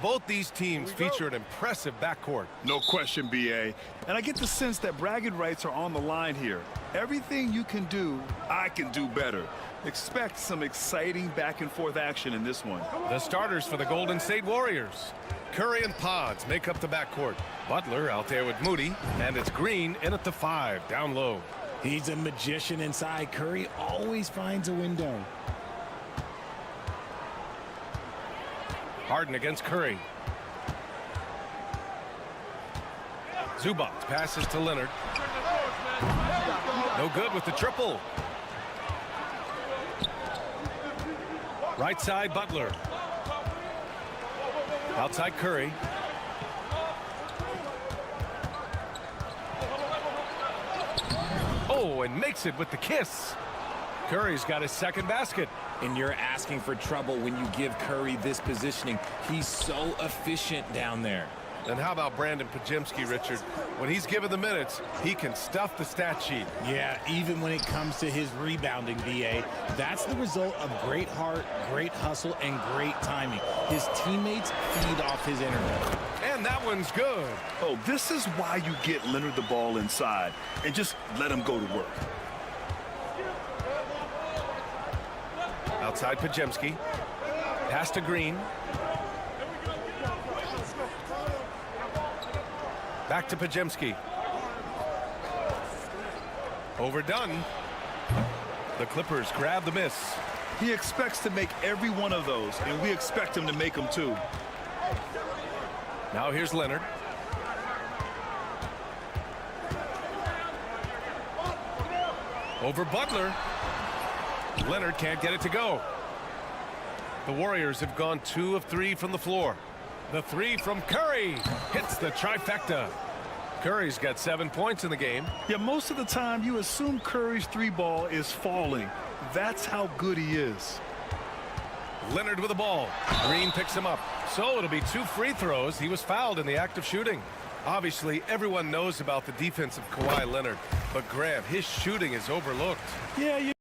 Both these teams feature an impressive backcourt. No question, B.A. And I get the sense that bragging rights are on the line here. Everything you can do, I can do better. Expect some exciting back-and-forth action in this one. The starters for the Golden State Warriors. Curry and Pods make up the backcourt. Butler out there with Moody, and it's Green in at the 5, down low. He's a magician inside. Curry always finds a window. Harden against Curry. Zubac passes to Leonard. No good with the triple. Right side, Butler. Outside, Curry. Oh, and makes it with the kiss. Curry's got his second basket. And you're asking for trouble when you give Curry this positioning. He's so efficient down there. And how about Brandon Pajemski, Richard? When he's given the minutes, he can stuff the stat sheet. Yeah, even when it comes to his rebounding, B.A. That's the result of great heart, great hustle, and great timing. His teammates feed off his energy. And that one's good. Oh, this is why you get Leonard the ball inside and just let him go to work. Outside Pajemski. Pass to Green. Back to Pajemski. Overdone. The Clippers grab the miss. He expects to make every one of those, and we expect him to make them too. Now here's Leonard. Over Butler. Leonard can't get it to go. The Warriors have gone 2 of 3 from the floor. The 3 from Curry hits the trifecta. Curry's got 7 points in the game. Yeah, most of the time you assume Curry's 3-ball is falling. That's how good he is. Leonard with the ball. Green picks him up. So it'll be 2 free throws. He was fouled in the act of shooting. Obviously, everyone knows about the defense of Kawhi Leonard. But Grant, his shooting is overlooked. Yeah,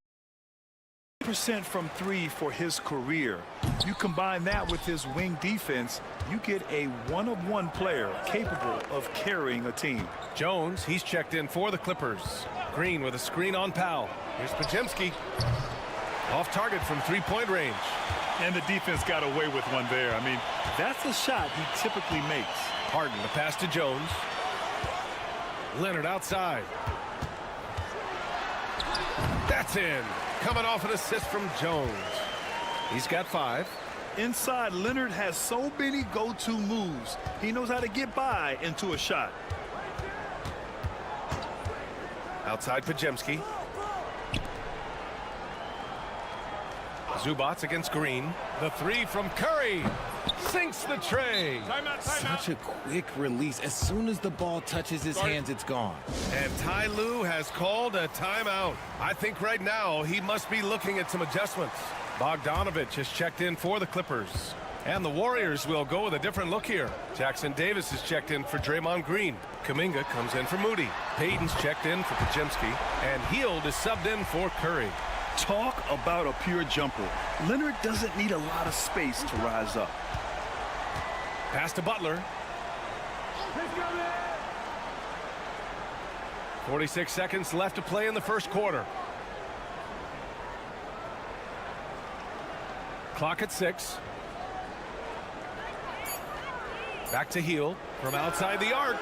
percent from 3 for his career. You combine that with his wing defense, you get a one-of-one player capable of carrying a team. Jones, he's checked in for the Clippers. Green with a screen on Powell. Here's Pajemski. Off target from 3-point range. And the defense got away with one there. I mean, that's a shot he typically makes. Harden, the pass to Jones. Leonard outside. That's in. Coming off an assist from Jones. He's got 5. Inside, Leonard has so many go-to moves. He knows how to get by into a shot. Outside Pajemski. Zubac against Green. The 3 from Curry. Sinks the tray. Such a quick release. As soon as the ball touches his hands, it's gone. And Ty Lue has called a timeout. I think right now he must be looking at some adjustments. Bogdanovich has checked in for the Clippers. And the Warriors will go with a different look here. Jackson Davis is checked in for Draymond Green. Kuminga comes in for Moody. Payton's checked in for Pajemski. And Hield is subbed in for Curry. Talk about a pure jumper. Leonard doesn't need a lot of space to rise up. Pass to Butler. 46 seconds left to play in the first quarter. Clock at 6. Back to Hield from outside the arc.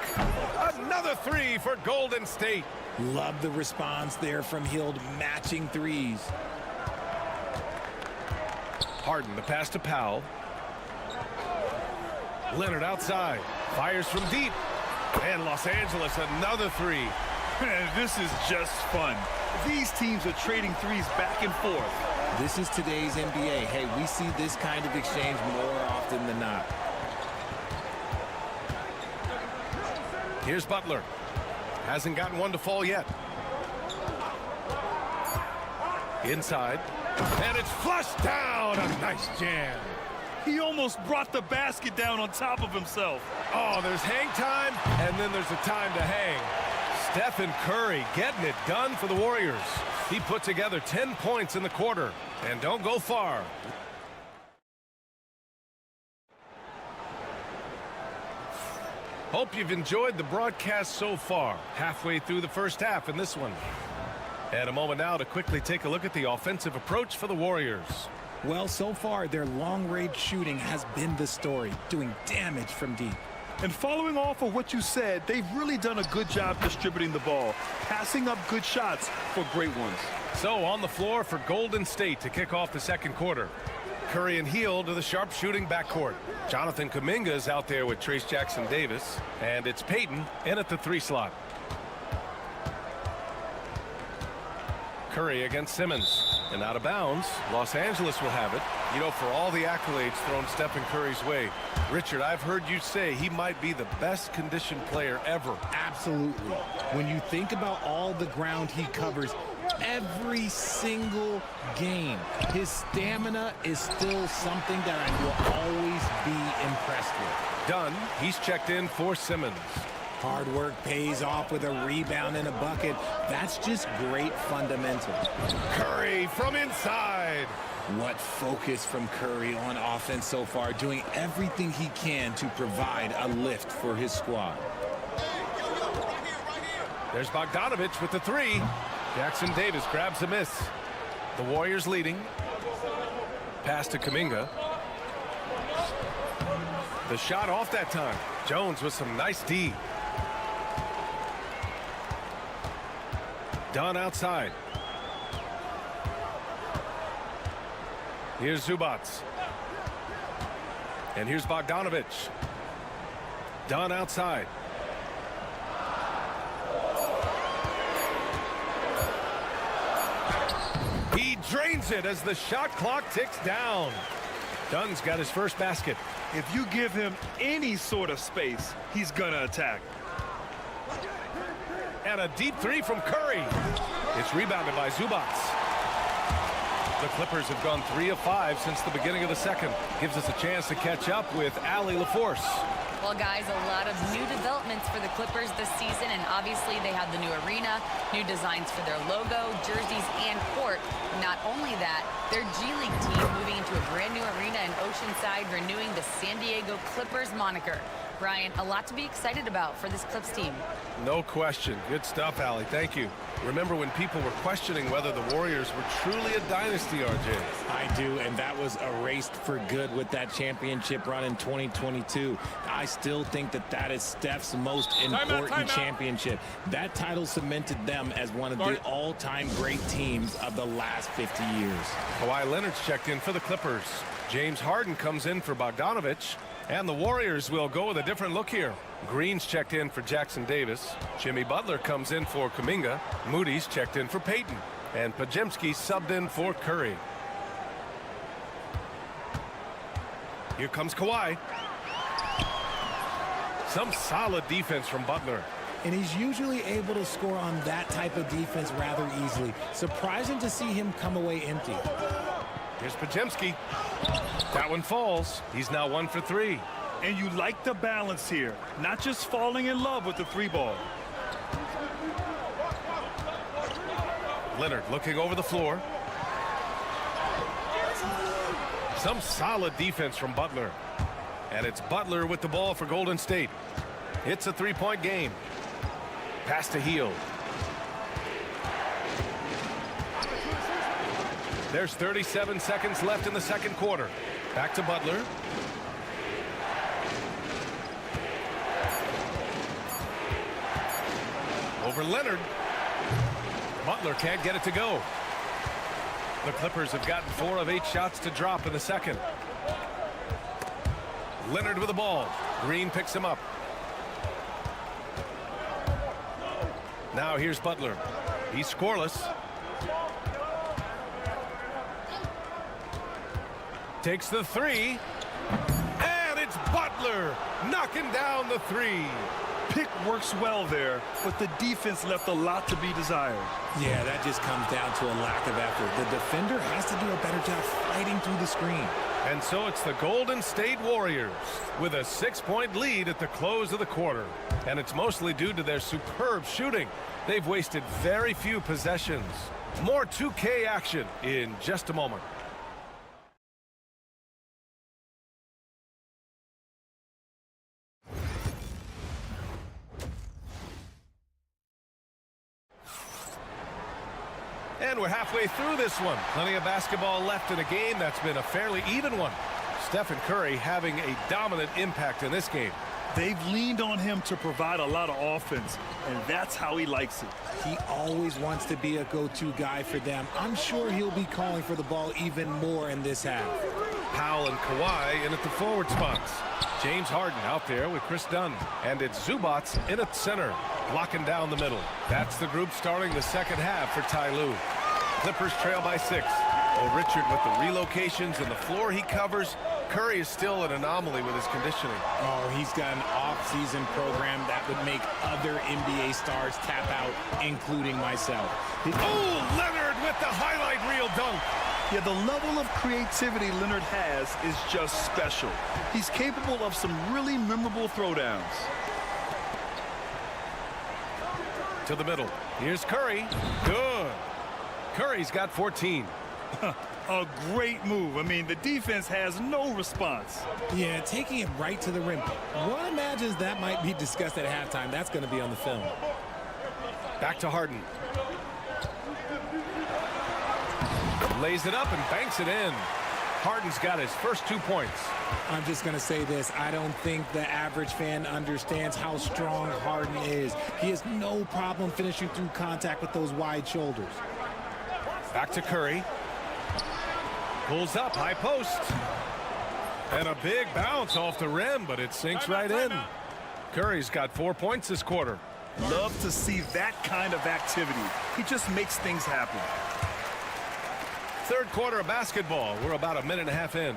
Another 3 for Golden State. Love the response there from Hield, matching threes. Harden, the pass to Powell. Leonard outside. Fires from deep. And Los Angeles, another three. This is just fun. These teams are trading threes back and forth. This is today's NBA. Hey, we see this kind of exchange more often than not. Here's Butler. Hasn't gotten one to fall yet. Inside. And it's flushed down. A nice jam. He almost brought the basket down on top of himself. Oh, there's hang time, and then there's a time to hang. Stephen Curry getting it done for the Warriors. He put together 10 points in the quarter. And don't go far. Hope you've enjoyed the broadcast so far. Halfway through the first half in this one. And a moment now to quickly take a look at the offensive approach for the Warriors. Well, so far, their long-range shooting has been the story, doing damage from deep. And following off of what you said, they've really done a good job distributing the ball, passing up good shots for great ones. So on the floor for Golden State to kick off the second quarter. Curry and Hield to the sharpshooting backcourt. Jonathan Kuminga is out there with Trace Jackson-Davis. And it's Payton in at the 3 slot. Curry against Simmons. And out of bounds. Los Angeles will have it. You know, for all the accolades thrown Stephen Curry's way, Richard, I've heard you say he might be the best conditioned player ever. Absolutely. When you think about all the ground he covers every single game, his stamina is still something that I will always be impressed with. Dunn, he's checked in for Simmons. Hard work pays off with a rebound and a bucket. That's just great fundamentals. Curry from inside. What focus from Curry on offense so far, doing everything he can to provide a lift for his squad. There's Bogdanovich with the 3. Jackson-Davis grabs a miss. The Warriors leading. Pass to Kuminga. The shot off that time. Jones with some nice D. Dunn outside. Here's Zubats. And here's Bogdanovich. Dunn outside. He drains it as the shot clock ticks down. Dunn's got his first basket. If you give him any sort of space, he's gonna attack. And a deep 3 from Curry. It's rebounded by Zubats. The Clippers have gone 3 of 5 since the beginning of the second. Gives us a chance to catch up with Allie LaForce. Well, guys, a lot of new developments for the Clippers this season, and obviously they have the new arena, new designs for their logo, jerseys, and court. Not only that, their G League team moving into a brand new arena in Oceanside, renewing the San Diego Clippers moniker. Brian, a lot to be excited about for this Clips team. No question. Good stuff, Allie. Thank you. Remember when people were questioning whether the Warriors were truly a dynasty, RJ? I do, and that was erased for good with that championship run in 2022. I still think that that is Steph's most important championship. That title cemented them as one of the all-time great teams of the last 50 years. Kawhi Leonard's checked in for the Clippers. James Harden comes in for Bogdanovich. And the Warriors will go with a different look here. Green's checked in for Jackson-Davis. Jimmy Butler comes in for Kuminga. Moody's checked in for Payton. And Pajemski subbed in for Curry. Here comes Kawhi. Some solid defense from Butler. And he's usually able to score on that type of defense rather easily. Surprising to see him come away empty. Here's Pajemski. That one falls. He's now 1 for 3. And you like the balance here, not just falling in love with the 3 ball. Leonard looking over the floor. Some solid defense from Butler. And it's Butler with the ball for Golden State. It's a 3-point game. Pass to Hield. There's 37 seconds left in the second quarter. Back to Butler. Over Leonard. Butler can't get it to go. The Clippers have gotten 4 of 8 shots to drop in the second. Leonard with the ball. Green picks him up. Now here's Butler. He's scoreless. Takes the three. And it's Butler knocking down the three. Pick works well there, but the defense left a lot to be desired. Yeah, that just comes down to a lack of effort. The defender has to do a better job fighting through the screen. And so it's the Golden State Warriors with a 6-point lead at the close of the quarter. And it's mostly due to their superb shooting. They've wasted very few possessions. More 2K action in just a moment. And we're halfway through this one. Plenty of basketball left in a game that's been a fairly even one. Stephen Curry having a dominant impact in this game. They've leaned on him to provide a lot of offense, and that's how he likes it. He always wants to be a go-to guy for them. I'm sure he'll be calling for the ball even more in this half. Powell and Kawhi in at the forward spots. James Harden out there with Chris Dunn. And it's Zubats in at center, blocking down the middle. That's the group starting the second half for Ty Lue. Clippers trail by 6. Oh, Richard with the relocations and the floor he covers. Curry is still an anomaly with his conditioning. Oh, he's got an off-season program that would make other NBA stars tap out, including myself. Oh, Leonard with the highlight reel dunk. Yeah, the level of creativity Leonard has is just special. He's capable of some really memorable throwdowns. To the middle. Here's Curry. Good. Curry's got 14. A great move. I mean, the defense has no response. Yeah, taking it right to the rim. One imagines that might be discussed at halftime. That's going to be on the film. Back to Harden. Lays it up and banks it in. Harden's got his first 2 points. I'm just going to say this. I don't think the average fan understands how strong Harden is. He has no problem finishing through contact with those wide shoulders. Back to Curry. Pulls up, high post. And a big bounce off the rim, but it sinks right in. Curry's got 4 points this quarter. Love to see that kind of activity. He just makes things happen. Third quarter of basketball. We're about a minute and a half in.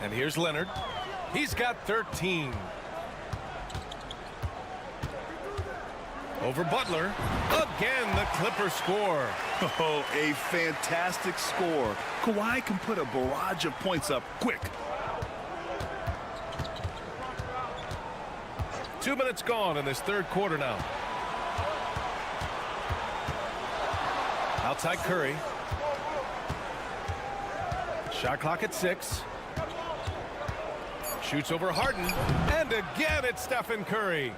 And here's Leonard. He's got 13. Over Butler. Again, the Clippers score. Oh, a fantastic score. Kawhi can put a barrage of points up quick. 2 minutes gone in this third quarter now. Outside Curry. Shot clock at 6. Shoots over Harden. And again, it's Stephen Curry.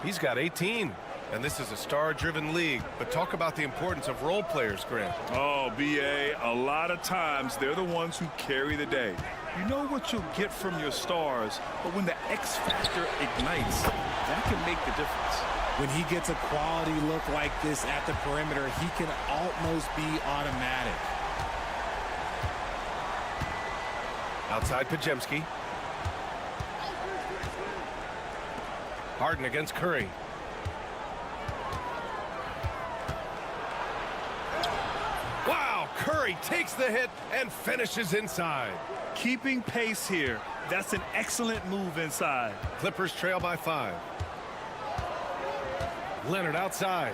He's got 18. And this is a star-driven league. But talk about the importance of role players, Grant. Oh, B.A., a lot of times they're the ones who carry the day. You know what you'll get from your stars, but when the X factor ignites, that can make the difference. When he gets a quality look like this at the perimeter, he can almost be automatic. Outside Pajemski. Harden against Curry. Wow, Curry takes the hit and finishes inside. Keeping pace here. That's an excellent move inside. Clippers trail by 5. Leonard outside.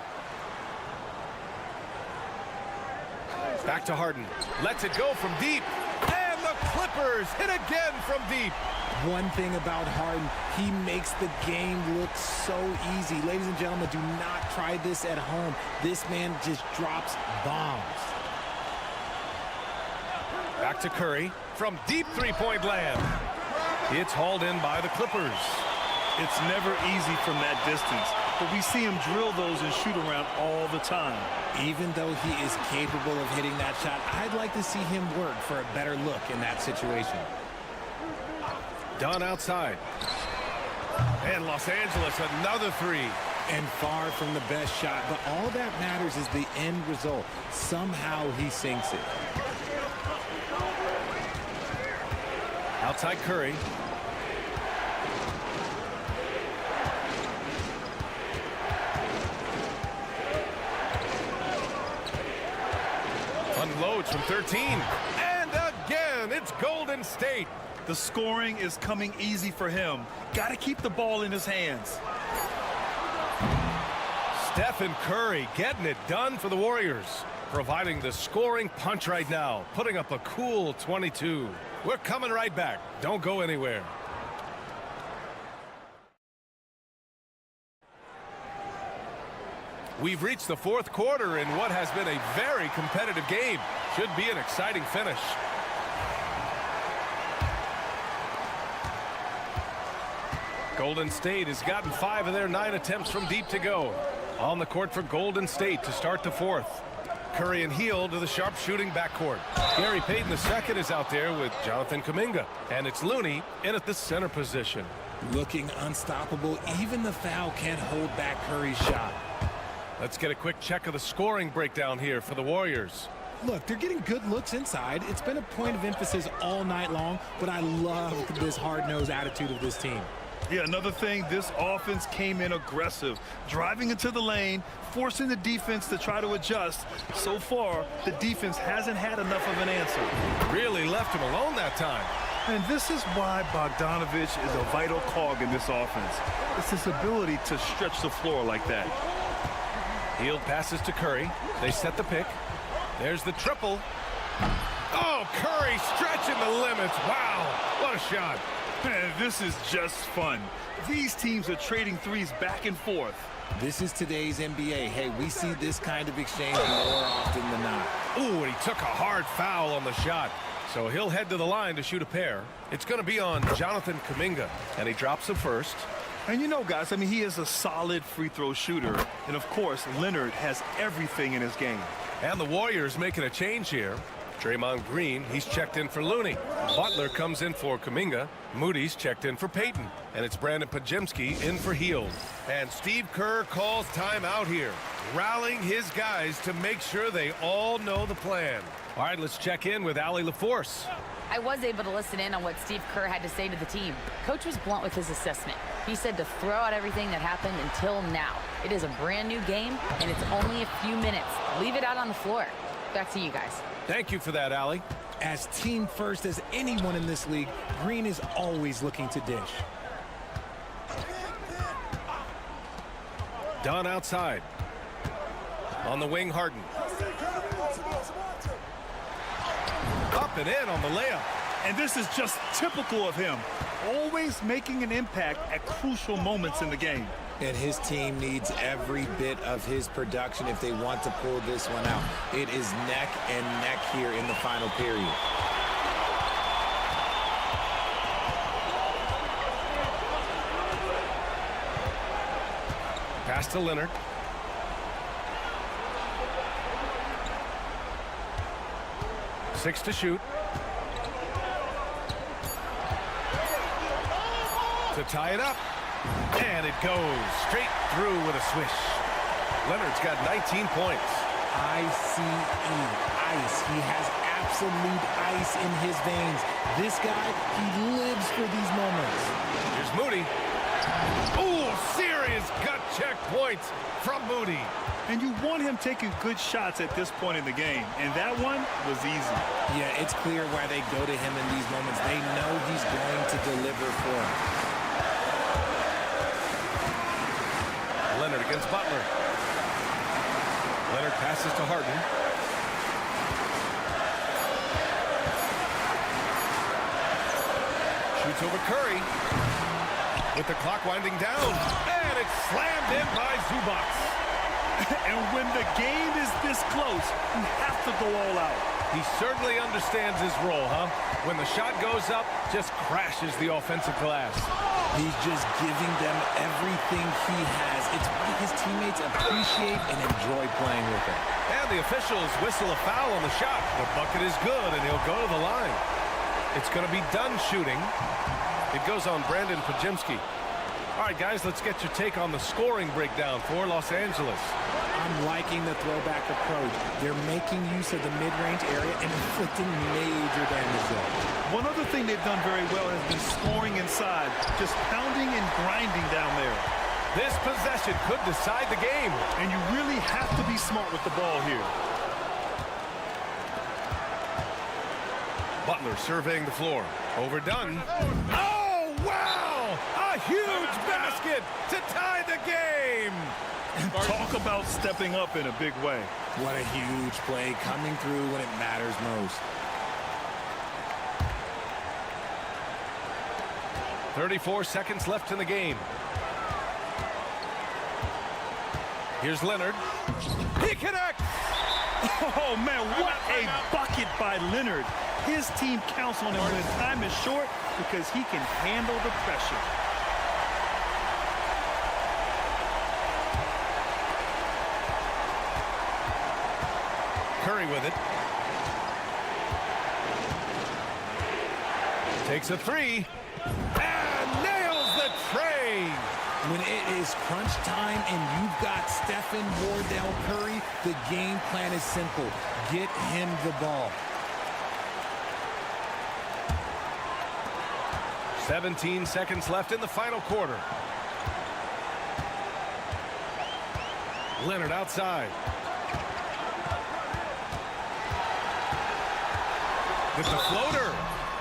Back to Harden. Lets it go from deep. And the Clippers hit again from deep. One thing about Harden, he makes the game look so easy. Ladies and gentlemen, do not try this at home. This man just drops bombs. Back to Curry from deep three-point land. It's hauled in by the Clippers. It's never easy from that distance, but we see him drill those and shoot around all the time. Even though he is capable of hitting that shot, I'd like to see him work for a better look in that situation. Dunn outside. And Los Angeles, another three. And far from the best shot, but all that matters is the end result. Somehow he sinks it. Outside Curry. Unloads from 13. And again, it's Golden State. The scoring is coming easy for him. Got to keep the ball in his hands. Stephen Curry getting it done for the Warriors, providing the scoring punch right now, putting up a cool 22. We're coming right back. Don't go anywhere. We've reached the fourth quarter in what has been a very competitive game. Should be an exciting finish. Golden State has gotten 5 of their 9 attempts from deep to go. On the court for Golden State to start the fourth. Curry and Hield to the sharp-shooting backcourt. Gary Payton II is out there with Jonathan Kuminga. And it's Looney in at the center position. Looking unstoppable. Even the foul can't hold back Curry's shot. Let's get a quick check of the scoring breakdown here for the Warriors. Look, they're getting good looks inside. It's been a point of emphasis all night long, but I love this hard-nosed attitude of this team. Yeah, another thing, this offense came in aggressive, driving into the lane, forcing the defense to try to adjust. So far, the defense hasn't had enough of an answer. Really left him alone that time. And this is why Bogdanovich is a vital cog in this offense. It's his ability to stretch the floor like that. Hield passes to Curry. They set the pick. There's the triple. Oh, Curry stretching the limits. Wow, what a shot. Man, this is just fun. These teams are trading threes back and forth. This is today's NBA. Hey, we see this kind of exchange more often than not. Ooh, and he took a hard foul on the shot. So he'll head to the line to shoot a pair. It's going to be on Jonathan Kuminga, and he drops the first. And you know, guys, I mean, he is a solid free throw shooter. And, of course, Leonard has everything in his game. And the Warriors making a change here. Draymond Green, he's checked in for Looney. Butler comes in for Kuminga. Moody's checked in for Payton. And it's Brandon Podziemski in for Hield. And Steve Kerr calls timeout here, rallying his guys to make sure they all know the plan. All right, let's check in with Allie LaForce. I was able to listen in on what Steve Kerr had to say to the team. Coach was blunt with his assessment. He said to throw out everything that happened until now. It is a brand new game, and it's only a few minutes. Leave it out on the floor. Back to you guys. Thank you for that, Allie. As team first as anyone in this league, Green is always looking to dish. Dunn outside. On the wing, Harden. Up and in on the layup. And this is just typical of him. Always making an impact at crucial moments in the game. And his team needs every bit of his production if they want to pull this one out. It is neck and neck here in the final period. Pass to Leonard. Six to shoot. To tie it up. And it goes straight through with a swish. Leonard's got 19 points. ICE, ice. He has absolute ice in his veins. This guy, he lives for these moments. Here's Moody. Ooh, serious gut check points from Moody. And you want him taking good shots at this point in the game. And that one was easy. Yeah, it's clear why they go to him in these moments. They know he's going to deliver for them. Leonard against Butler. Leonard passes to Harden. Shoots over Curry. With the clock winding down. And it's slammed in by Zubac. And when the game is this close, you have to go all out. He certainly understands his role, huh? When the shot goes up, just crashes the offensive glass. He's just giving them everything he has. It's why his teammates appreciate and enjoy playing with him. And the officials whistle a foul on the shot. The bucket is good, and he'll go to the line. It's going to be done shooting. It goes on Brandon Podziemski. All right, guys, let's get your take on the scoring breakdown for Los Angeles. I'm liking the throwback approach. They're making use of the mid-range area and inflicting major damage there. One other thing they've done very well has been scoring inside, just pounding and grinding down there. This possession could decide the game. And you really have to be smart with the ball here. Butler surveying the floor. Overdone. Oh, wow! A huge basket to tie the game! Talk about stepping up in a big way. What a huge play, coming through when it matters most. 34 seconds left in the game. Here's Leonard. He connects! Oh, man, what a bucket by Leonard. His team counts on him when time is short because he can handle the pressure. Curry with it. Takes a three. And nails the tray. When it is crunch time and you've got Stephen Wardell Curry, the game plan is simple. Get him the ball. 17 seconds left in the final quarter. Leonard outside. With the floater.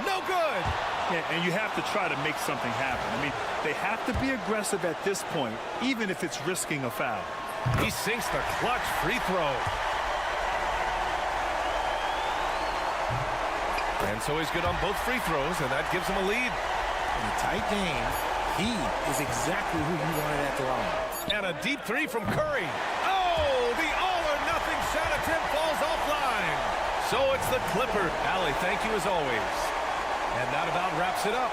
No good. Yeah, and you have to try to make something happen. I mean, they have to be aggressive at this point, even if it's risking a foul. He sinks the clutch free throw. And so he's good on both free throws, and that gives him a lead. In a tight game, he is exactly who you wanted at the line. And a deep three from Curry. Oh, the all-or-nothing shot attempt falls offline. So it's the Clippers. Allie, thank you as always. And that about wraps it up.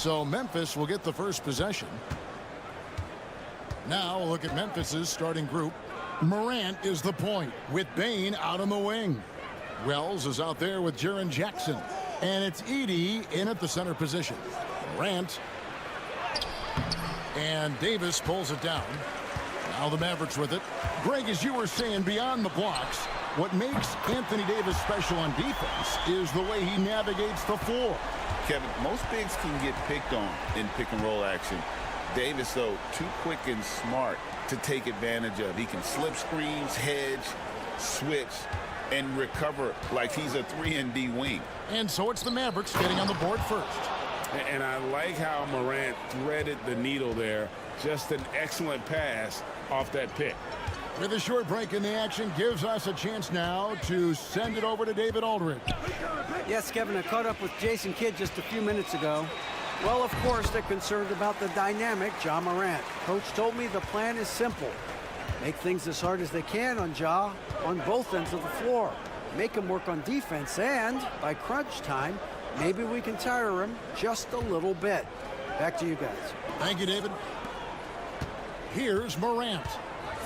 So Memphis will get the first possession. Now we'll look at Memphis's starting group. Morant is the point with Bane out on the wing. Wells is out there with Jaren Jackson. And it's Edey in at the center position. Morant. And Davis pulls it down. Now the Mavericks with it. Greg, as you were saying, beyond the blocks, what makes Anthony Davis special on defense is the way he navigates the floor. Kevin, most bigs can get picked on in pick-and-roll action. Davis, though, too quick and smart to take advantage of. He can slip screens, hedge, switch, and recover like he's a 3-and-D wing. And so it's the Mavericks getting on the board first. And I like how Morant threaded the needle there. Just an excellent pass off that pick. With a short break in the action, gives us a chance now to send it over to David Aldridge. Yes, Kevin, I caught up with Jason Kidd just a few minutes ago. Well, of course, they're concerned about the dynamic Ja Morant. Coach told me the plan is simple. Make things as hard as they can on Ja on both ends of the floor. Make him work on defense, and by crunch time, maybe we can tire him just a little bit. Back to you guys. Thank you, David. Here's Morant.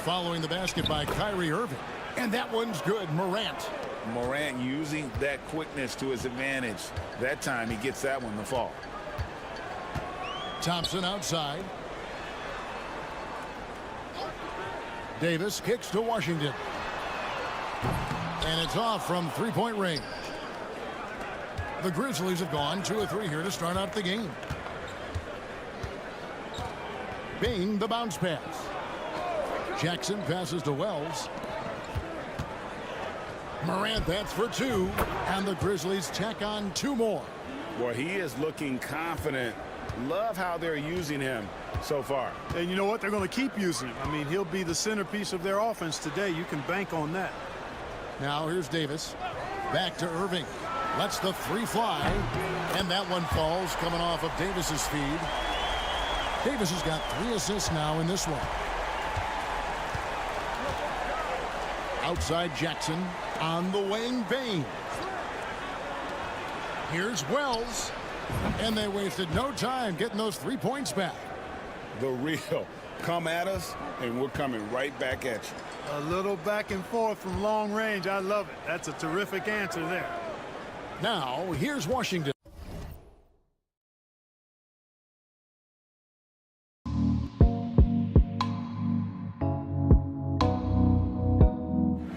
Following the basket by Kyrie Irving. And that one's good. Morant. Morant using that quickness to his advantage. That time he gets that one to fall. Thompson outside. Davis kicks to Washington. And it's off from three-point range. The Grizzlies have gone 2 of 3 here to start out the game. Bane the bounce pass. Jackson passes to Wells. Morant, that's for 2. And the Grizzlies tack on 2 more. Well, he is looking confident. Love how they're using him so far. And you know what? They're going to keep using him. I mean, he'll be the centerpiece of their offense today. You can bank on that. Now here's Davis. Back to Irving. Lets the 3 fly. And that one falls coming off of Davis's feed. Davis has got 3 assists now in this one. Outside Jackson. On the wing, Bane. Here's Wells. And they wasted no time getting those 3 points back. The real. Come at us, and we're coming right back at you. A little back and forth from long range. I love it. That's a terrific answer there. Now, here's Washington.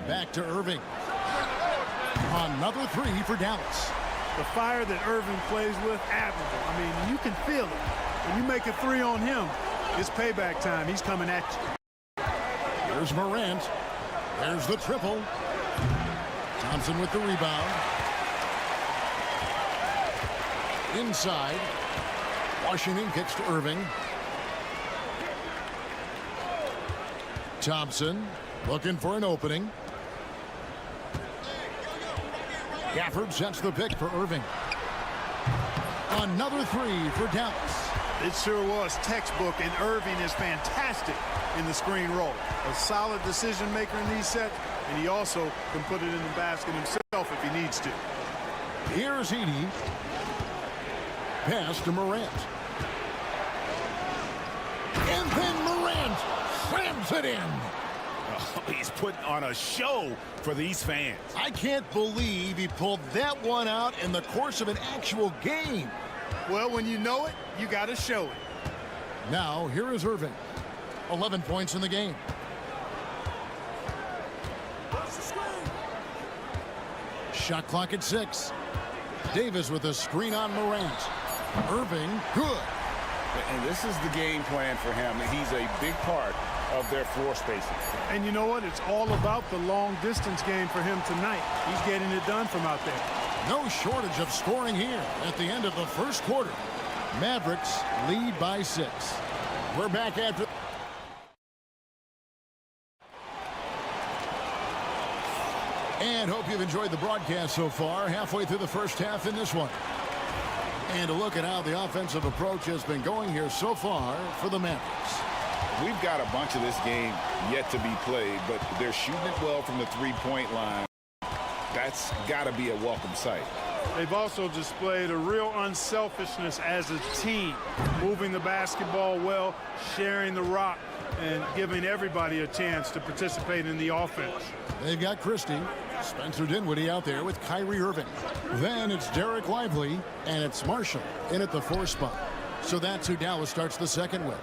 Back to Irving. Another 3 for Dallas. The fire that Irving plays with, admirable. I mean, you can feel it. When you make a 3 on him, it's payback time. He's coming at you. Here's Morant. There's the triple. Thompson with the rebound. Inside. Washington kicks to Irving. Thompson looking for an opening. Gafford sets the pick for Irving. Another 3 for Dallas. It sure was textbook, and Irving is fantastic in the screen roll. A solid decision maker in these sets, and he also can put it in the basket himself if he needs to. Here's Edey. Pass to Morant. And then Morant slams it in. Oh, he's putting on a show for these fans. I can't believe he pulled that one out in the course of an actual game. Well, when you know it, you got to show it. Now, here is Irving. 11 points in the game. Shot clock at 6. Davis with a screen on Morant. Irving, good. And this is the game plan for him. He's a big part of their floor spacing. And you know what? It's all about the long distance game for him tonight. He's getting it done from out there. No shortage of scoring here at the end of the first quarter. Mavericks lead by 6. We're back after. And hope you've enjoyed the broadcast so far. Halfway through the first half in this one. And a look at how the offensive approach has been going here so far for the Mavericks. We've got a bunch of this game yet to be played, but they're shooting it well from the 3-point line. That's got to be a welcome sight. They've also displayed a real unselfishness as a team, moving the basketball well, sharing the rock, and giving everybody a chance to participate in the offense. They've got Christie, Spencer Dinwiddie out there with Kyrie Irving. Then it's Derek Lively, and it's Marshall in at the 4 spot. So that's who Dallas starts the second with.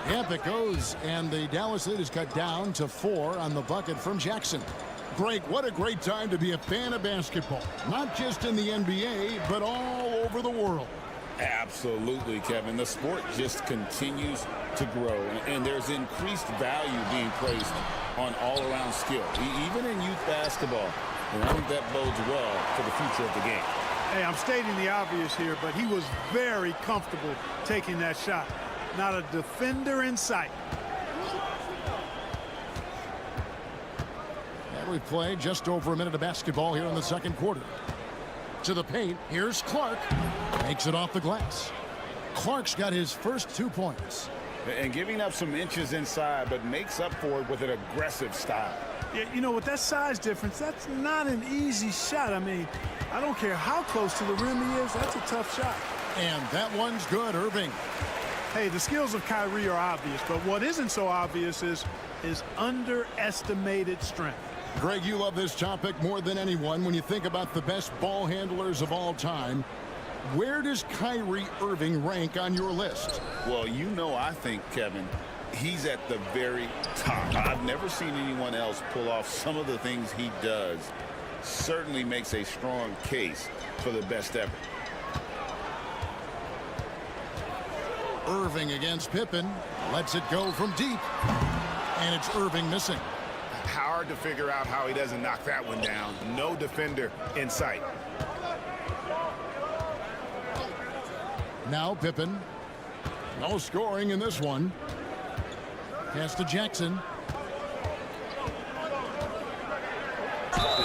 Yep, it goes, and the Dallas lead is cut down to 4 on the bucket from Jackson. Greg, what a great time to be a fan of basketball. Not just in the NBA, but all over the world. Absolutely, Kevin. The sport just continues to grow, and there's increased value being placed on all-around skill, even in youth basketball. And I think that bodes well for the future of the game. Hey, I'm stating the obvious here, but he was very comfortable taking that shot. Not a defender in sight. And we've played just over a minute of basketball here in the second quarter. To the paint, here's Clark. Makes it off the glass. Clark's got his first 2 points. And giving up some inches inside, but makes up for it with an aggressive style. Yeah, you know, with that size difference, that's not an easy shot. I mean, I don't care how close to the rim he is, that's a tough shot. And that one's good, Irving. Hey, the skills of Kyrie are obvious, but what isn't so obvious is his underestimated strength. Greg, you love this topic more than anyone. When you think about the best ball handlers of all time, where does Kyrie Irving rank on your list? Well, you know, I think, Kevin, he's at the very top. I've never seen anyone else pull off some of the things he does. Certainly makes a strong case for the best ever. Irving against Pippen. Lets it go from deep. And it's Irving missing. Hard to figure out how he doesn't knock that one down. No defender in sight. Now Pippen. No scoring in this one. Pass to Jackson.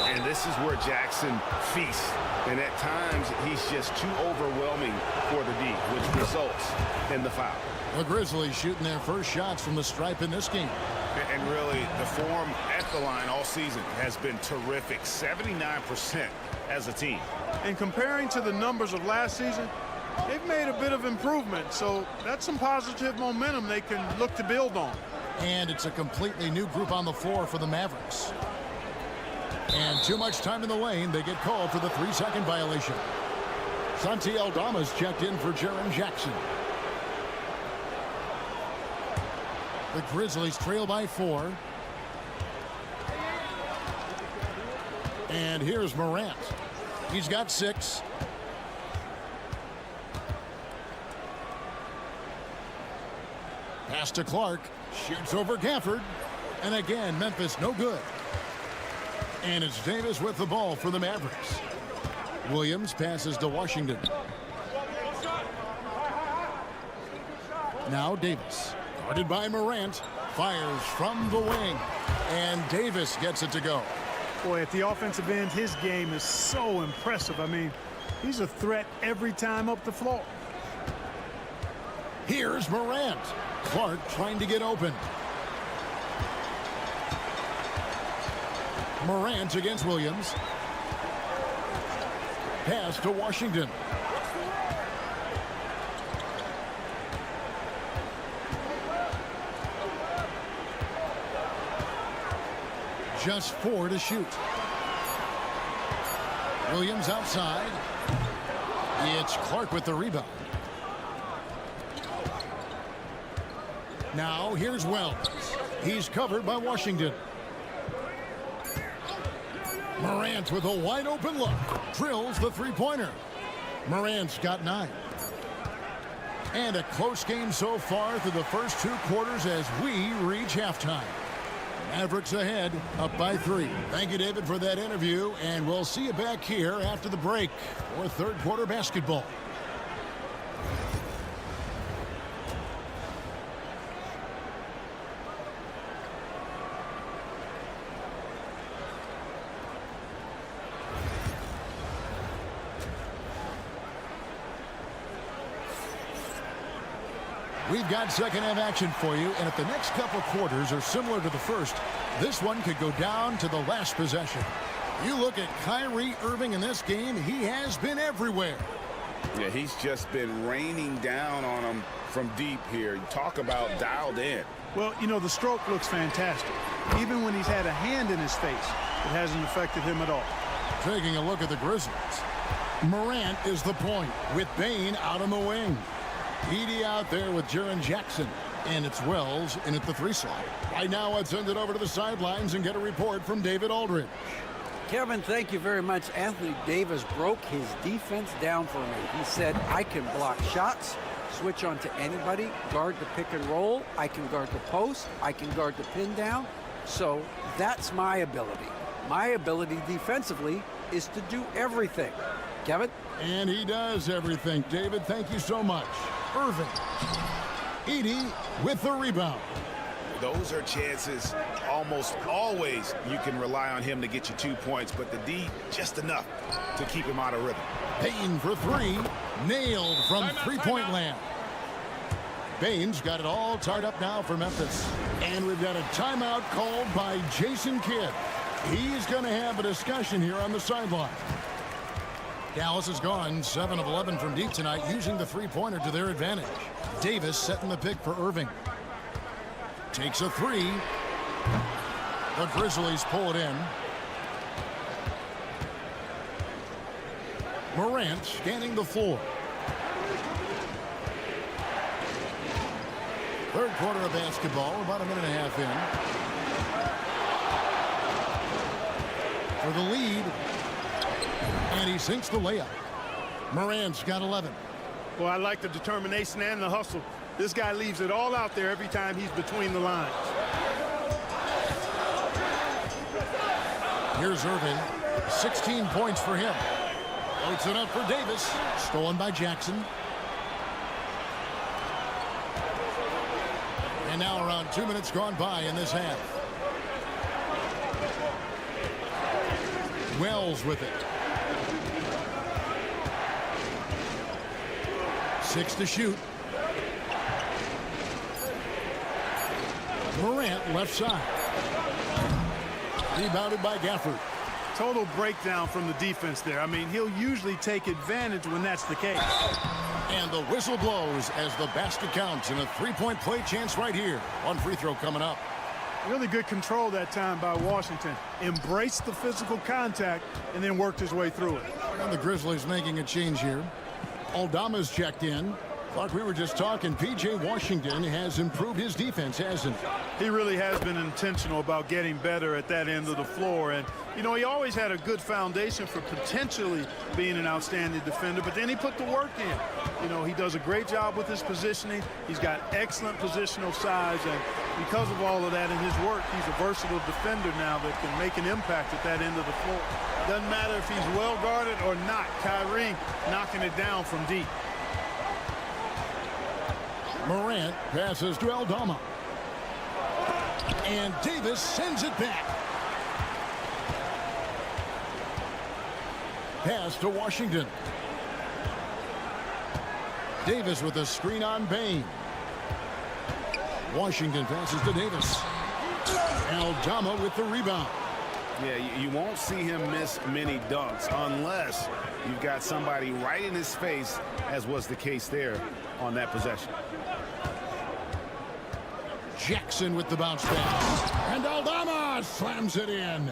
And this is where Jackson feasts. And at times, he's just too overwhelming for the D, which results in the foul. The Grizzlies shooting their first shots from the stripe in this game. And really, the form at the line all season has been terrific. 79% as a team. And comparing to the numbers of last season, they've made a bit of improvement. So that's some positive momentum they can look to build on. And it's a completely new group on the floor for the Mavericks. And too much time in the lane. They get called for the 3-second violation. Santi Aldama's checked in for Jaren Jackson. The Grizzlies trail by 4. And here's Morant. He's got 6. Pass to Clark. Shoots over Gafford. And again, Memphis no good. And it's Davis with the ball for the Mavericks. Williams passes to Washington. Now Davis. Guarded by Morant. Fires from the wing. And Davis gets it to go. Boy, at the offensive end, his game is so impressive. I mean, he's a threat every time up the floor. Here's Morant. Clark trying to get open. Morant against Williams. Pass to Washington. Just 4 to shoot. Williams outside. It's Clark with the rebound. Now here's Wells. He's covered by Washington. Morant with a wide open look. Drills the 3-pointer. Morant's got 9. And a close game so far through the first 2 quarters as we reach halftime. Mavericks ahead, up by 3. Thank you, David, for that interview, and we'll see you back here after the break for third quarter basketball. We've got second half action for you, and if the next couple quarters are similar to the first, this one could go down to the last possession. You look at Kyrie Irving in this game, he has been everywhere. Yeah, he's just been raining down on him from deep here. Talk about dialed in. Well, you know, the stroke looks fantastic. Even when he's had a hand in his face, it hasn't affected him at all. Taking a look at the Grizzlies. Morant is the point with Bane out on the wing. Edey out there with Jaren Jackson. And it's Wells in at the 3 slot. Right now, let's send it over to the sidelines and get a report from David Aldridge. Kevin, thank you very much. Anthony Davis broke his defense down for me. He said, I can block shots, switch on to anybody, guard the pick and roll, I can guard the post, I can guard the pin down. So that's my ability. My ability defensively is to do everything. Kevin? And he does everything. David, thank you so much. Irving. Edey with the rebound. Those are chances almost always you can rely on him to get you 2 points, but the D just enough to keep him out of rhythm. Bane for 3. Nailed from three-point land. Bane's got it all tied up now for Memphis. And we've got a timeout called by Jason Kidd. He's going to have a discussion here on the sideline. Dallas has gone 7 of 11 from deep tonight, using the three-pointer to their advantage. Davis setting the pick for Irving. Takes a 3. The Grizzlies pull it in. Morant scanning the floor. Third quarter of basketball, about a minute and a half in. For the lead. And he sinks the layup. Morant's got 11. Well, I like the determination and the hustle. This guy leaves it all out there every time he's between the lines. Here's Irving. 16 points for him. Floats it up for Davis. Stolen by Jackson. And now around 2 minutes gone by in this half. Wells with it. 6 to shoot. Morant left side. Rebounded by Gafford. Total breakdown from the defense there. I mean, he'll usually take advantage when that's the case. And the whistle blows as the basket counts, and a three-point play chance right here. One free throw coming up. Really good control that time by Washington. Embraced the physical contact and then worked his way through it. And the Grizzlies making a change here. Aldama's checked in. Like we were just talking, P.J. Washington has improved his defense, hasn't he? He really has been intentional about getting better at that end of the floor. And, you know, he always had a good foundation for potentially being an outstanding defender, but then he put the work in. You know, he does a great job with his positioning. He's got excellent positional size, and because of all of that in his work, he's a versatile defender now that can make an impact at that end of the floor. Doesn't matter if he's well guarded or not. Kyrie knocking it down from deep. Morant passes to Aldama. And Davis sends it back. Pass to Washington. Davis with a screen on Bane. Washington passes to Davis. Aldama with the rebound. Yeah, you won't see him miss many dunks unless you've got somebody right in his face, as was the case there on that possession. Jackson with the bounce pass. And Aldama slams it in.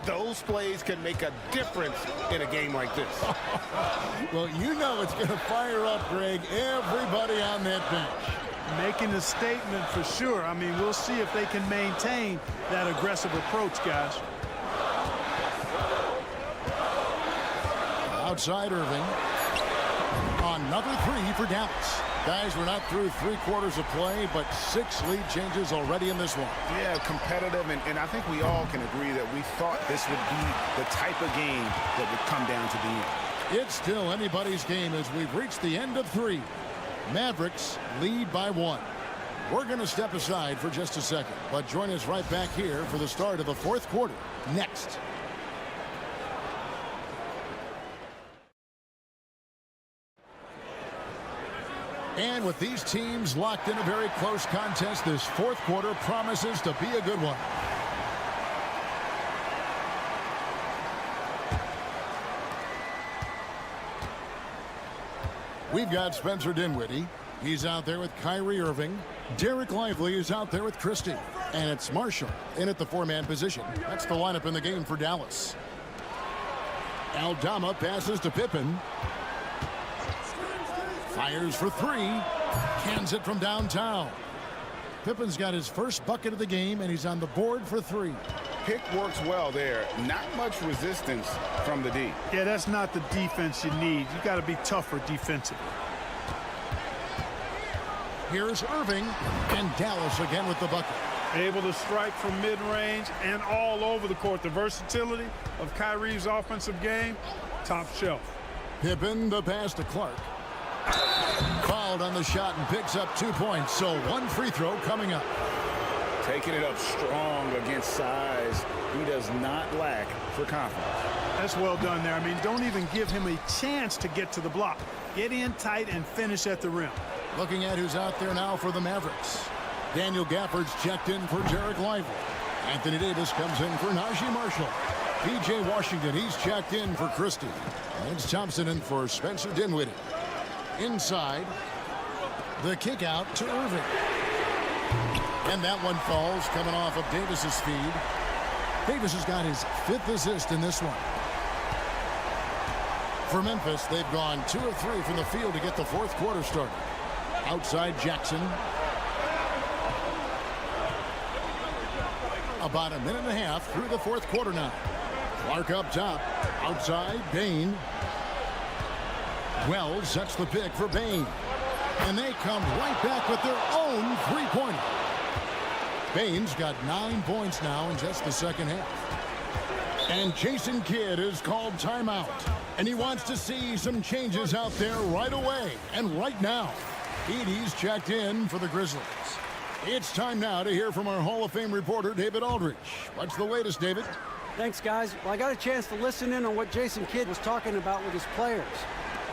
Those plays can make a difference in a game like this. Well, you know it's going to fire up, Greg, everybody on that bench. Making a statement for sure. I mean, we'll see if they can maintain that aggressive approach, guys. Outside Irving. Another 3 for Dallas. Guys, we're not through 3 quarters of play, but 6 lead changes already in this one. Yeah, competitive, and I think we all can agree that we thought this would be the type of game that would come down to the end. It's still anybody's game as we've reached the end of 3. Mavericks lead by 1. We're going to step aside for just a second, but join us right back here for the start of the 4th quarter next. And with these teams locked in a very close contest, this fourth quarter promises to be a good one. We've got Spencer Dinwiddie. He's out there with Kyrie Irving. Derek Lively is out there with Christie. And it's Marshall in at the four-man position. That's the lineup in the game for Dallas. Aldama passes to Pippen. Fires for three. Cans it from downtown. Pippen's got his first bucket of the game, and he's on the board for three. Pick works well there. Not much resistance from the D. Yeah, that's not the defense you need. You got to be tougher defensively. Here's Irving, and Dallas again with the bucket. Able to strike from mid-range and all over the court. The versatility of Kyrie's offensive game, top shelf. Pippen, the pass to Clark. Fouled on the shot and picks up 2 points, so one free throw coming up. Taking it up strong against size. He does not lack for confidence. That's well done there. I mean, don't even give him a chance to get to the block. Get in tight and finish at the rim. Looking at who's out there now for the Mavericks. Daniel Gafford's checked in for Derek Lively. Anthony Davis comes in for Najee Marshall. P.J. Washington, he's checked in for Christie. Lance Thompson in for Spencer Dinwiddie. Inside, the kick out to Irving. And that one falls, coming off of Davis's feed. Davis has got his 5th assist in this one. For Memphis, they've gone 2 of 3 from the field to get the fourth quarter started. Outside Jackson. About a minute and a half through the fourth quarter now. Clark up top. Outside, Bain. Wells sets the pick for Bain. And they come right back with their own three-pointer. Bain's got 9 points now in just the second half. And Jason Kidd is called timeout. And he wants to see some changes out there right away and right now. Edie's checked in for the Grizzlies. It's time now to hear from our Hall of Fame reporter, David Aldridge. What's the latest, David? Thanks, guys. Well, I got a chance to listen in on what Jason Kidd was talking about with his players.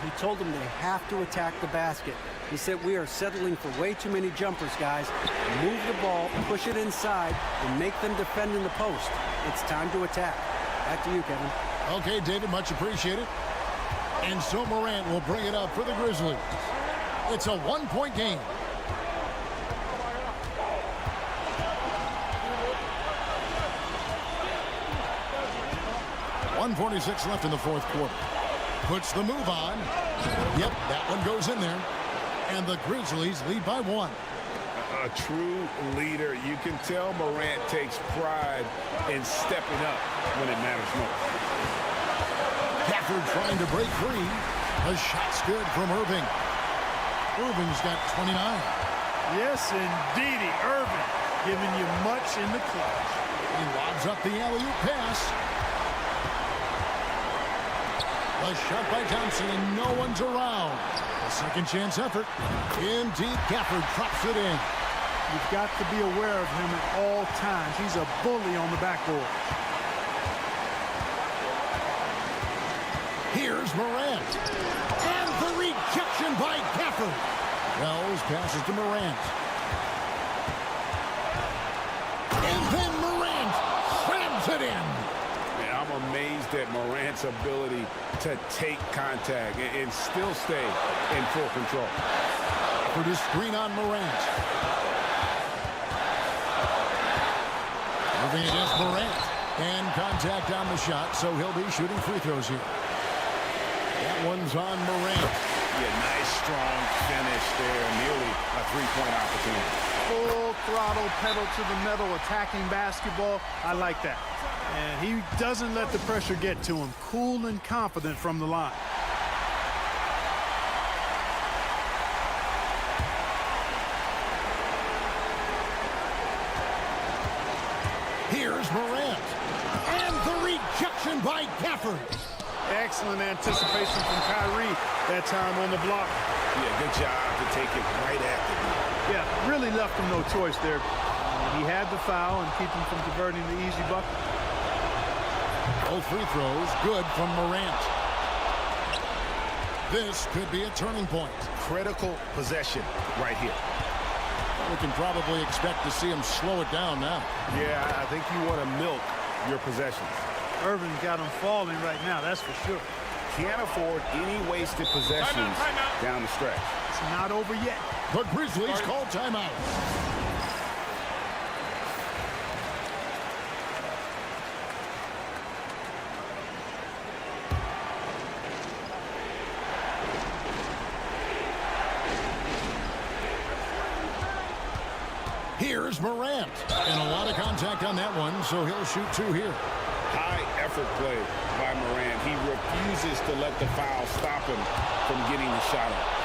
He told them they have to attack the basket. He said, we are settling for way too many jumpers, guys. Move the ball, push it inside, and make them defend in the post. It's time to attack. Back to you, Kevin. Okay, David, much appreciated. And so Morant will bring it up for the Grizzlies. It's a one-point game. .146 left in the fourth quarter. Puts the move on. Yep, that one goes in there. And the Grizzlies lead by 1. A true leader. You can tell Morant takes pride in stepping up when it matters most. Gafford trying to break free. The shot's good from Irving. Irving's got 29. Yes, indeedy. Irving giving you much in the clutch. He lobs up the alley-oop pass. The shot by Thompson, and no one's around. A second chance effort. In deep, Gafford drops it in. You've got to be aware of him at all times. He's a bully on the backboard. Here's Morant. And the rejection by Gafford. Wells passes to Morant. And then Morant slams it in. Man, I'm amazed at Morant's ability to take contact and still stay in full control. For the screen on Morant. Moving against Morant. And contact on the shot, so he'll be shooting free throws here. That one's on Morant. Yeah, nice, strong finish there. Nearly a three-point opportunity. Full throttle, pedal to the metal, attacking basketball. I like that. And he doesn't let the pressure get to him. Cool and confident from the line. Here's Morant. And the rejection by Gafford. Excellent anticipation from Kyrie that time on the block. Yeah, good job to take it right after him. Yeah, really left him no choice there. He had the foul and keep him from converting the easy bucket. Both free throws good from Morant. This could be a turning point. critical possession right here. We can probably expect to see him slow it down now. Yeah, I think you want to milk your possessions. Irvin got him falling right now, that's for sure. Can't afford any wasted possessions down the stretch. It's not over yet. The Grizzlies call timeout. Here's Morant. And a lot of contact on that one, so he'll shoot 2 here. High effort play by Morant. He refuses to let the foul stop him from getting the shot up.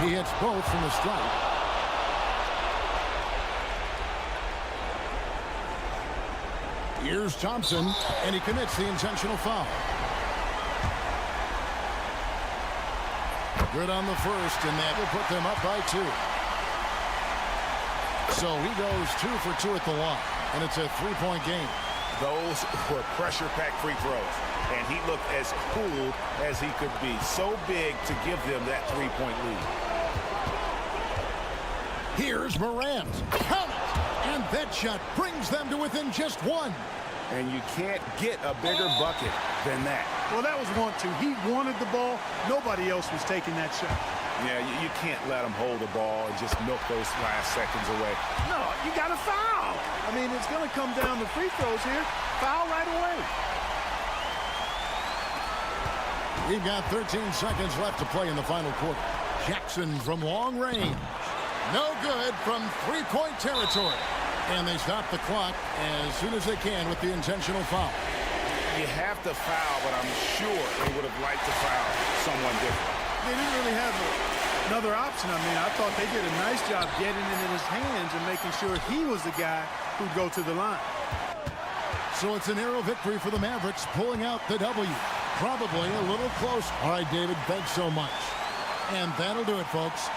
He hits both from the stripe. Here's Thompson, and he commits the intentional foul. Good on the first, and that will put them up by 2. So he goes 2 for 2 at the line, and it's a 3-point game. Those were pressure-packed free throws, and he looked as cool as he could be. So big to give them that 3-point lead. Here's Morant. Count it! And that shot brings them to within just 1. And you can't get a bigger bucket than that. Well, that was 1-2. He wanted the ball. Nobody else was taking that shot. Yeah, you can't let him hold the ball and just milk those last seconds away. No, you got to foul. I mean, it's going to come down to free throws here. Foul right away. We've got 13 seconds left to play in the final quarter. Jackson from long range. No good from 3-point territory. And they stop the clock as soon as they can with the intentional foul. You have to foul, but I'm sure they would have liked to foul someone different. They didn't really have another option. I mean, I thought they did a nice job getting it in his hands and making sure he was the guy who'd go to the line. So it's a narrow victory for the Mavericks, pulling out the W. Probably a little close. All right, David, thanks so much. And that'll do it, folks.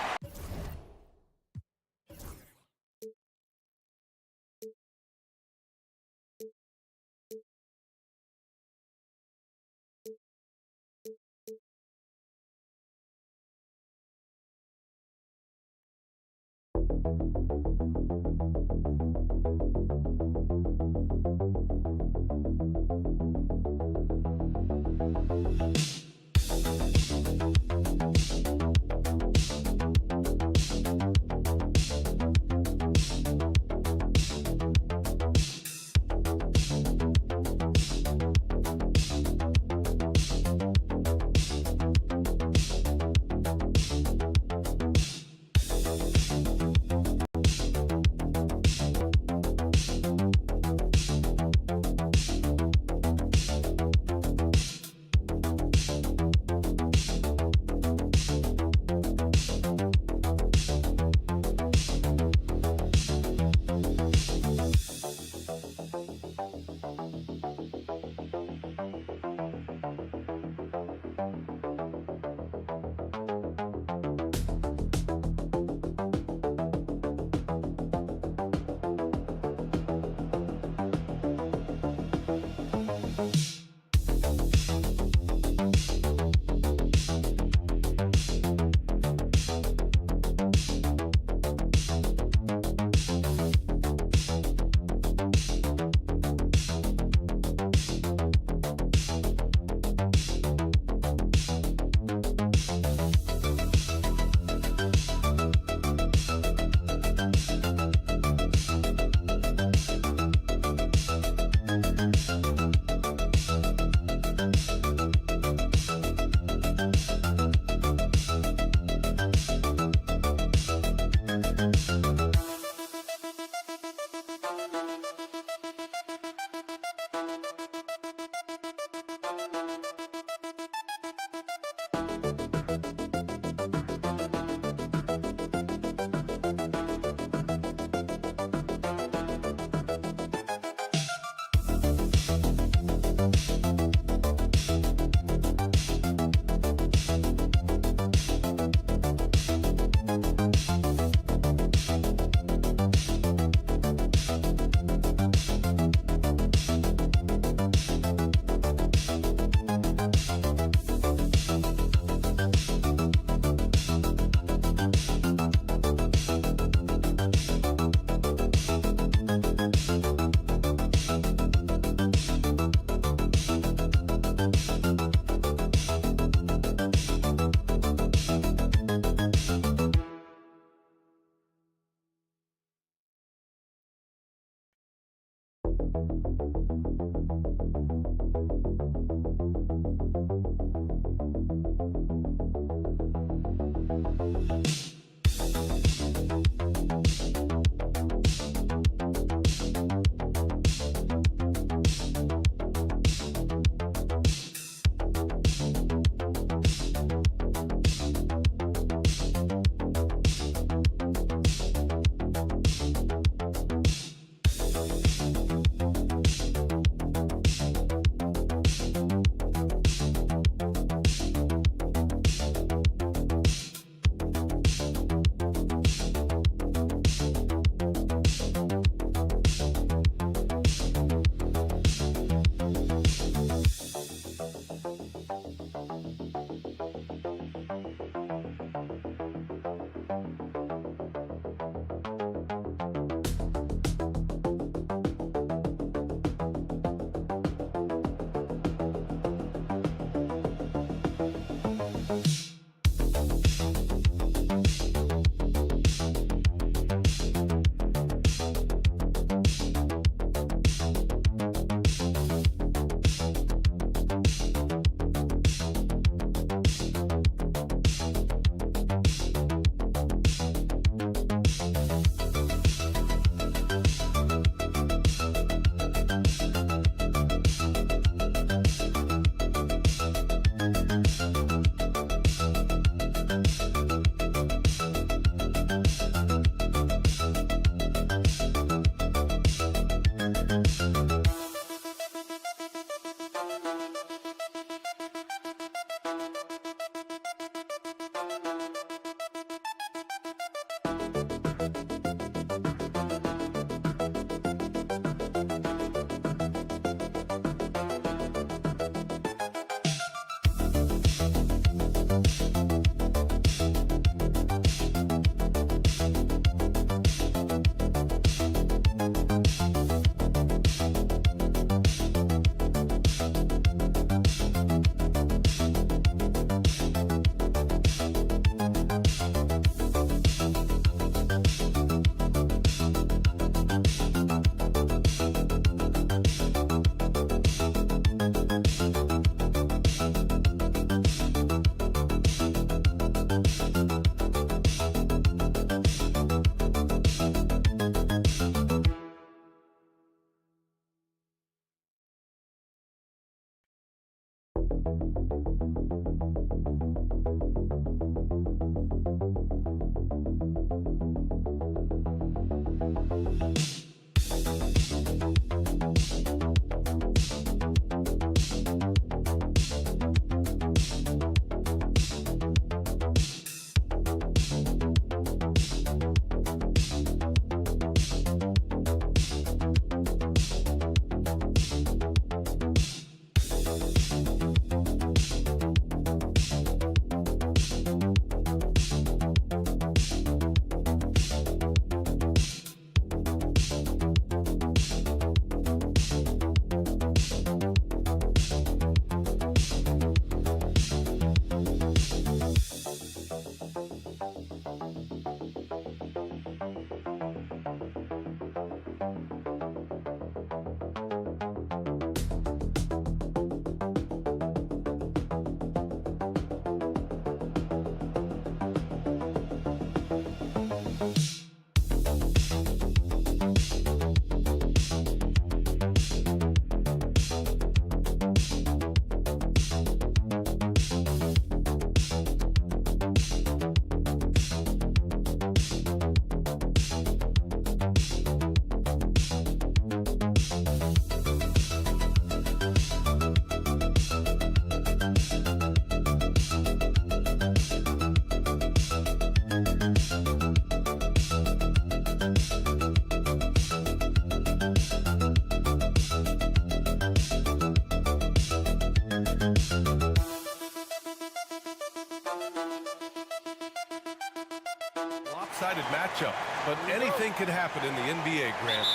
Lopsided matchup, but anything could happen in the NBA, Grant.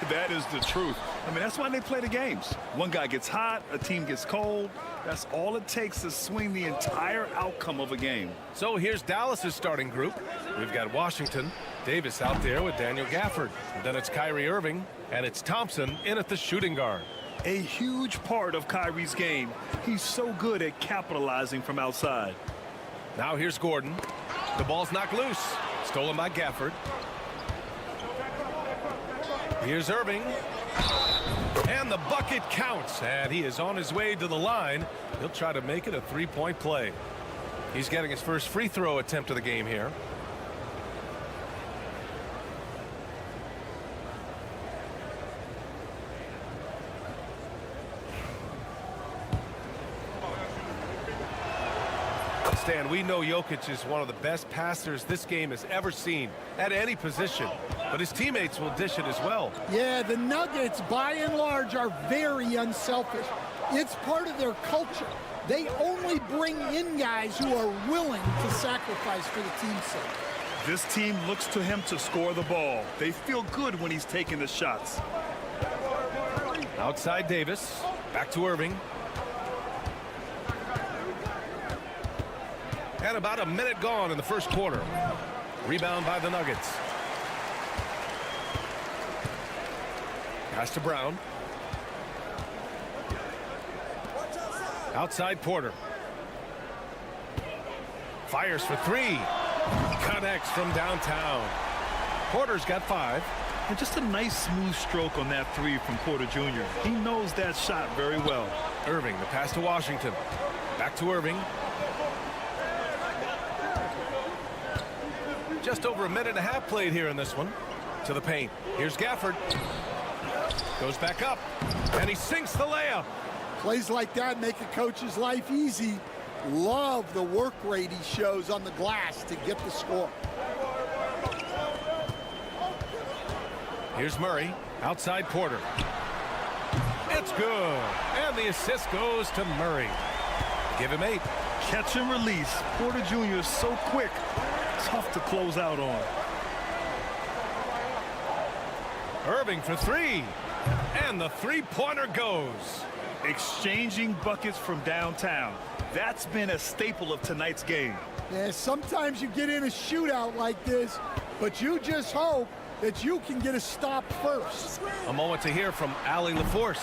That is the truth. I mean, that's why they play the games. One guy gets hot, a team gets cold. That's all it takes to swing the entire outcome of a game. So here's Dallas's starting group. We've got Washington, Davis out there with Daniel Gafford. And then it's Kyrie Irving, and it's Thompson in at the shooting guard. A huge part of Kyrie's game. He's so good at capitalizing from outside. Now here's Gordon. The ball's knocked loose. Stolen by Gafford. Here's Irving. And the bucket counts. And he is on his way to the line. He'll try to make it a three-point play. He's getting his first free throw attempt of the game here. Stan, we know Jokic is one of the best passers this game has ever seen at any position, but his teammates will dish it as well. Yeah, the Nuggets, by and large, are very unselfish. It's part of their culture. They only bring in guys who are willing to sacrifice for the team's sake. This team looks to him to score the ball. They feel good when he's taking the shots. Outside Davis, back to Irving. And about a minute gone in the first quarter. Rebound by the Nuggets. Pass to Brown. Outside Porter. Fires for three. Connects from downtown. Porter's got 5. And just a nice smooth stroke on that three from Porter Jr. He knows that shot very well. Irving, the pass to Washington. Back to Irving. Just over a minute and a half played here in this one. To the paint. Here's Gafford. Goes back up. And he sinks the layup. Plays like that make a coach's life easy. Love the work rate he shows on the glass to get the score. Here's Murray. Outside Porter. It's good. And the assist goes to Murray. Give him 8. Catch and release. Porter Jr. is so quick. Tough to close out on. Irving for 3. And the three-pointer goes. Exchanging buckets from downtown. That's been a staple of tonight's game. Yeah, sometimes you get in a shootout like this, but you just hope that you can get a stop first. A moment to hear from Allie LaForce.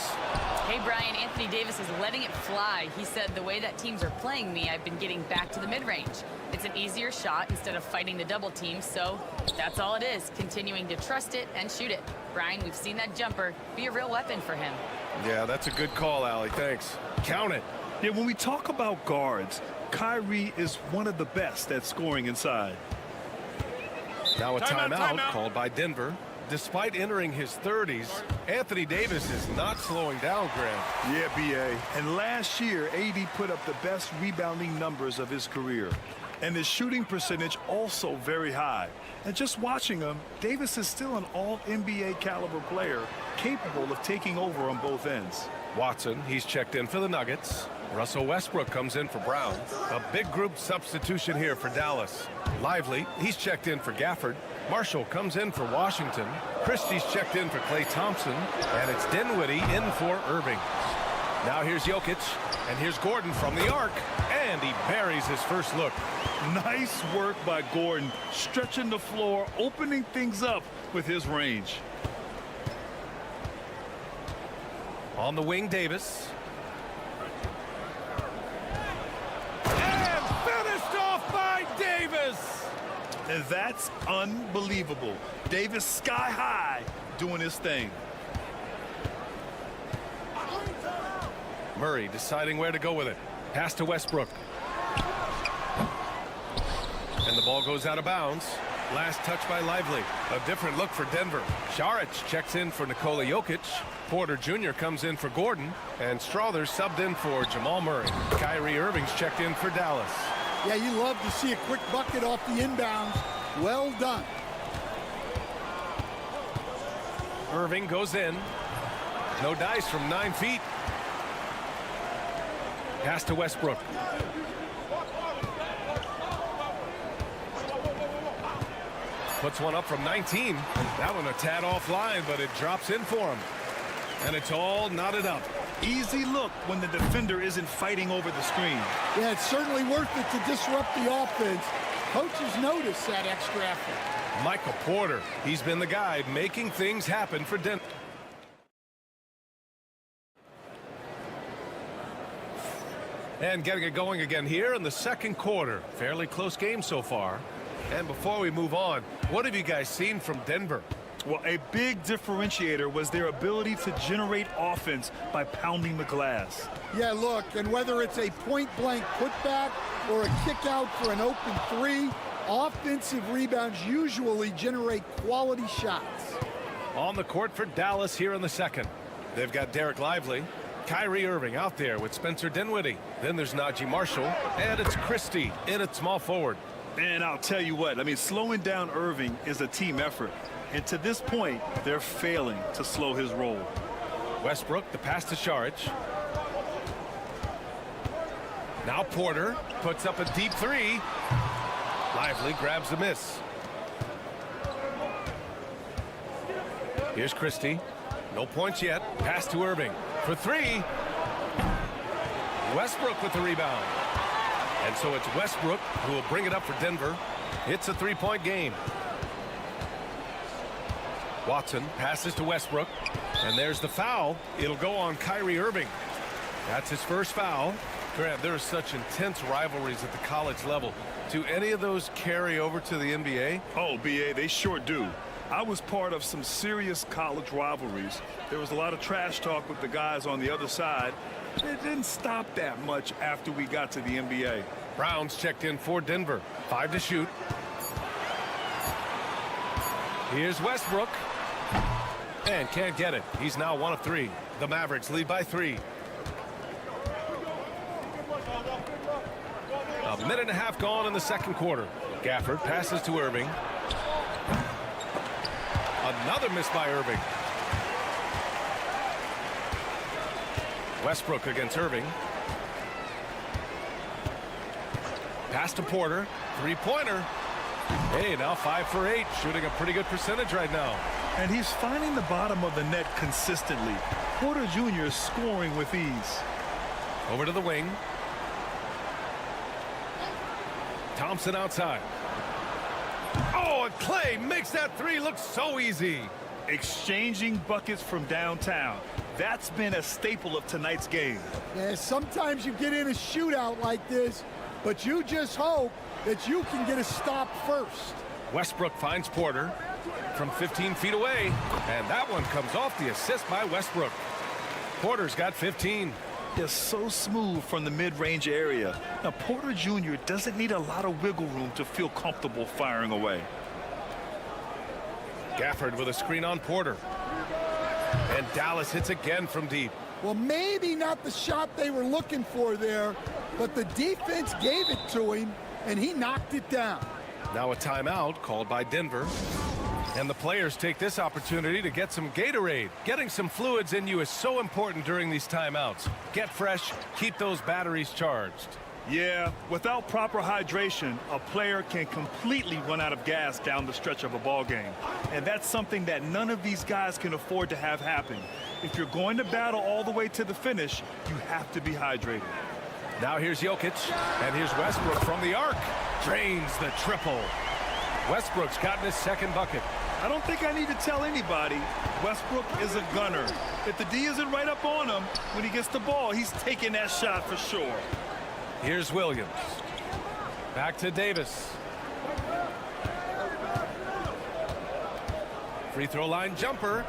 Hey, Brian, Anthony Davis is letting it fly. He said, the way that teams are playing me, I've been getting back to the mid-range. It's an easier shot instead of fighting the double team, so that's all it is, continuing to trust it and shoot it. Brian, we've seen that jumper be a real weapon for him. Yeah, that's a good call, Allie. Thanks. Count it. Yeah, when we talk about guards, Kyrie is one of the best at scoring inside. Now a timeout called by Denver. Despite entering his 30s, Anthony Davis is not slowing down, Grant. Yeah, B.A. And last year, AD put up the best rebounding numbers of his career. And his shooting percentage also very high. And just watching him, Davis is still an all-NBA caliber player, capable of taking over on both ends. Watson, he's checked in for the Nuggets. Russell Westbrook comes in for Brown. A big group substitution here for Dallas. Lively, he's checked in for Gafford. Marshall comes in for Washington. Christie's checked in for Klay Thompson. And it's Dinwiddie in for Irving. Now here's Jokic, and here's Gordon from the arc, and he buries his first look. Nice work by Gordon, stretching the floor, opening things up with his range. On the wing, Davis. And finished off by Davis! And that's unbelievable. Davis sky high doing his thing. Murray deciding where to go with it. Pass to Westbrook. And the ball goes out of bounds. Last touch by Lively. A different look for Denver. Saric checks in for Nikola Jokic. Porter Jr. comes in for Gordon. And Strother subbed in for Jamal Murray. Kyrie Irving's checked in for Dallas. Yeah, you love to see a quick bucket off the inbounds. Well done. Irving goes in. No dice from 9 feet. Pass to Westbrook. Puts one up from 19. That one a tad offline, but it drops in for him. And it's all knotted up. Easy look when the defender isn't fighting over the screen. Yeah, it's certainly worth it to disrupt the offense. Coaches notice that extra effort. Michael Porter, he's been the guy making things happen for Denver. And getting it going again here in the second quarter. Fairly close game so far. And before we move on, what have you guys seen from Denver? Well, a big differentiator was their ability to generate offense by pounding the glass. Yeah, look, and whether it's a point-blank putback or a kick out for an open three, offensive rebounds usually generate quality shots. On the court for Dallas here in the second. They've got Derek Lively. Kyrie Irving out there with Spencer Dinwiddie. Then there's Najee Marshall, and it's Christie in at small forward. And I'll tell you what, I mean, slowing down Irving is a team effort. And to this point, they're failing to slow his roll. Westbrook, the pass to Saric. Now Porter puts up a deep three. Lively grabs the miss. Here's Christie. No points yet. Pass to Irving for three. Westbrook with the rebound. And so it's Westbrook who will bring it up for Denver. It's a three-point game. Watson passes to Westbrook. And there's the foul. It'll go on Kyrie Irving. That's his first foul. Grant, there are such intense rivalries at the college level. Do any of those carry over to the NBA? Oh, B.A., they sure do. I was part of some serious college rivalries. There was a lot of trash talk with the guys on the other side. It didn't stop that much after we got to the NBA. Brown's checked in for Denver. 5 to shoot. Here's Westbrook. And can't get it. He's now 1 of 3. The Mavericks lead by 3. A minute and a half gone in the second quarter. Gafford passes to Irving. Another miss by Irving. Westbrook against Irving. Pass to Porter. Three-pointer. Hey, now 5 for 8. Shooting a pretty good percentage right now. And he's finding the bottom of the net consistently. Porter Jr. is scoring with ease. Over to the wing. Thompson outside. Oh, and Klay makes that three look so easy. Exchanging buckets from downtown. That's been a staple of tonight's game. Yeah, sometimes you get in a shootout like this, but you just hope that you can get a stop first. Westbrook finds Porter from 15 feet away, and that one comes off the assist by Westbrook. Porter's got 15. They're so smooth from the mid-range area. Now, Porter Jr. doesn't need a lot of wiggle room to feel comfortable firing away. Gafford with a screen on Porter. And Dallas hits again from deep. Well, maybe not the shot they were looking for there, but the defense gave it to him, and he knocked it down. Now a timeout called by Denver. And the players take this opportunity to get some Gatorade. Getting some fluids in you is so important during these timeouts. Get fresh, keep those batteries charged. Yeah, without proper hydration, a player can completely run out of gas down the stretch of a ball game. And that's something that none of these guys can afford to have happen. If you're going to battle all the way to the finish, you have to be hydrated. Now here's Jokic, and here's Westbrook from the arc. Drains the triple. Westbrook's gotten his second bucket. I don't think I need to tell anybody, Westbrook is a gunner. If the D isn't right up on him, when he gets the ball, he's taking that shot for sure. Here's Williams. Back to Davis. Free throw line jumper.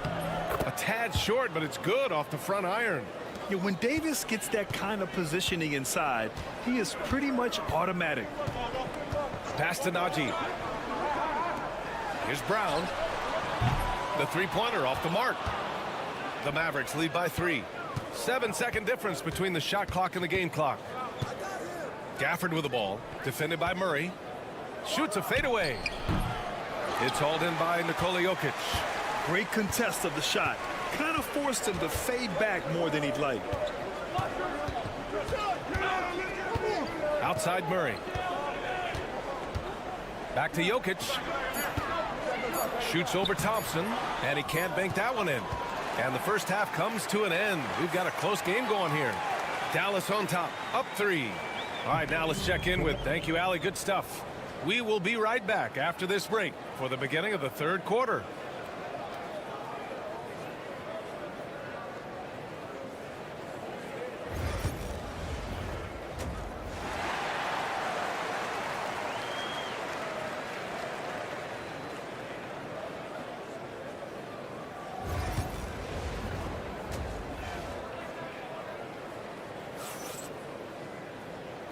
A tad short, but it's good off the front iron. Yeah, when Davis gets that kind of positioning inside, he is pretty much automatic. Pass to Najee. Here's Brown. The three-pointer off the mark. The Mavericks lead by 3. 7-second difference between the shot clock and the game clock. Gafford with the ball, defended by Murray. Shoots a fadeaway. It's hauled in by Nikola Jokic. Great contest of the shot. Kind of forced him to fade back more than he'd like. Outside Murray. Back to Jokic. Shoots over Thompson, and he can't bank that one in. And the first half comes to an end. We've got a close game going here. Dallas on top, up 3. All right, now let's check in with, thank you, Allie, good stuff. We will be right back after this break for the beginning of the third quarter.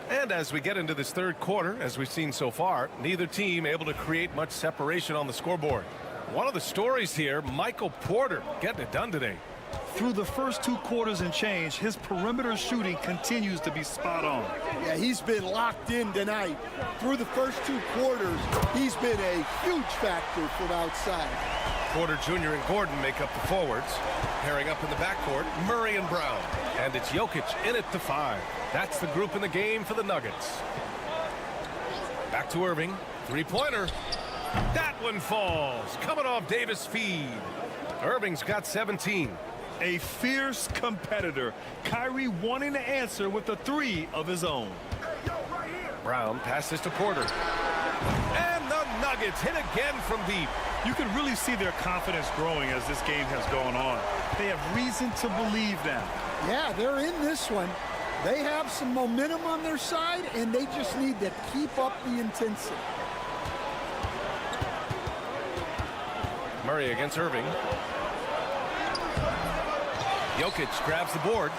And as we get into this third quarter, as we've seen so far, neither team able to create much separation on the scoreboard. One of the stories here, Michael Porter getting it done today. Through the first 2 quarters and change, his perimeter shooting continues to be spot on. Yeah, he's been locked in tonight. Through the first 2 quarters, he's been a huge factor from outside. Porter Jr. and Gordon make up the forwards. Pairing up in the backcourt, Murray and Brown. And it's Jokic in at the 5. That's the group in the game for the Nuggets. Back to Irving. Three-pointer. That one falls. Coming off Davis' feed. Irving's got 17. A fierce competitor. Kyrie wanting to answer with a 3 of his own. Brown passes to Porter. And the Nuggets hit again from deep. You can really see their confidence growing as this game has gone on. They have reason to believe now. Yeah, they're in this one. They have some momentum on their side, and they just need to keep up the intensity. Murray against Irving. Jokic grabs the board.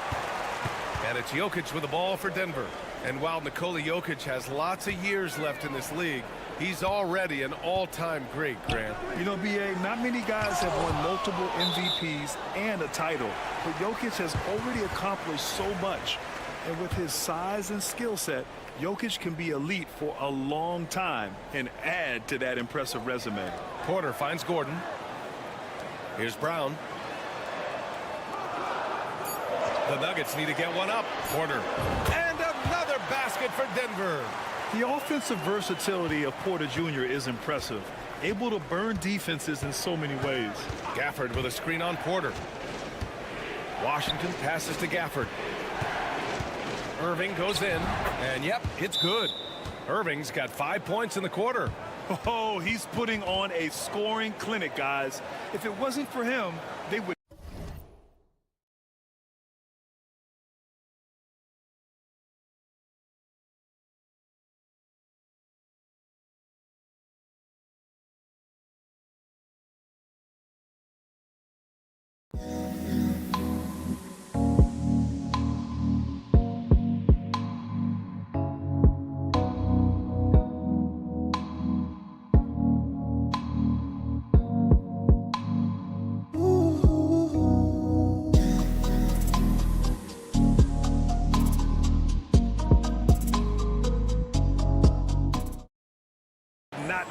And it's Jokic with the ball for Denver. And while Nikola Jokic has lots of years left in this league, he's already an all-time great, Grant. You know, B.A., not many guys have won multiple MVPs and a title. But Jokic has already accomplished so much. And with his size and skill set, Jokic can be elite for a long time and add to that impressive resume. Porter finds Gordon. Here's Brown. The Nuggets need to get one up. Porter. And another basket for Denver. The offensive versatility of Porter Jr. is impressive. Able to burn defenses in so many ways. Gafford with a screen on Porter. Washington passes to Gafford. Irving goes in, and yep, it's good. Irving's got 5 points in the quarter. Oh, he's putting on a scoring clinic, guys. If it wasn't for him, they would.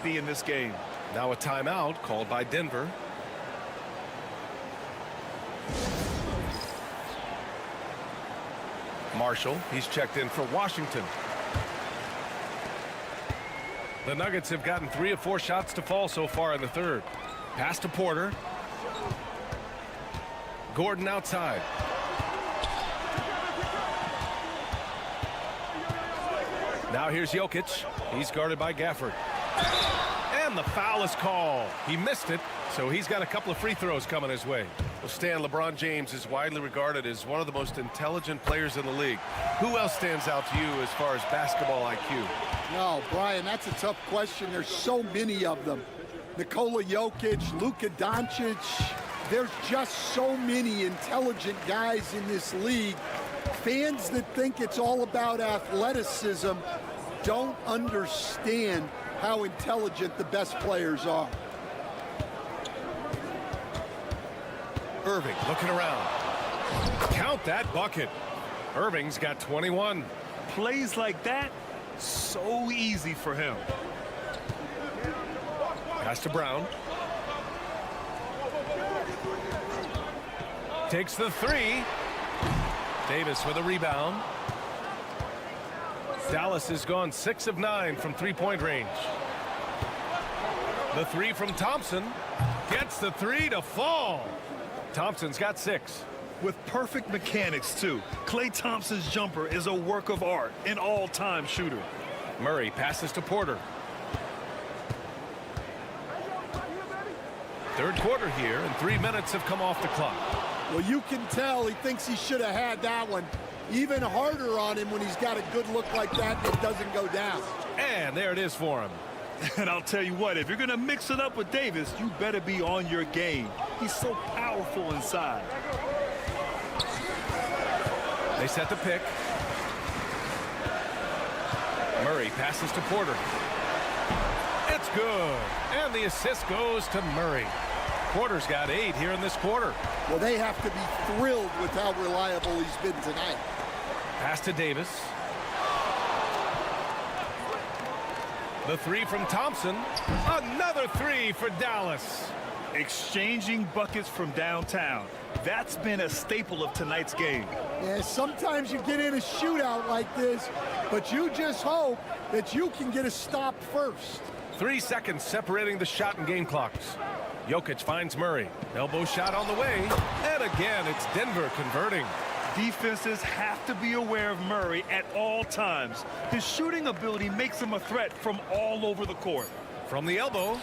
be in this game. Now a timeout called by Denver. Marshall, he's checked in for Washington. The Nuggets have gotten 3 of 4 shots to fall so far in the third. Pass to Porter. Gordon outside. Now here's Jokic. He's guarded by Gafford. And the foul is called. He missed it, so he's got a couple of free throws coming his way. Well, Stan, LeBron James is widely regarded as one of the most intelligent players in the league. Who else stands out to you as far as basketball IQ? No, Brian, that's a tough question. There's so many of them. Nikola Jokic, Luka Doncic. There's just so many intelligent guys in this league. Fans that think it's all about athleticism don't understand how intelligent the best players are. Irving looking around. Count that bucket. Irving's got 21. Plays like that, so easy for him. Pass to Brown. Takes the 3. Davis with a rebound. Dallas has gone 6 of 9 from three-point range. The 3 from Thompson. Gets the 3 to fall. Thompson's got 6. With perfect mechanics, too. Klay Thompson's jumper is a work of art, an all-time shooter. Murray passes to Porter. Third quarter here, and 3 minutes have come off the clock. Well, you can tell he thinks he should have had that one. Even harder on him when he's got a good look like that and it doesn't go down. And there it is for him. And I'll tell you what, if you're going to mix it up with Davis, you better be on your game. He's so powerful inside. They set the pick. Murray passes to Porter. It's good. And the assist goes to Murray. Porter's got 8 here in this quarter. Well, they have to be thrilled with how reliable he's been tonight. Pass to Davis. The 3 from Thompson. Another 3 for Dallas. Exchanging buckets from downtown. That's been a staple of tonight's game. Yeah, sometimes you get in a shootout like this, but you just hope that you can get a stop first. 3 seconds separating the shot and game clocks. Jokic finds Murray. Elbow shot on the way. And again, it's Denver converting. Defenses have to be aware of Murray at all times. His shooting ability makes him a threat from all over the court. From the elbow.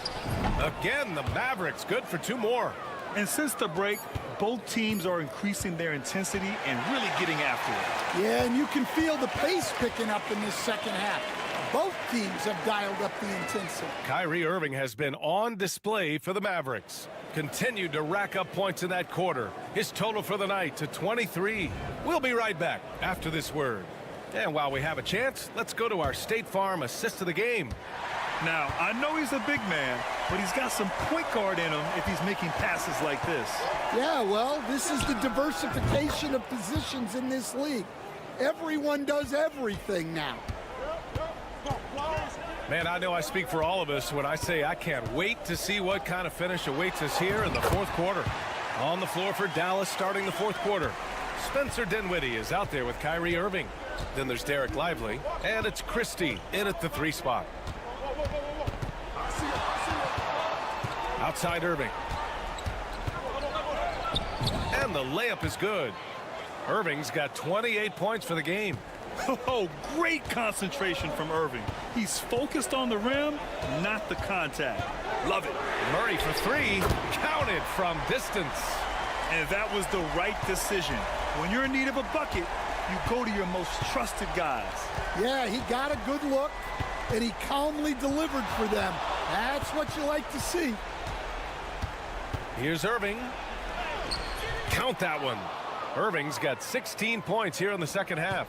Again, the Mavericks good for 2 more. And since the break, both teams are increasing their intensity and really getting after it. Yeah, and you can feel the pace picking up in this second half. Both teams have dialed up the intensity. Kyrie Irving has been on display for the Mavericks. Continued to rack up points in that quarter. His total for the night to 23. We'll be right back after this word. And while we have a chance, let's go to our State Farm assist of the game. Now, I know he's a big man, but he's got some point guard in him if he's making passes like this. Yeah, well, this is the diversification of positions in this league. Everyone does everything now. Man, I know I speak for all of us when I say I can't wait to see what kind of finish awaits us here in the fourth quarter. On the floor for Dallas starting the fourth quarter. Spencer Dinwiddie is out there with Kyrie Irving. Then there's Derek Lively, and it's Christie in at the 3 spot. Outside Irving. And the layup is good. Irving's got 28 points for the game. Oh, great concentration from Irving. He's focused on the rim, not the contact. Love it. Murray for 3, counted from distance. And that was the right decision. When you're in need of a bucket, you go to your most trusted guys. Yeah, he got a good look, and he calmly delivered for them. That's what you like to see. Here's Irving. Count that one. Irving's got 16 points here in the second half.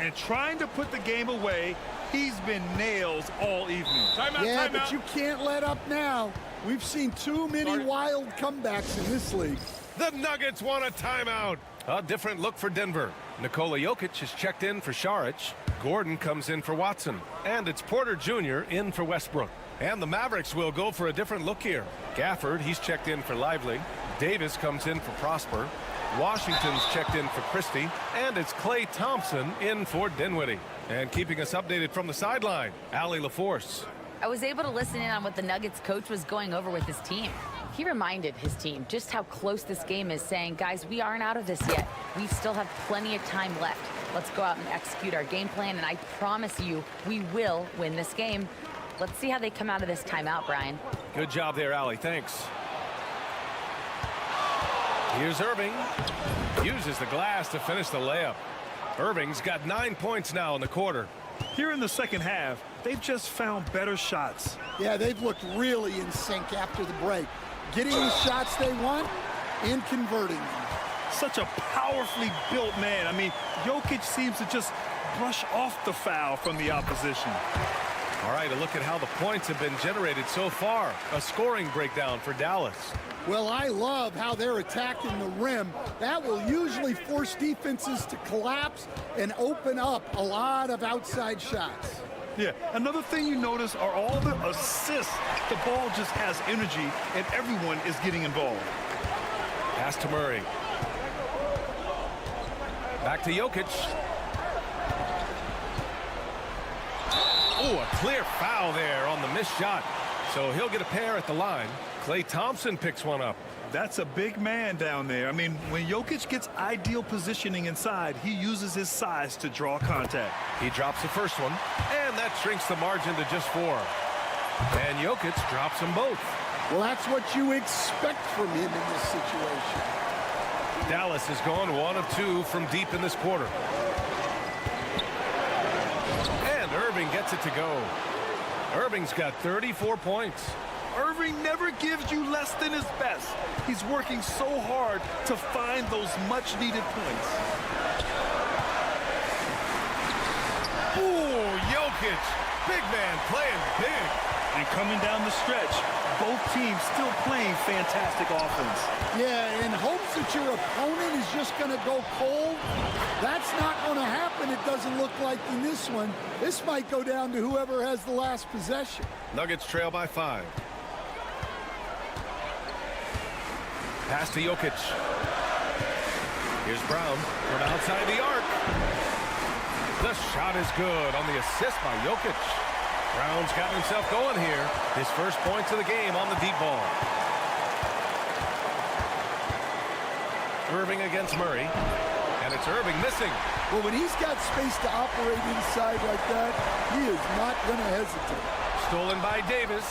And trying to put the game away, he's been nails all evening. Yeah, but you can't let up now. We've seen too many wild comebacks in this league. The Nuggets want a timeout. A different look for Denver. Nikola Jokic is checked in for Šarić. Gordon comes in for Watson. And it's Porter Jr. in for Westbrook. And the Mavericks will go for a different look here. Gafford, he's checked in for Lively. Davis comes in for Prosper. Washington's checked in for Christie. And it's Klay Thompson in for Dinwiddie. And keeping us updated from the sideline, Allie LaForce. I was able to listen in on what the Nuggets coach was going over with his team. He reminded his team just how close this game is, saying, guys, we aren't out of this yet. We still have plenty of time left. Let's go out and execute our game plan, and I promise you, we will win this game. Let's see how they come out of this timeout, Brian. Good job there, Allie. Thanks. Here's Irving. Uses the glass to finish the layup. Irving's got 9 points now in the quarter. Here in the second half, they've just found better shots. Yeah, they've looked really in sync after the break. Getting the shots they want and converting them. Such a powerfully built man. I mean, Jokic seems to just brush off the foul from the opposition. All right, a look at how the points have been generated so far. A scoring breakdown for Dallas. Well, I love how they're attacking the rim. That will usually force defenses to collapse and open up a lot of outside shots. Yeah, another thing you notice are all the assists. The ball just has energy, and everyone is getting involved. Pass to Murray. Back to Jokic. Oh, a clear foul there on the missed shot. So he'll get a pair at the line. Klay Thompson picks one up. That's a big man down there. I mean, when Jokic gets ideal positioning inside, he uses his size to draw contact. He drops the first one, and that shrinks the margin to just 4. And Jokic drops them both. Well, that's what you expect from him in this situation. Dallas has gone 1 of 2 from deep in this quarter. And Irving gets it to go. Irving's got 34 points. Irving never gives you less than his best. He's working so hard to find those much-needed points. Ooh, Jokic. Big man playing big. And coming down the stretch, both teams still playing fantastic offense. Yeah, in hopes that your opponent is just going to go cold. That's not going to happen, it doesn't look like in this one. This might go down to whoever has the last possession. Nuggets trail by 5. Pass to Jokic. Here's Brown from outside the arc. The shot is good on the assist by Jokic. Brown's got himself going here. His first points of the game on the deep ball. Irving against Murray. And it's Irving missing. Well, when he's got space to operate inside like that, he is not going to hesitate. Stolen by Davis.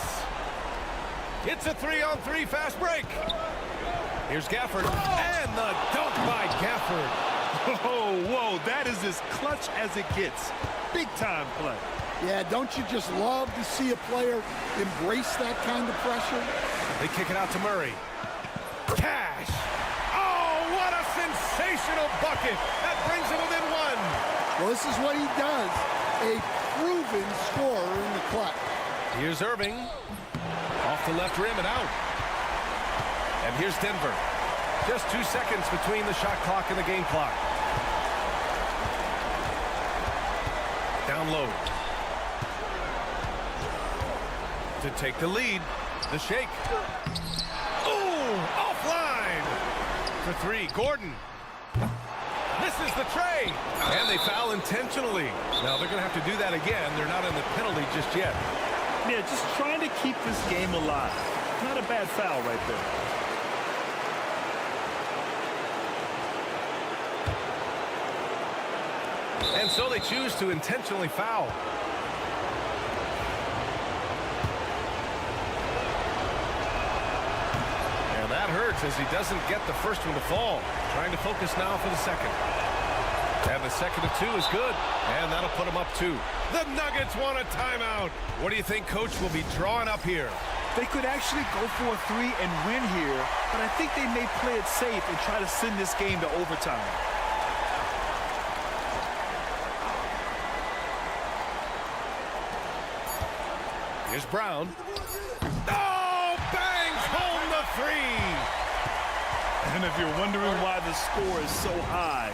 It's a 3-on-3 fast break. Here's Gafford. And the dunk by Gafford. Oh, whoa, that is as clutch as it gets. Big-time play. Yeah, don't you just love to see a player embrace that kind of pressure? They kick it out to Murray. Cash. Oh, what a sensational bucket. That brings him within 1. Well, this is what he does. A proven scorer in the clutch. Here's Irving. Off the left rim and out. And here's Denver. Just 2 seconds between the shot clock and the game clock. Down low. To take the lead. The shake. Ooh, offline. For 3, Gordon. Misses the tray. And they foul intentionally. Now they're going to have to do that again. They're not in the penalty just yet. Yeah, just trying to keep this game alive. Not a bad foul right there. And so they choose to intentionally foul. And that hurts as he doesn't get the first one to fall. Trying to focus now for the second. And the second of 2 is good. And that'll put him up 2. The Nuggets want a timeout. What do you think Coach will be drawing up here? They could actually go for a 3 and win here, but I think they may play it safe and try to send this game to overtime. Here's Brown. Oh, bangs home the 3. And if you're wondering why the score is so high,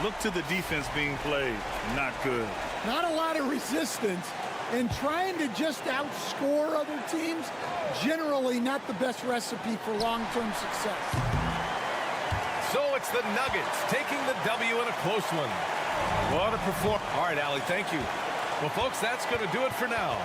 look to the defense being played. Not good. Not a lot of resistance, and trying to just outscore other teams, generally not the best recipe for long-term success. So it's the Nuggets taking the W in a close one. What a performance. All right, Allie, thank you. Well, folks, that's going to do it for now.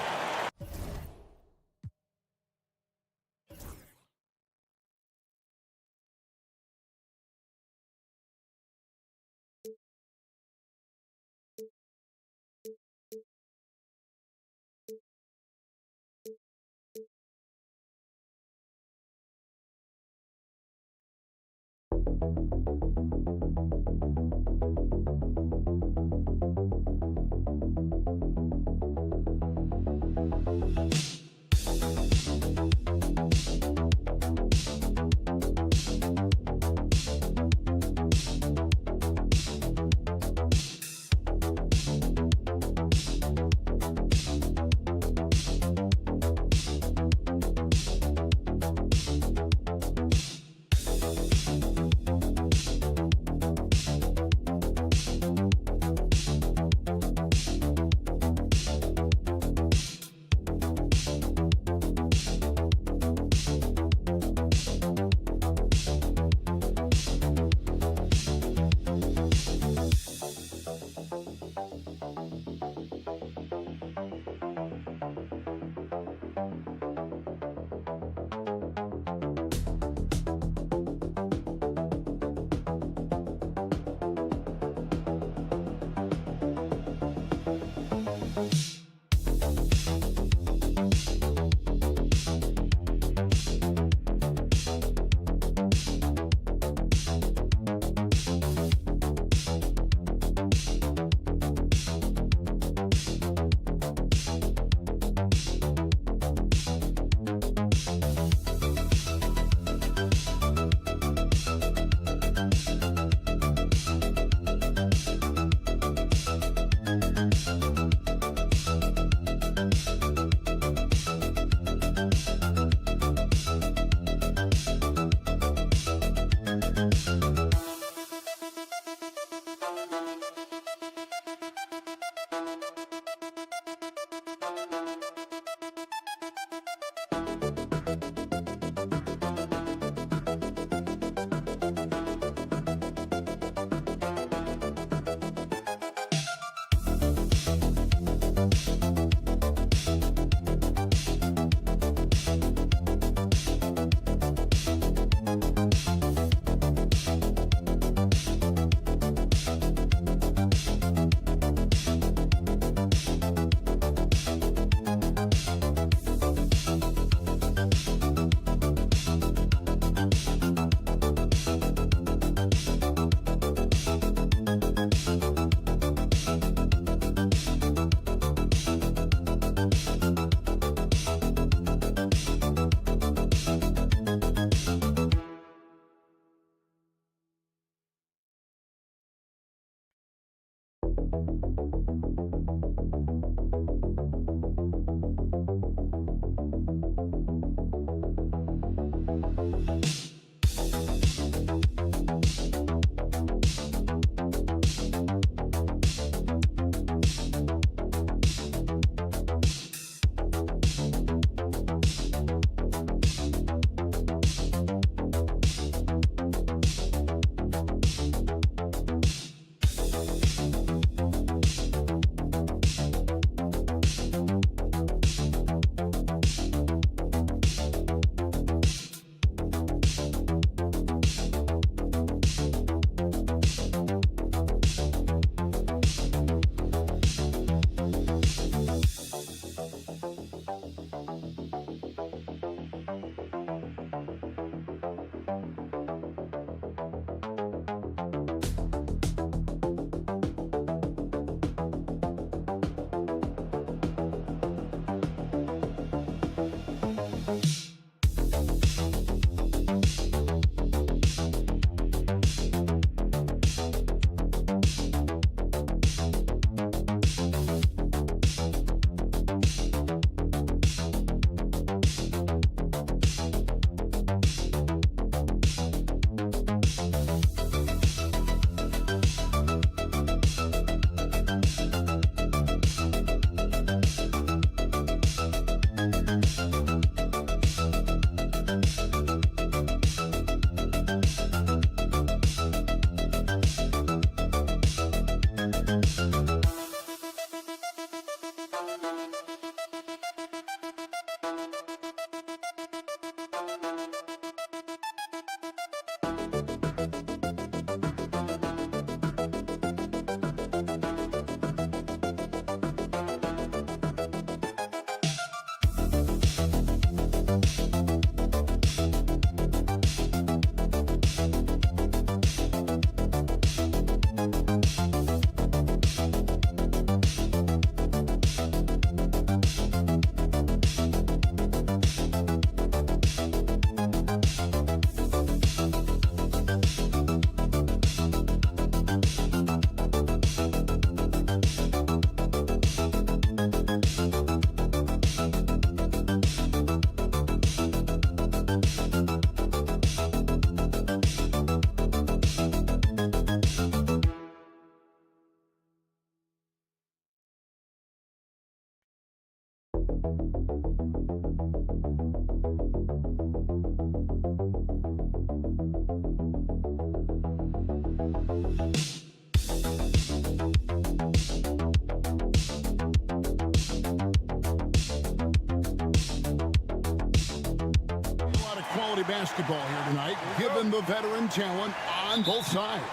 basketball here tonight, given the veteran talent on both sides.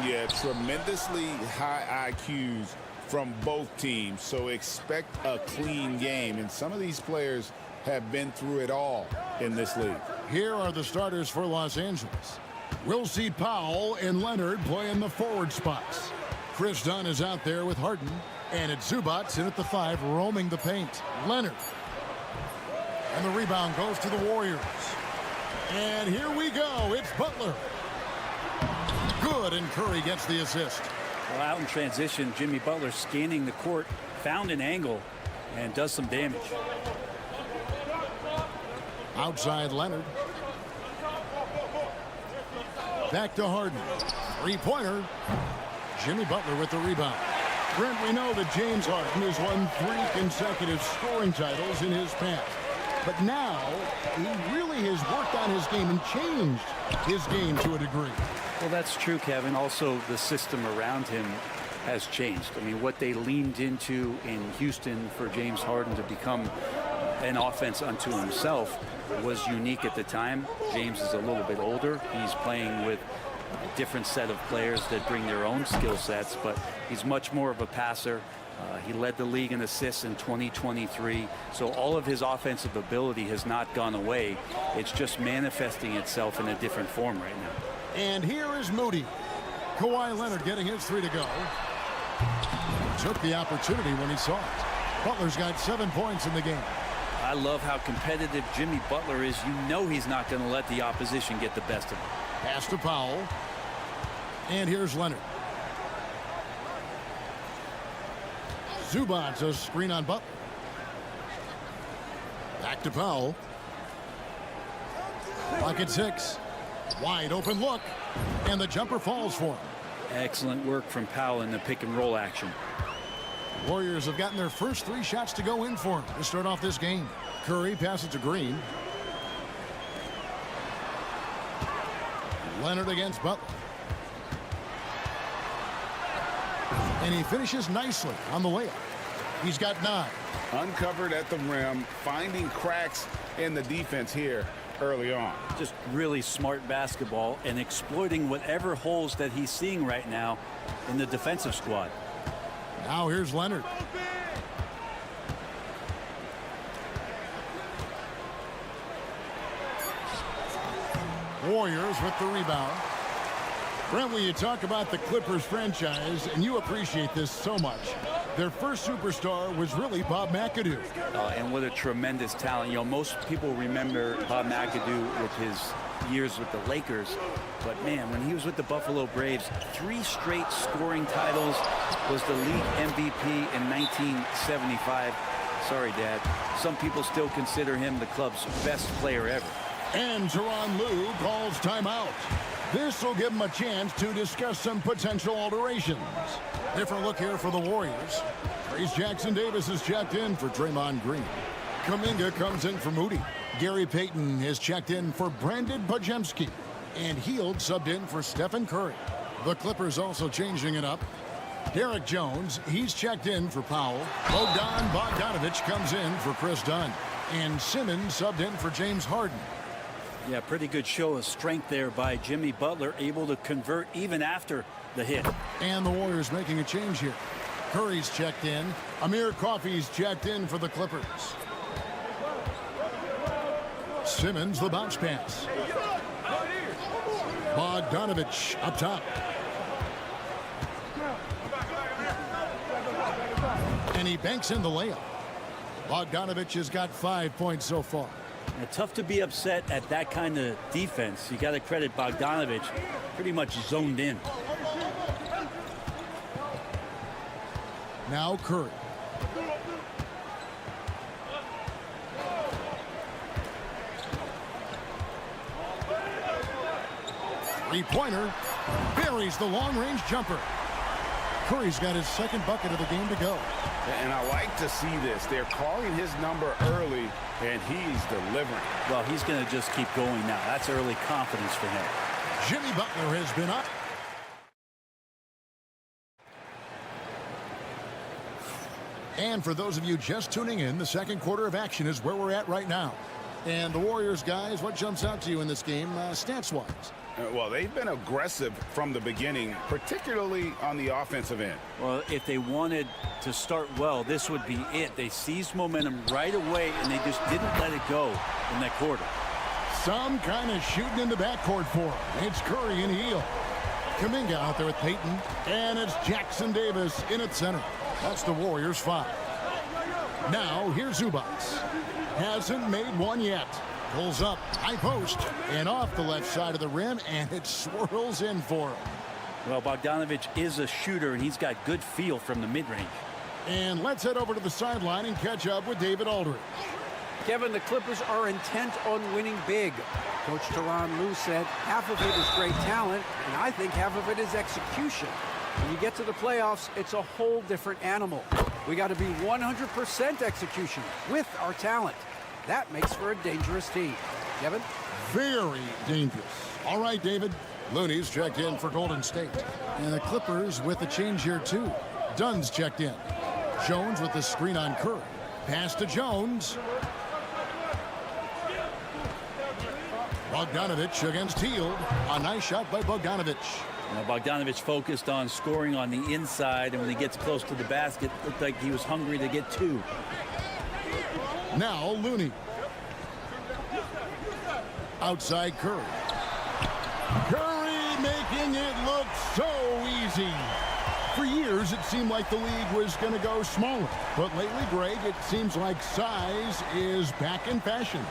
Yeah, tremendously high IQs from both teams, so expect a clean game. And some of these players have been through it all in this league. Here are the starters for Los Angeles. We'll see Powell and Leonard play in the forward spots. Chris Dunn is out there with Harden, and it's Zubac in at the 5, roaming the paint. Leonard. And the rebound goes to the Warriors. And here we go. It's Butler. Good, and Curry gets the assist. Well, out in transition, Jimmy Butler scanning the court, found an angle, and does some damage. Outside Leonard. Back to Harden. Three-pointer. Jimmy Butler with the rebound. Brent, we know that James Harden has won 3 consecutive scoring titles in his past. But now, he really has worked on his game and changed his game to a degree. Well, that's true, Kevin. Also, the system around him has changed. I mean, what they leaned into in Houston for James Harden to become an offense unto himself was unique at the time. James is a little bit older. He's playing with a different set of players that bring their own skill sets, but he's much more of a passer. He led the league in assists in 2023. So all of his offensive ability has not gone away. It's just manifesting itself in a different form right now. And here is Moody. Kawhi Leonard getting his 3 to go. Took the opportunity when he saw it. Butler's got 7 points in the game. I love how competitive Jimmy Butler is. You know he's not going to let the opposition get the best of him. Pass to Powell. And here's Leonard. Zubac, a screen on Butler. Back to Powell. Pocket 6. Wide open look. And the jumper falls for him. Excellent work from Powell in the pick and roll action. Warriors have gotten their first 3 shots to go in for him to start off this game. Curry passes to Green. Leonard against Butler. And he finishes nicely on the layup. He's got 9. Uncovered at the rim, finding cracks in the defense here early on. Just really smart basketball and exploiting whatever holes that he's seeing right now in the defensive squad. Now here's Leonard. Warriors with the rebound. Brent, when you talk about the Clippers franchise, and you appreciate this so much, their first superstar was really Bob McAdoo. And what a tremendous talent. You know, most people remember Bob McAdoo with his years with the Lakers. But, man, when he was with the Buffalo Braves, 3 straight scoring titles, was the league MVP in 1975. Sorry, Dad. Some people still consider him the club's best player ever. And Tyronn Lue calls timeout. This will give him a chance to discuss some potential alterations. Different look here for the Warriors. Trace Jackson-Davis is checked in for Draymond Green. Kuminga comes in for Moody. Gary Payton is checked in for Brandon Podziemski. And Hield subbed in for Stephen Curry. The Clippers also changing it up. Derek Jones, he's checked in for Powell. Bogdan Bogdanovic comes in for Chris Dunn. And Simmons subbed in for James Harden. Yeah, pretty good show of strength there by Jimmy Butler, able to convert even after the hit. And the Warriors making a change here. Curry's checked in. Amir Coffey's checked in for the Clippers. Simmons, the bounce pass. Bogdanovic up top. And he banks in the layup. Bogdanovic has got 5 points so far. Tough to be upset at that kind of defense. You got to credit Bogdanovic, pretty much zoned in. Now Curry. Three-pointer. Buries the long-range jumper. Curry's got his second bucket of the game to go. And I like to see this. They're calling his number early, and he's delivering. Well, he's going to just keep going now. That's early confidence for him. Jimmy Butler has been up. And for those of you just tuning in, the second quarter of action is where we're at right now. And the Warriors, guys, what jumps out to you in this game, stats-wise? Well, they've been aggressive from the beginning, particularly on the offensive end. Well, if they wanted to start well, this would be it. They seized momentum right away, and they just didn't let it go in that quarter. Some kind of shooting in the backcourt for him. It's Curry and Hield. Kuminga out there with Payton. And it's Jackson Davis in at center. That's the Warriors' 5. Now, here's Zubac. Hasn't made one yet. Pulls up, high post, and off the left side of the rim, and it swirls in for him. Well, Bogdanovich is a shooter, and he's got good feel from the mid-range. And let's head over to the sideline and catch up with David Aldridge. Kevin, the Clippers are intent on winning big. Coach Tyronn Lue said half of it is great talent, and I think half of it is execution. When you get to the playoffs, it's a whole different animal. We got to be 100% execution with our talent. That makes for a dangerous team. Kevin? Very dangerous. All right, David. Looney's checked in for Golden State. And the Clippers with the change here, too. Dunn's checked in. Jones with the screen on Curry. Pass to Jones. Bogdanovich against Hield. A nice shot by Bogdanovich. Bogdanovich focused on scoring on the inside, and when he gets close to the basket, looked like he was hungry to get 2. Now Looney. Outside Curry. Curry making it look so easy. For years, it seemed like the league was going to go smaller. But lately, Greg, it seems like size is back in fashion.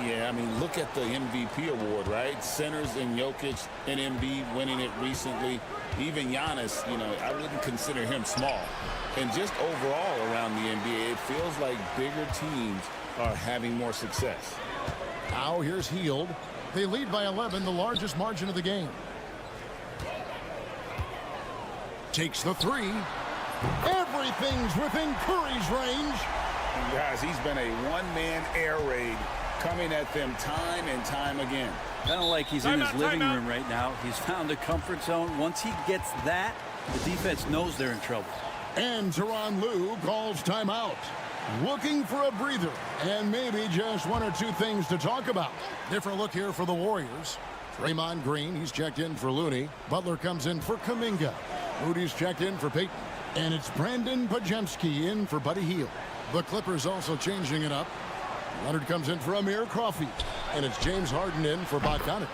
Yeah, I mean, look at the MVP award, right? Centers and Jokic and Embiid winning it recently. Even Giannis, you know, I wouldn't consider him small. And just overall around the NBA, it feels like bigger teams are having more success. Now here's Hield. They lead by 11, the largest margin of the game. Takes the 3. Everything's within Curry's range. And guys, he's been a one-man air raid coming at them time and time again. Kind of like he's in his living room right now. He's found a comfort zone. Once he gets that, the defense knows they're in trouble. And Tyronn Lue calls timeout. Looking for a breather and maybe just 1 or 2 things to talk about. Different look here for the Warriors. Draymond Green, he's checked in for Looney. Butler comes in for Kuminga. Moody's checked in for Payton. And it's Brandon Podziemski in for Buddy Hield. The Clippers also changing it up. Leonard comes in for Amir Coffey. And it's James Harden in for Bogdanovich.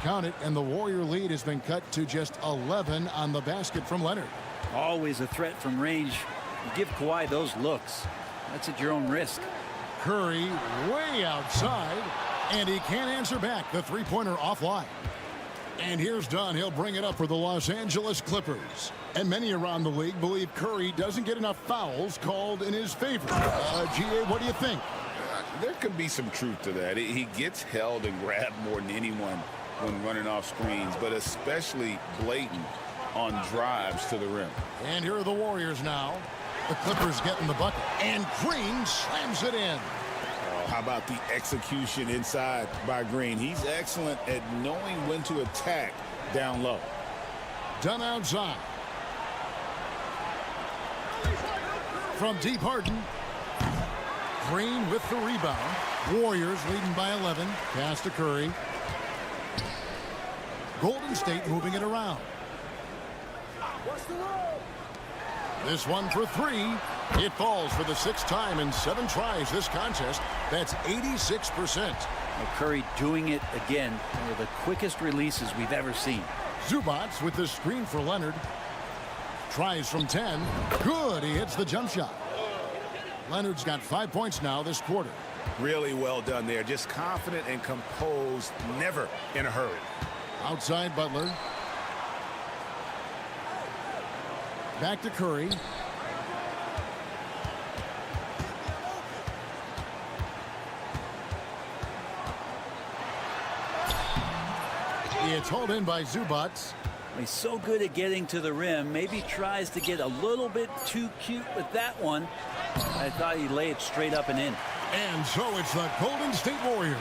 Count it, and the Warrior lead has been cut to just 11 on the basket from Leonard. Always a threat from range. You give Kawhi those looks. That's at your own risk. Curry way outside, and he can't answer back. The three-pointer offline. And here's Dunn. He'll bring it up for the Los Angeles Clippers. And many around the league believe Curry doesn't get enough fouls called in his favor. GA, what do you think? There could be some truth to that. He gets held and grabbed more than anyone when running off screens, but especially blatant on drives to the rim. And here are the Warriors now. The Clippers getting the bucket. And Green slams it in. How about the execution inside by Green? He's excellent at knowing when to attack down low. Dunn outside. From deep, Harden. Green with the rebound. Warriors leading by 11. Pass to Curry. Golden State moving it around. This one for 3. It falls for the 6th time in 7 tries this contest. That's 86%. Well, Curry doing it again. One of the quickest releases we've ever seen. Zubac with the screen for Leonard. Tries from 10. Good. He hits the jump shot. Leonard's got 5 points now this quarter. Really well done there. Just confident and composed, never in a hurry. Outside Butler. Back to Curry. It's hauled in by Zubac. He's so good at getting to the rim. Maybe tries to get a little bit too cute with that one. I thought he'd lay it straight up and in. And so it's the Golden State Warriors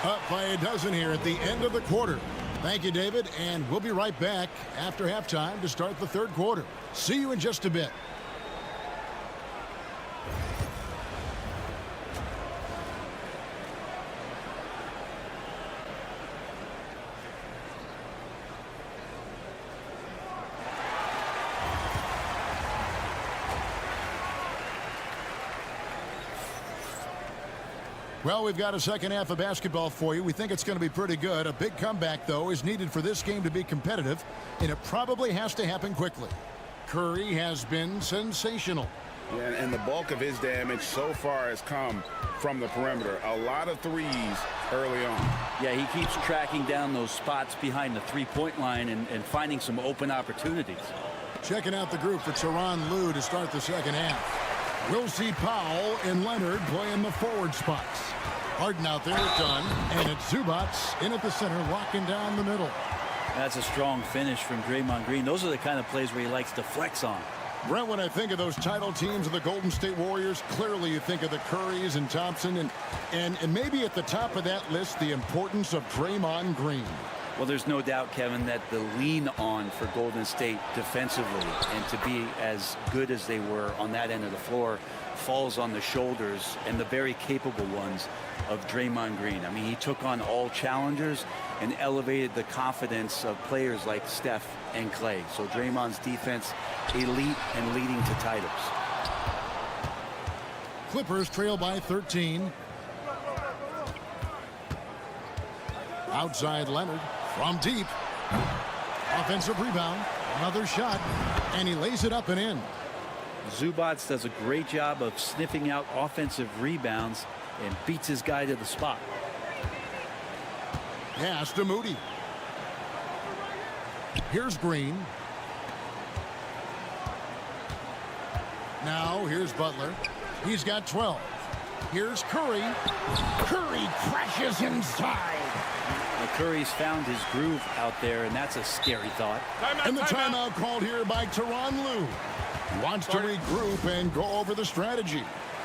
up by a dozen here at the end of the quarter. Thank you, David, and we'll be right back after halftime to start the 3rd quarter. See you in just a bit. Well, we've got a second half of basketball for you. We think it's going to be pretty good. A big comeback, though, is needed for this game to be competitive, and it probably has to happen quickly. Curry has been sensational. Yeah, and the bulk of his damage so far has come from the perimeter. A lot of threes early on. Yeah, he keeps tracking down those spots behind the three-point line and finding some open opportunities. Checking out the group for Tyronn Lue to start the second half. We'll see Powell and Leonard playing the forward spots. Harden out there at Dunn, and it's Zubac in at the center, locking down the middle. That's a strong finish from Draymond Green. Those are the kind of plays where he likes to flex on. Brent, when I think of those title teams of the Golden State Warriors, clearly you think of the Currys and Thompson, and maybe at the top of that list, the importance of Draymond Green. Well, there's no doubt, Kevin, that the lean on for Golden State defensively and to be as good as they were on that end of the floor falls on the shoulders and the very capable ones of Draymond Green. I mean, he took on all challengers and elevated the confidence of players like Steph and Clay. So Draymond's defense, elite and leading to titles. Clippers trail by 13. Outside Leonard from deep. Offensive rebound. Another shot. And he lays it up and in. Zubac does a great job of sniffing out offensive rebounds and beats his guy to the spot. Pass to Moody. Here's Green. Now here's Butler. He's got 12. Here's Curry. Curry crashes inside. Curry's found his groove out there, and that's a scary thought. And the timeout called here by Tyronn Lue. Wants to regroup and go over the strategy.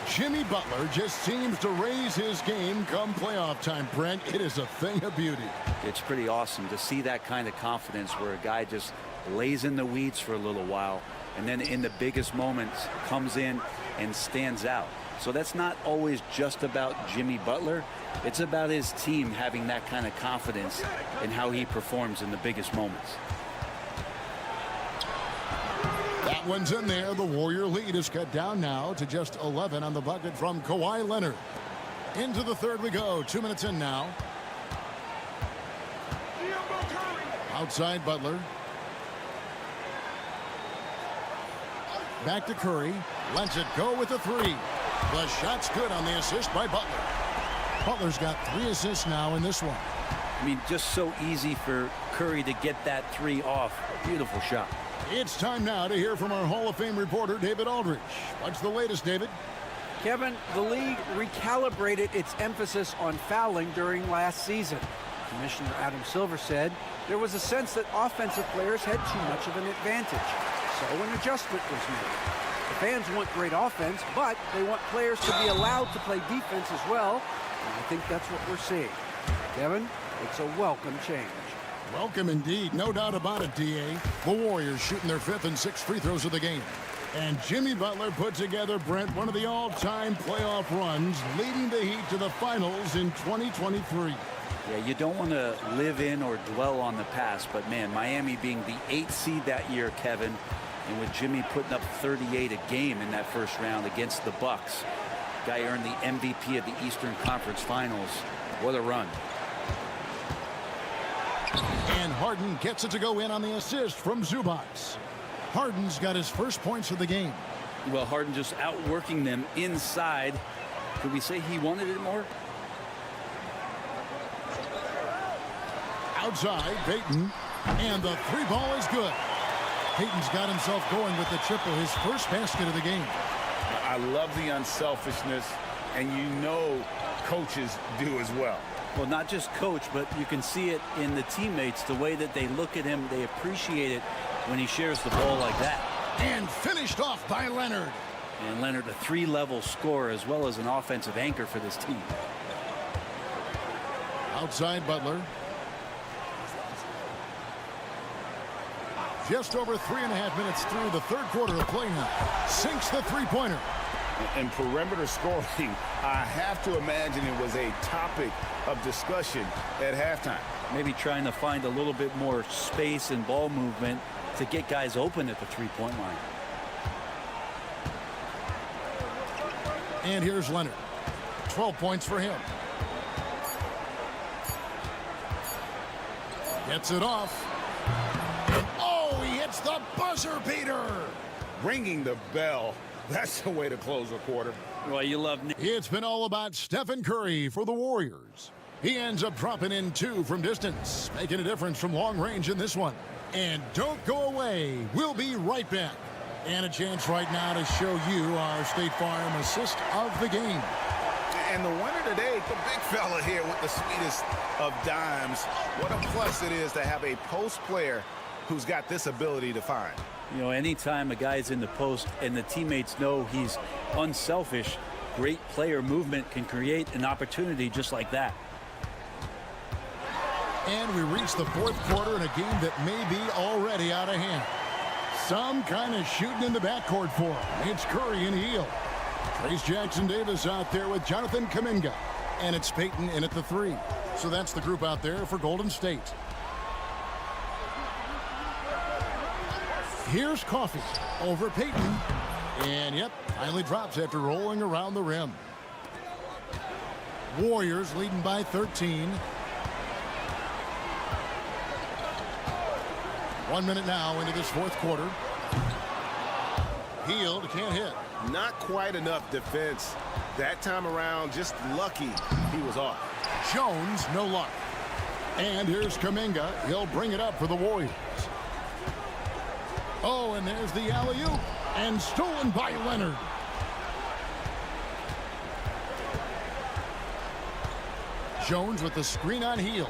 Jimmy Butler just seems to raise his game come playoff time, Brent. It is a thing of beauty. It's pretty awesome to see that kind of confidence where a guy just lays in the weeds for a little while and then in the biggest moments comes in and stands out. So that's not always just about Jimmy Butler. It's about his team having that kind of confidence in how he performs in the biggest moments. That one's in there. The Warrior lead is cut down now to just 11 on the bucket from Kawhi Leonard. Into the third we go. 2 minutes in now. Outside Butler. Back to Curry. Lets it go with the three. The shot's good on the assist by Butler. Butler's got 3 assists now in this one. I mean, just so easy for Curry to get that three off. Beautiful shot. It's time now to hear from our Hall of Fame reporter, David Aldridge. What's the latest, David? Kevin, the league recalibrated its emphasis on fouling during last season. Commissioner Adam Silver said there was a sense that offensive players had too much of an advantage. So an adjustment was made. The fans want great offense, but they want players to be allowed to play defense as well. And I think that's what we're seeing. Kevin, it's a welcome change. Welcome indeed. No doubt about it, D.A. The Warriors shooting their 5th and 6th free throws of the game. And Jimmy Butler put together, Brent, one of the all-time playoff runs, leading the Heat to the finals in 2023. Yeah, you don't want to live in or dwell on the past, but man, Miami being the 8th seed that year, Kevin, and with Jimmy putting up 38 a game in that first round against the Bucks. Guy earned the MVP of the Eastern Conference Finals. What a run. And Harden gets it to go in on the assist from Zubac. Harden's got his first points of the game. Well, Harden just outworking them inside. Could we say he wanted it more? Outside, Payton. And the three ball is good. Payton's got himself going with the triple, his first basket of the game. I love the unselfishness, and you know coaches do as well. Well, not just coach, but you can see it in the teammates, the way that they look at him. They appreciate it when he shares the ball like that. And finished off by Leonard. And Leonard, a 3-level scorer as well as an offensive anchor for this team. Outside Butler. Just over 3.5 minutes through the third quarter of play now. Sinks the three-pointer. And perimeter scoring, I have to imagine it was a topic of discussion at halftime. Maybe trying to find a little bit more space and ball movement to get guys open at the three-point line. And here's Leonard. 12 points for him. Gets it off. And oh, he hits the buzzer beater. Ringing the bell. That's the way to close a quarter. Well, you love... It's been all about Stephen Curry for the Warriors. He ends up dropping in 2 from distance, making a difference from long range in this one. And don't go away. We'll be right back. And a chance right now to show you our State Farm assist of the game. And the winner today, the big fella here with the sweetest of dimes. What a plus it is to have a post player who's got this ability to find. You know, anytime a guy's in the post and the teammates know he's unselfish, great player movement can create an opportunity just like that. And we reach the 4th quarter in a game that may be already out of hand. Some kind of shooting in the backcourt for him. It's Curry and Hield. Trace Jackson-Davis out there with Jonathan Kuminga. And it's Payton in at the 3. So that's the group out there for Golden State. Here's Coffey over Payton. And yep, finally drops after rolling around the rim. Warriors leading by 13. 1 minute now into this 4th quarter. Hield can't hit. Not quite enough defense. That time around, just lucky he was off. Jones, no luck. And here's Kuminga. He'll bring it up for the Warriors. Oh, and there's the alley-oop. And stolen by Leonard. Jones with the screen on Hield.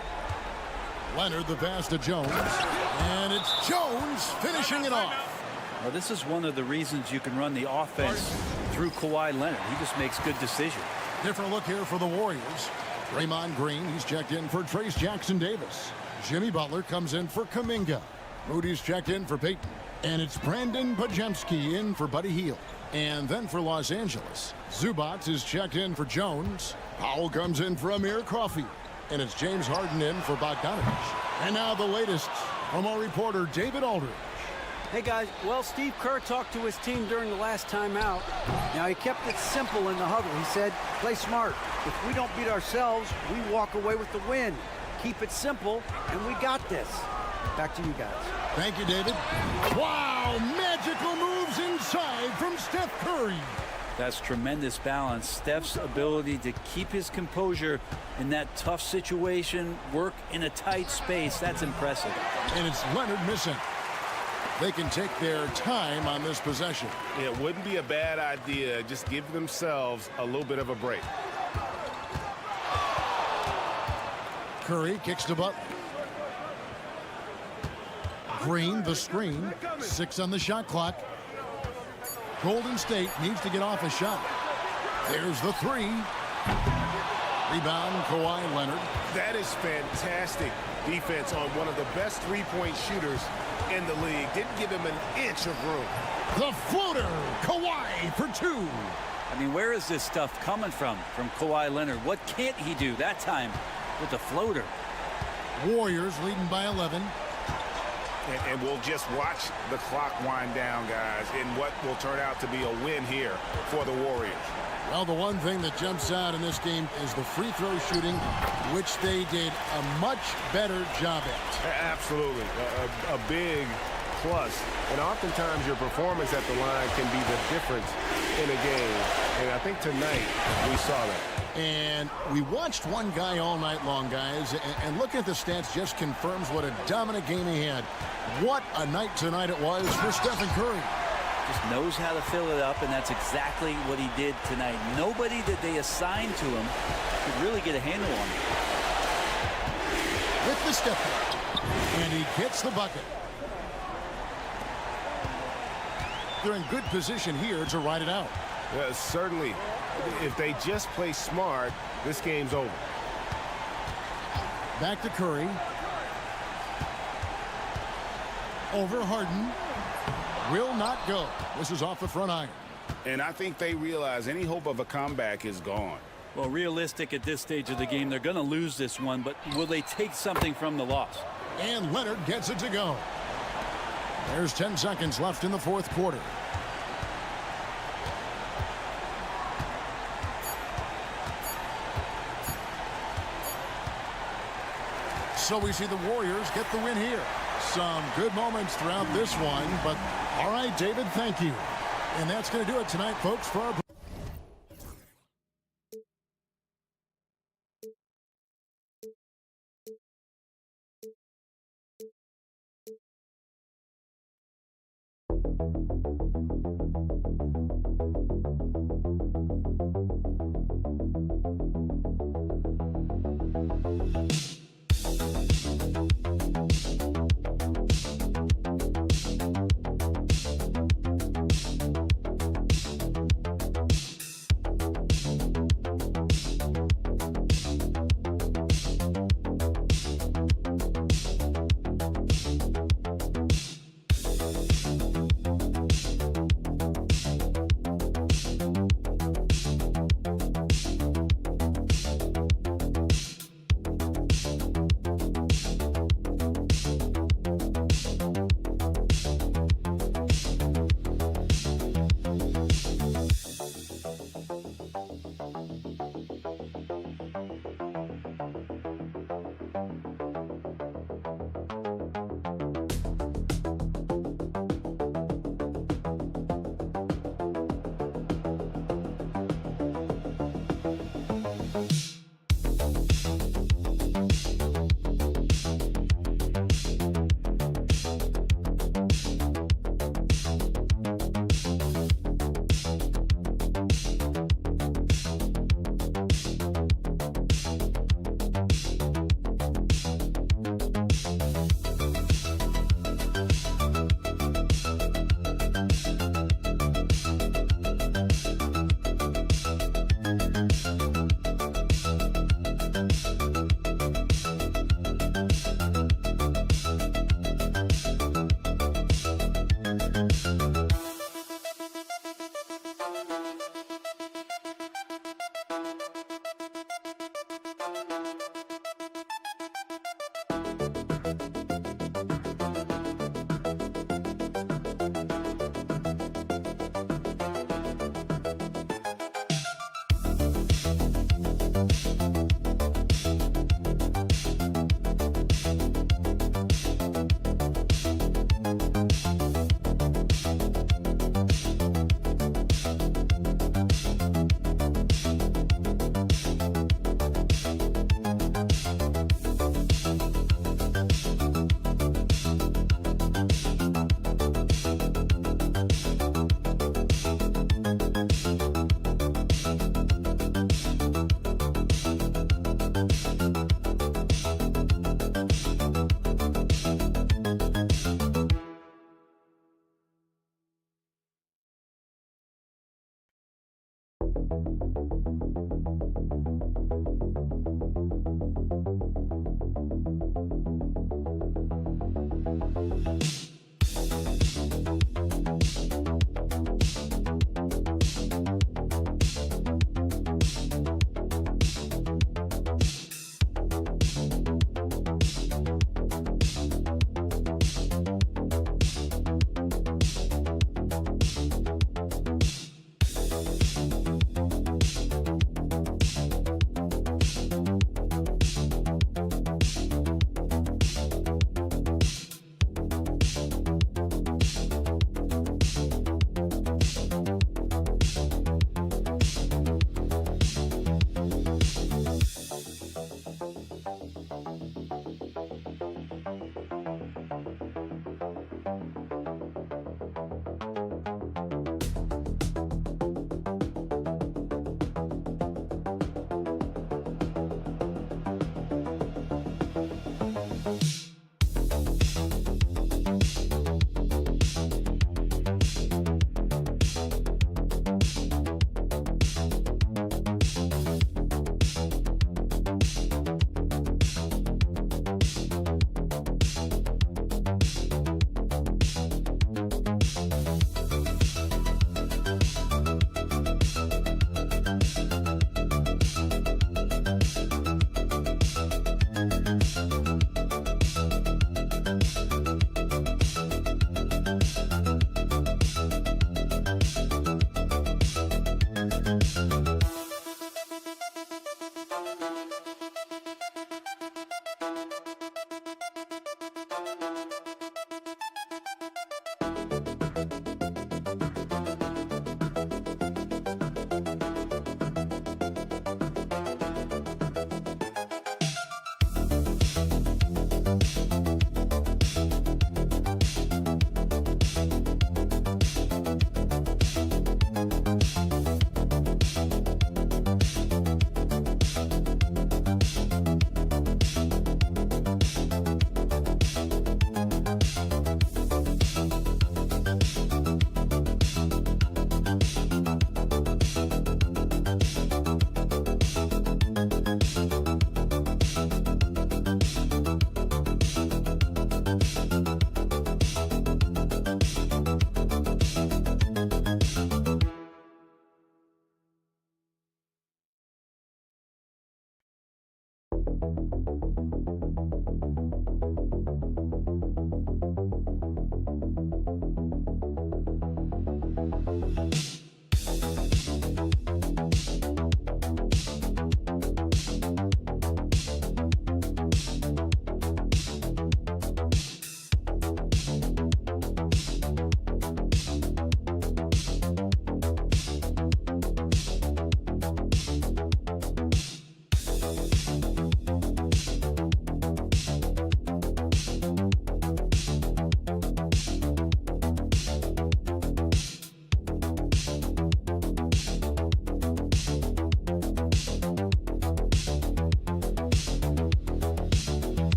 Leonard the pass to Jones. And it's Jones finishing it off. Well, this is one of the reasons you can run the offense through Kawhi Leonard. He just makes good decisions. Different look here for the Warriors. Draymond Green, he's checked in for Trace Jackson-Davis. Jimmy Butler comes in for Kuminga. Moody's checked in for Payton. And it's Brandon Pajemski in for Buddy Hield. And then for Los Angeles, Zubac is checked in for Jones. Powell comes in for Amir Coffey. And it's James Harden in for Bogdanovich. And now the latest from our reporter, David Aldridge. Hey guys, well, Steve Kerr talked to his team during the last timeout. Now, he kept it simple in the huddle. He said, play smart. If we don't beat ourselves, we walk away with the win. Keep it simple, and we got this. Back to you guys. Thank you, David. Wow, magical moves inside from Steph Curry. That's tremendous balance. Steph's ability to keep his composure in that tough situation, work in a tight space, that's impressive. And it's Leonard missing. They can take their time on this possession. It wouldn't be a bad idea. Just give themselves a little bit of a break. Curry kicks to Butler. Green, the screen. 6 on the shot clock. Golden State needs to get off a shot. There's the 3. Rebound, Kawhi Leonard. That is fantastic defense on one of the best three-point shooters in the league. Didn't give him an inch of room. The floater, Kawhi for 2. I mean, where is this stuff coming from Kawhi Leonard? What can't he do that time with the floater? Warriors leading by 11. And we'll just watch the clock wind down, guys, in what will turn out to be a win here for the Warriors. Well, the one thing that jumps out in this game is the free throw shooting, which they did a much better job at. Absolutely. A big plus. And oftentimes your performance at the line can be the difference in a game. And I think tonight we saw that. And we watched one guy all night long, guys, and looking at the stats just confirms what a dominant game he had. What a night tonight it was for Stephen Curry. Just knows how to fill it up, and that's exactly what he did tonight. Nobody that they assigned to him could really get a handle on him. With the step back, and he gets the bucket. They're in good position here to ride it out. Certainly, if they just play smart, this game's over. Back to Curry. Over Harden. Will not go. This is off the front iron. And I think they realize any hope of a comeback is gone. Well, realistic at this stage of the game, they're going to lose this one, but will they take something from the loss? And Leonard gets it to go. There's 10 seconds left in the 4th quarter. So we see the Warriors get the win here. Some good moments throughout this one, but all right, David, thank you. And that's going to do it tonight, folks, for our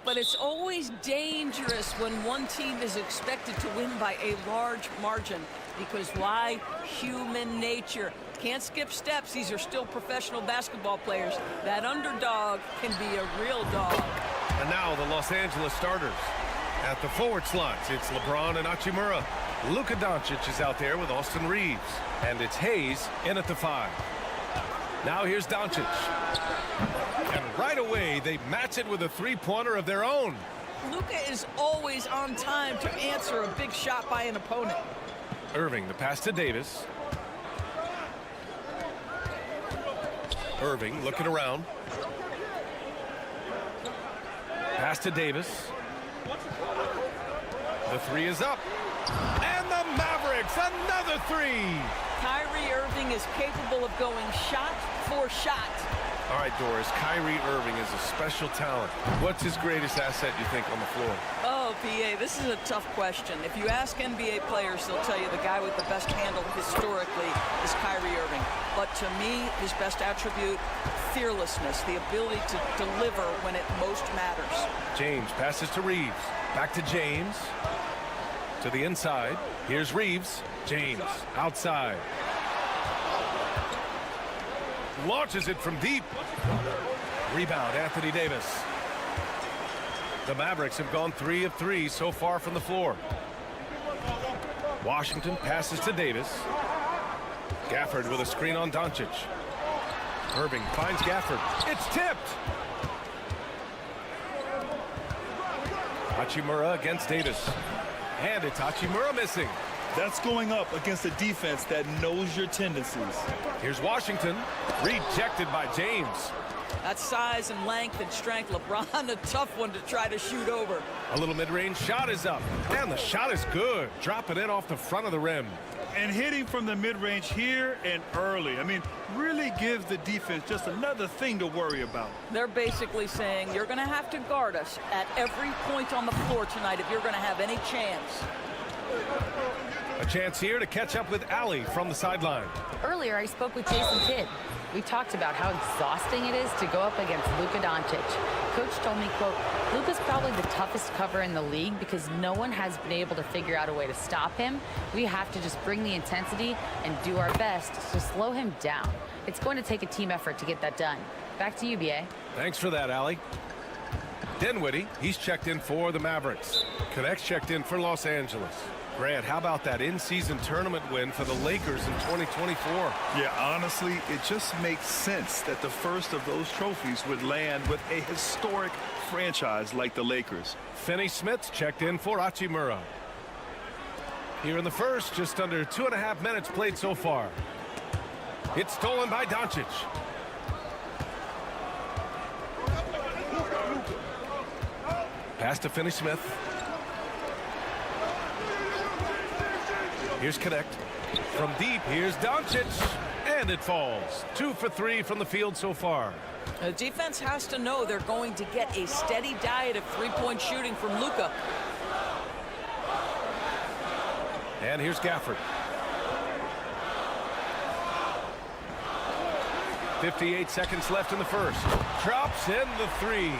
But it's always dangerous when one team is expected to win by a large margin. Because why? Human nature. Can't skip steps. These are still professional basketball players. That underdog can be a real dog. And now the Los Angeles starters. At the forward slots, it's LeBron and Hachimura. Luka Doncic is out there with Austin Reeves. And it's Hayes in at the 5. Now here's Doncic. And right away, they match it with a three-pointer of their own. Luka is always on time to answer a big shot by an opponent. Irving, the pass to Davis. Irving looking around. Pass to Davis. The 3 is up. And the Mavericks, another 3. Kyrie Irving is capable of going shot for shot. All right, Doris, Kyrie Irving is a special talent. What's his greatest asset, you think, on the floor? Oh, PA, this is a tough question. If you ask NBA players, they'll tell you the guy with the best handle historically is Kyrie Irving. But to me, his best attribute, fearlessness, the ability to deliver when it most matters. James passes to Reeves. Back to James. To the inside. Here's Reeves. James outside. Launches it from deep. Rebound, Anthony Davis. The Mavericks have gone 3 of 3 so far from the floor. Washington passes to Davis. Gafford with a screen on Doncic. Irving finds Gafford. It's tipped. Hachimura against Davis. And it's Hachimura missing. That's going up against a defense that knows your tendencies. Here's Washington. Rejected by James. That size and length and strength, LeBron, a tough one to try to shoot over. A little mid-range shot is up. And the shot is good. Dropping in off the front of the rim. And hitting from the mid-range here and early. I mean, really gives the defense just another thing to worry about. They're basically saying you're going to have to guard us at every point on the floor tonight if you're going to have any chance. A chance here to catch up with Allie from the sideline. Earlier, I spoke with Jason Kidd. We talked about how exhausting it is to go up against Luka Doncic. Coach told me, quote, Luka's probably the toughest cover in the league because no one has been able to figure out a way to stop him. We have to just bring the intensity and do our best to slow him down. It's going to take a team effort to get that done. Back to you, BA. Thanks for that, Allie. Dinwiddie, he's checked in for the Mavericks. Connects checked in for Los Angeles. Grant, how about that in-season tournament win for the Lakers in 2024? Yeah, honestly, it just makes sense that the first of those trophies would land with a historic franchise like the Lakers. Finney-Smith's checked in for Hachimura. Here in the first, just under 2.5 minutes played so far. It's stolen by Doncic. Pass to Finney-Smith. Here's Connect. From deep, here's Doncic. And it falls. 2 for 3 from the field so far. The defense has to know they're going to get a steady diet of three-point shooting from Luka. And here's Gafford. 58 seconds left in the first. Drops in the 3.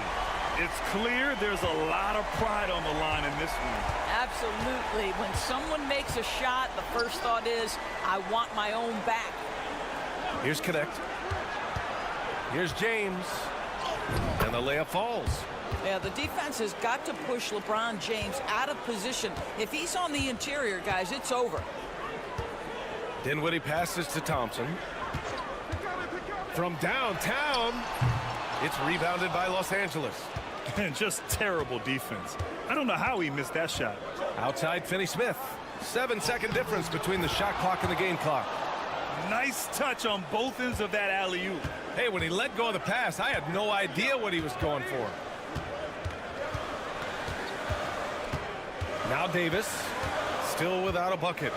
It's clear there's a lot of pride on the line in this one. Absolutely. When someone makes a shot, the first thought is, I want my own back. Here's Connect. Here's James. And the layup falls. Yeah, the defense has got to push LeBron James out of position. If he's on the interior, guys, it's over. Dinwiddie passes to Thompson. From downtown, it's rebounded by Los Angeles. And just terrible defense. I don't know how he missed that shot. Outside Finney-Smith. 7-second difference between the shot clock and the game clock. Nice touch on both ends of that alley-oop. Hey, when he let go of the pass, I had no idea what he was going for. Now Davis, still without a bucket.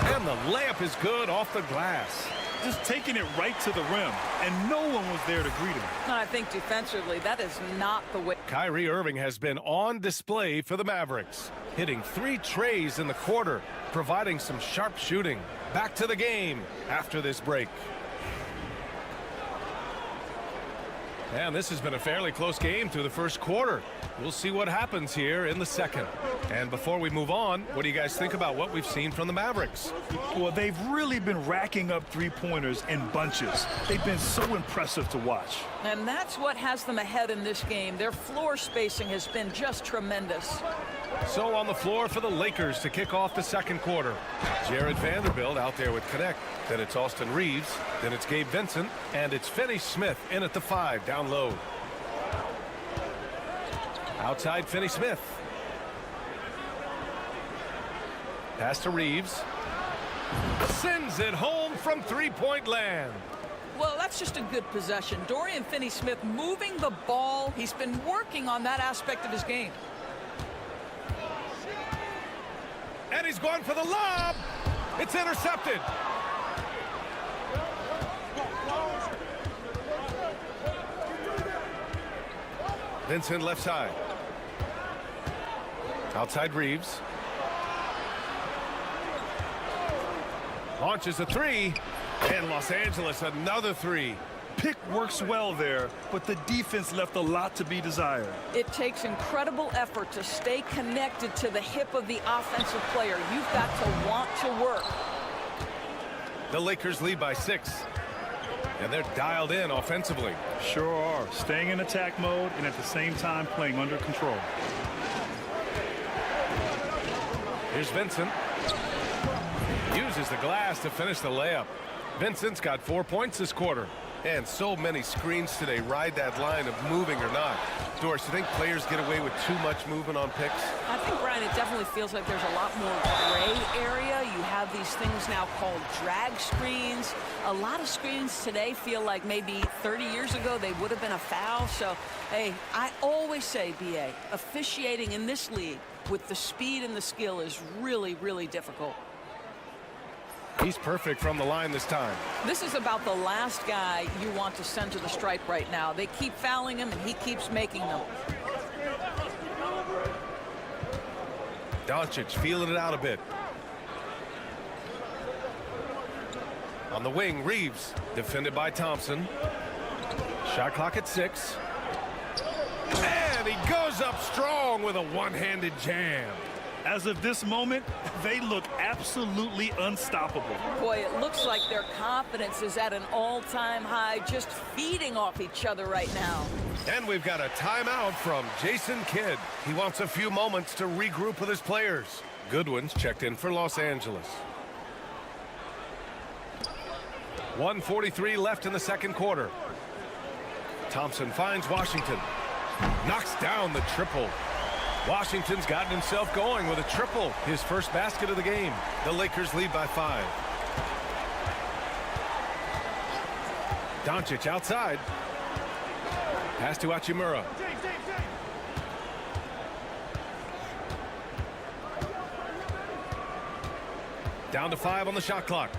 And the layup is good off the glass. Just taking it right to the rim, and no one was there to greet him. I think defensively, that is not the way. Kyrie Irving has been on display for the Mavericks, hitting 3 trays in the quarter, providing some sharp shooting. Back to the game after this break. And this has been a fairly close game through the first quarter. We'll see what happens here in the second. And before we move on, what do you guys think about what we've seen from the Mavericks? Well, they've really been racking up three-pointers in bunches. They've been so impressive to watch. And that's what has them ahead in this game. Their floor spacing has been just tremendous. So on the floor for the Lakers to kick off the second quarter. Jared Vanderbilt out there with Connect. Then it's Austin Reeves. Then it's Gabe Vincent. And it's Finney-Smith in at the 5 down low. Outside Finney-Smith. Pass to Reeves. Sends it home from three-point land. Well, that's just a good possession. Dorian Finney-Smith moving the ball. He's been working on that aspect of his game. And he's going for the lob. It's intercepted. Vincent left side. Outside Reeves. Launches a three. And Los Angeles another three. Pick works well there, but the defense left a lot to be desired. It takes incredible effort to stay connected to the hip of the offensive player. You've got to want to work. The Lakers lead by 6. And they're dialed in offensively. Sure are. Staying in attack mode and at the same time playing under control. Here's Vincent. Uses the glass to finish the layup. Vincent's got 4 points this quarter. And so many screens today ride that line of moving or not. Doris, you think players get away with too much movement on picks? I think, Brian, it definitely feels like there's a lot more gray area. You have these things now called drag screens. A lot of screens today feel like maybe 30 years ago they would have been a foul. So, hey, I always say, BA, officiating in this league with the speed and the skill is really, really difficult. He's perfect from the line this time. This is about the last guy you want to send to the stripe right now. They keep fouling him, and he keeps making them. Doncic feeling it out a bit. On the wing, Reeves, defended by Thompson. Shot clock at 6. And he goes up strong with a one-handed jam. As of this moment, they look absolutely unstoppable. Boy, it looks like their confidence is at an all-time high, just feeding off each other right now. And we've got a timeout from Jason Kidd. He wants a few moments to regroup with his players. Goodwin's checked in for Los Angeles. 1:43 left in the second quarter. Thompson finds Washington. Knocks down the triple. Washington's gotten himself going with a triple, his first basket of the game. The Lakers lead by 5. Doncic outside. Pass to Hachimura. Down to 5 on the shot clock.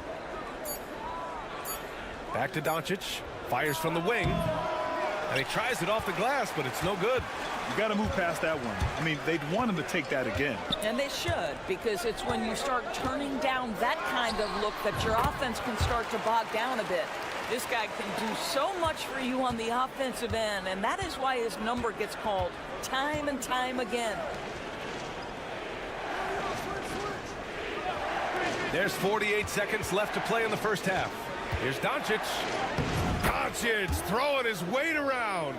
Back to Doncic. Fires from the wing. And he tries it off the glass, but it's no good. You got to move past that one. I mean, they'd want him to take that again. And they should, because it's when you start turning down that kind of look that your offense can start to bog down a bit. This guy can do so much for you on the offensive end, and that is why his number gets called time and time again. There's 48 seconds left to play in the first half. Here's Doncic. Doncic throwing his weight around.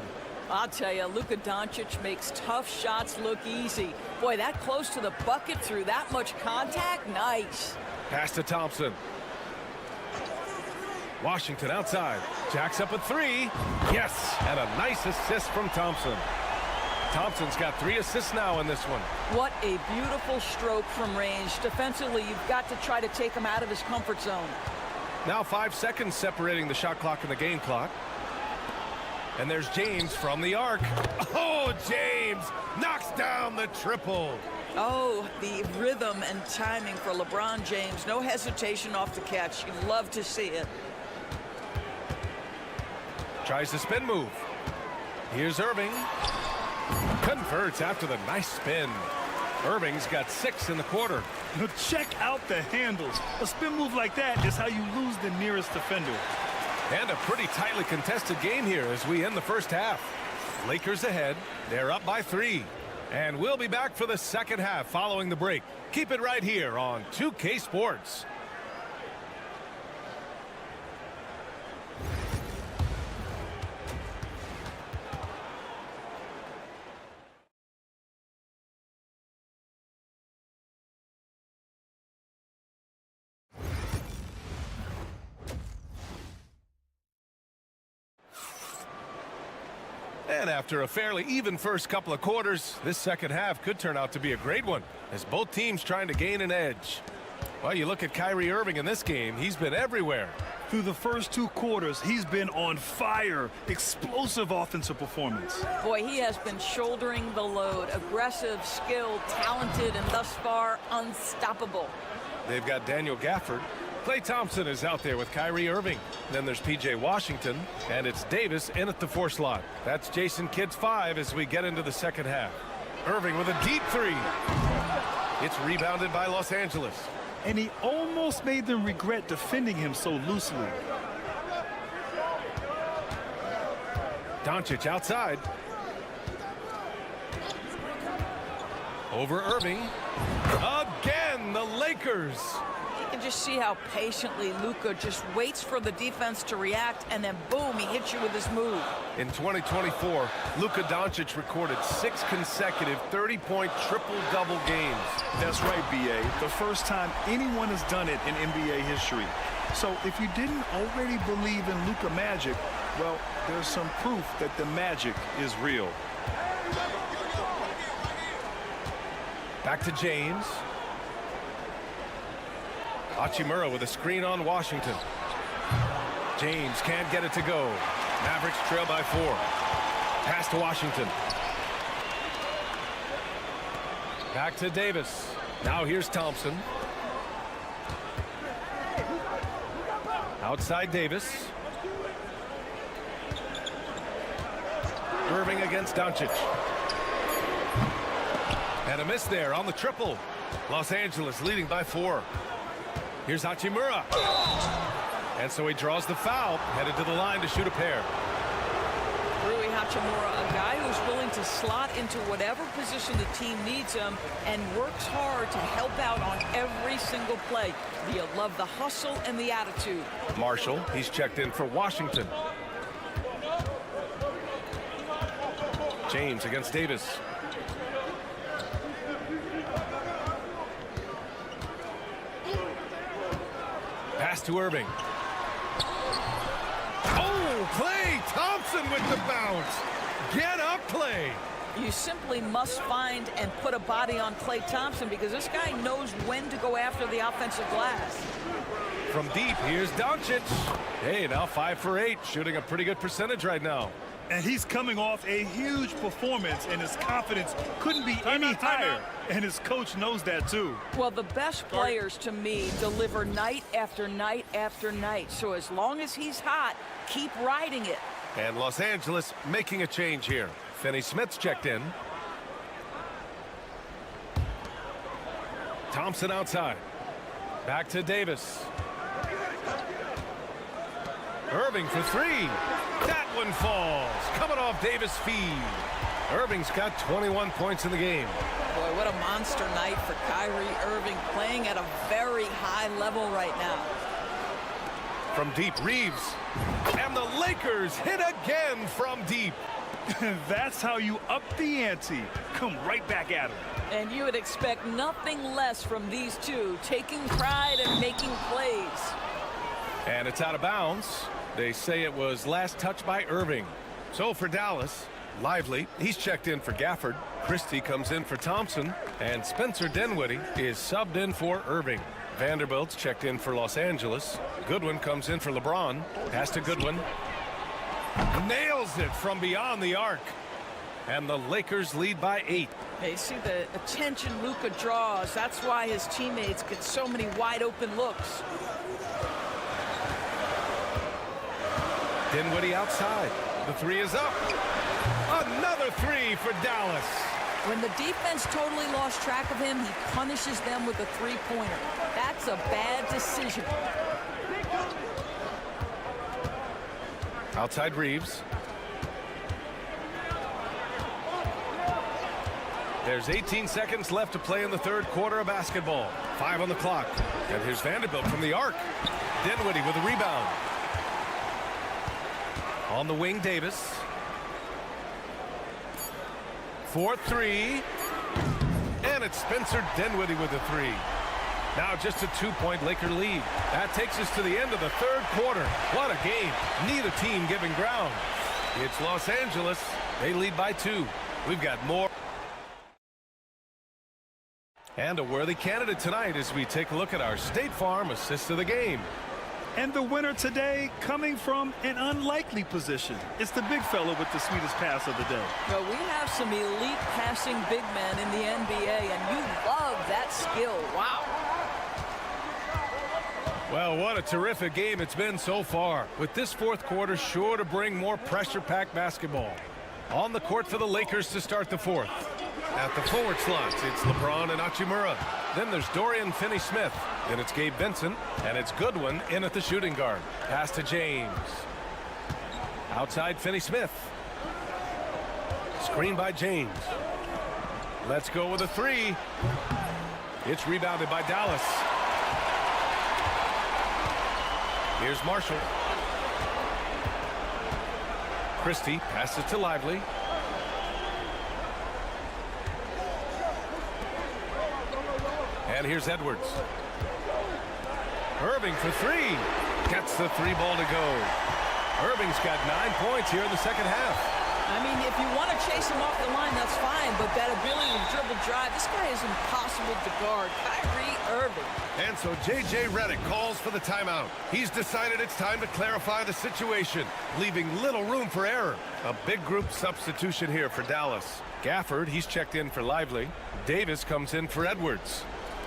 I'll tell you, Luka Doncic makes tough shots look easy. Boy, that close to the bucket through that much contact, nice. Pass to Thompson. Washington outside. Jacks up a 3. Yes, and a nice assist from Thompson. Thompson's got 3 assists now in this one. What a beautiful stroke from range. Defensively, you've got to try to take him out of his comfort zone. Now 5 seconds separating the shot clock and the game clock. And there's James from the arc. Oh, James knocks down the triple. Oh, the rhythm and timing for LeBron James. No hesitation off the catch. You'd love to see it. Tries the spin move. Here's Irving. Converts after the nice spin. Irving's got 6 in the quarter. Check out the handles. A spin move like that is how you lose the nearest defender. And a pretty tightly contested game here as we end the first half. Lakers ahead. They're up by 3. And we'll be back for the second half following the break. Keep it right here on 2K Sports. And after a fairly even first couple of quarters, this second half could turn out to be a great one as both teams trying to gain an edge. Well, you look at Kyrie Irving in this game, he's been everywhere. Through the first 2 quarters, he's been on fire. Explosive offensive performance. Boy, he has been shouldering the load. Aggressive, skilled, talented, and thus far unstoppable. They've got Daniel Gafford. Klay Thompson is out there with Kyrie Irving. Then there's P.J. Washington, and it's Davis in at the 4 slot. That's Jason Kidd's 5 as we get into the second half. Irving with a deep 3. It's rebounded by Los Angeles. And he almost made them regret defending him so loosely. Doncic outside. Over Irving. Again, the Lakers. You can just see how patiently Luka just waits for the defense to react, and then boom, he hits you with his move. In 2024, Luka Doncic recorded 6 consecutive 30-point triple-double games. That's right, B.A. The first time anyone has done it in NBA history. So if you didn't already believe in Luka magic, well, there's some proof that the magic is real. Back to James. Hachimura with a screen on Washington. James can't get it to go. Mavericks trail by 4. Pass to Washington. Back to Davis. Now here's Thompson. Outside Davis. Irving against Doncic. And a miss there on the triple. Los Angeles leading by 4. Here's Hachimura. And so he draws the foul, headed to the line to shoot a pair. Rui Hachimura, a guy who's willing to slot into whatever position the team needs him and works hard to help out on every single play. You love the hustle and the attitude. Marshall, he's checked in for Washington. James against Davis. Pass to Irving. Oh, Klay Thompson with the bounce. Get up, Klay. You simply must find and put a body on Klay Thompson because this guy knows when to go after the offensive glass. From deep, here's Doncic. Hey, now 5 for 8, shooting a pretty good percentage right now. And he's coming off a huge performance, and his confidence couldn't be any higher. And his coach knows that, too. Well, the best players, to me, deliver night after night after night. So as long as he's hot, keep riding it. And Los Angeles making a change here. Finney Smith's checked in. Thompson outside. Back to Davis. Irving for 3. That one falls. Coming off Davis' feed. Irving's got 21 points in the game. Boy, what a monster night for Kyrie Irving, playing at a very high level right now. From deep, Reeves. And the Lakers hit again from deep. That's how you up the ante. Come right back at him. And you would expect nothing less from these two, taking pride and making plays. And it's out of bounds. They say it was last touched by Irving. So for Dallas, Lively, he's checked in for Gafford. Christie comes in for Thompson. And Spencer Dinwiddie is subbed in for Irving. Vanderbilt's checked in for Los Angeles. Goodwin comes in for LeBron. Pass to Goodwin. Nails it from beyond the arc. And the Lakers lead by 8. They see the attention Luka draws. That's why his teammates get so many wide open looks. Dinwiddie outside. The 3 is up. Another 3 for Dallas. When the defense totally lost track of him, he punishes them with a three-pointer. That's a bad decision. Outside Reeves. There's 18 seconds left to play in the third quarter of basketball. 5 on the clock. And here's Vanderbilt from the arc. Dinwiddie with a rebound. On the wing, Davis. 4-3. And it's Spencer Dinwiddie with the 3. Now just a 2-point Laker lead. That takes us to the end of the third quarter. What a game. Neither team giving ground. It's Los Angeles. They lead by 2. We've got more. And a worthy candidate tonight as we take a look at our State Farm assist of the game. And the winner today coming from an unlikely position. It's the big fella with the sweetest pass of the day. Well, we have some elite passing big men in the NBA, and you love that skill. Wow. Well, what a terrific game it's been so far, with this fourth quarter sure to bring more pressure-packed basketball. On the court for the Lakers to start the fourth. At the forward slots, it's LeBron and Hachimura. Then there's Dorian Finney-Smith. Then it's Gabe Vincent, and it's Goodwin in at the shooting guard. Pass to James. Outside Finney-Smith. Screen by James. Let's go with a three. It's rebounded by Dallas. Here's Marshall. Christie passes to Lively. And here's Edwards. Irving for three. Gets the three ball to go. Irving's got 9 points here in the second half. I mean, if you want to chase him off the line, that's fine, but that ability to dribble drive, this guy is impossible to guard. Kyrie Irving. And so J.J. Redick calls for the timeout. He's decided it's time to clarify the situation, leaving little room for error. A big group substitution here for Dallas. Gafford, he's checked in for Lively. Davis comes in for Edwards.